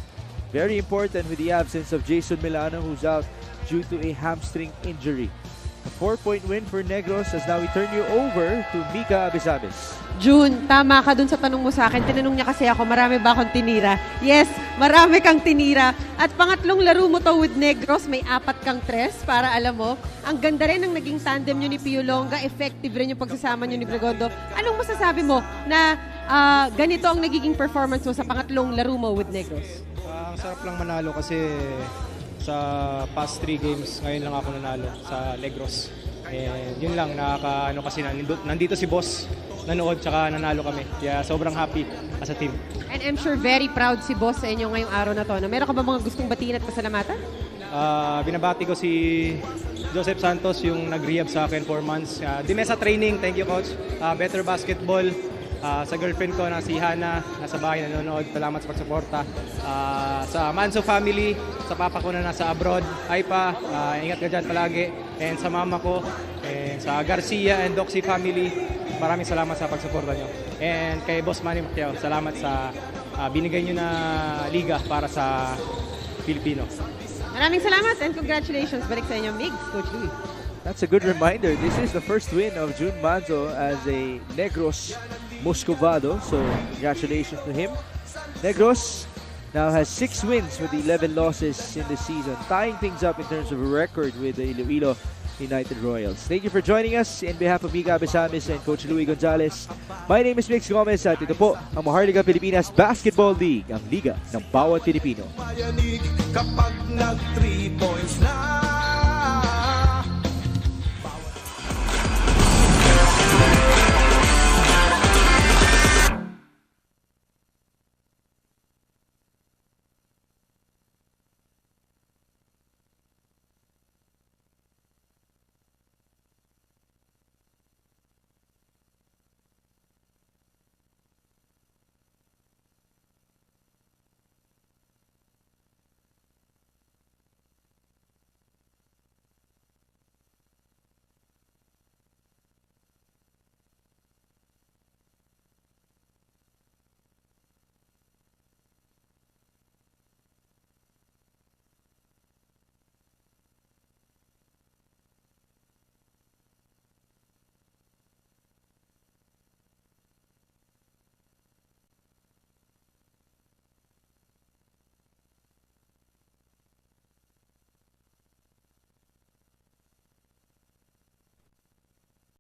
Very important with the absence of Jason Milano, who's out due to a hamstring injury. A 4-point win for Negros as now we turn you over to Mika Abisabis. June, tama ka dun sa tanong mo sa akin. Tinanong niya kasi ako, marami ba akong tinira? Yes, marami kang tinira. At pangatlong laro mo to with Negros, may 4 kang tres para alam mo. Ang ganda rin ng naging tandem nyo ni Pio Longa. Effective rin yung pagsasama nyo ni Gregondo. Anong masasabi mo na ganito ang nagiging performance mo sa pangatlong laro mo with Negros? Ang sarap lang manalo kasi sa past 3 games, ngayon lang ako nanalo sa Negros. And yun lang, nakakaano kasi nandito si boss, nanood, tsaka nanalo kami. Kaya sobrang happy as a team. And I'm sure very proud si boss sa inyo ngayong araw na to. Meron ka ba mga gustong batiin at pasalamatan? Binabati ko si Joseph Santos, yung nag-rehab sa akin 4 months. Dimesa training, thank you coach. Better basketball. Sa girlfriend ko na si Hana, nasa bahay nanonood, salamat sa pagsuporta. Sa Manso family, sa papa ko na nasa abroad, ay pa, ingat ka dyan palagi. And sa mama ko, and sa Garcia and Doxy family, maraming salamat sa pagsuporta nyo. And kay Boss Manny Pacquiao, salamat sa binigay nyo na liga para sa Pilipino. Maraming salamat and congratulations. Balik sa inyo, Migs, Coach Louie. That's a good reminder. This is the first win of June Manzo as a Negros Moscovado. So congratulations to him. Negros now has 6 wins with 11 losses in the season, tying things up in terms of a record with the Iloilo United Royals. Thank you for joining us in behalf of Mika Abesamis and Coach Louie Gonzalez. My name is Mix Gomez at ito po ang Maharlika Pilipinas Basketball League, ang liga ng bawat Pilipino. Mayanig kapag nag 3 points na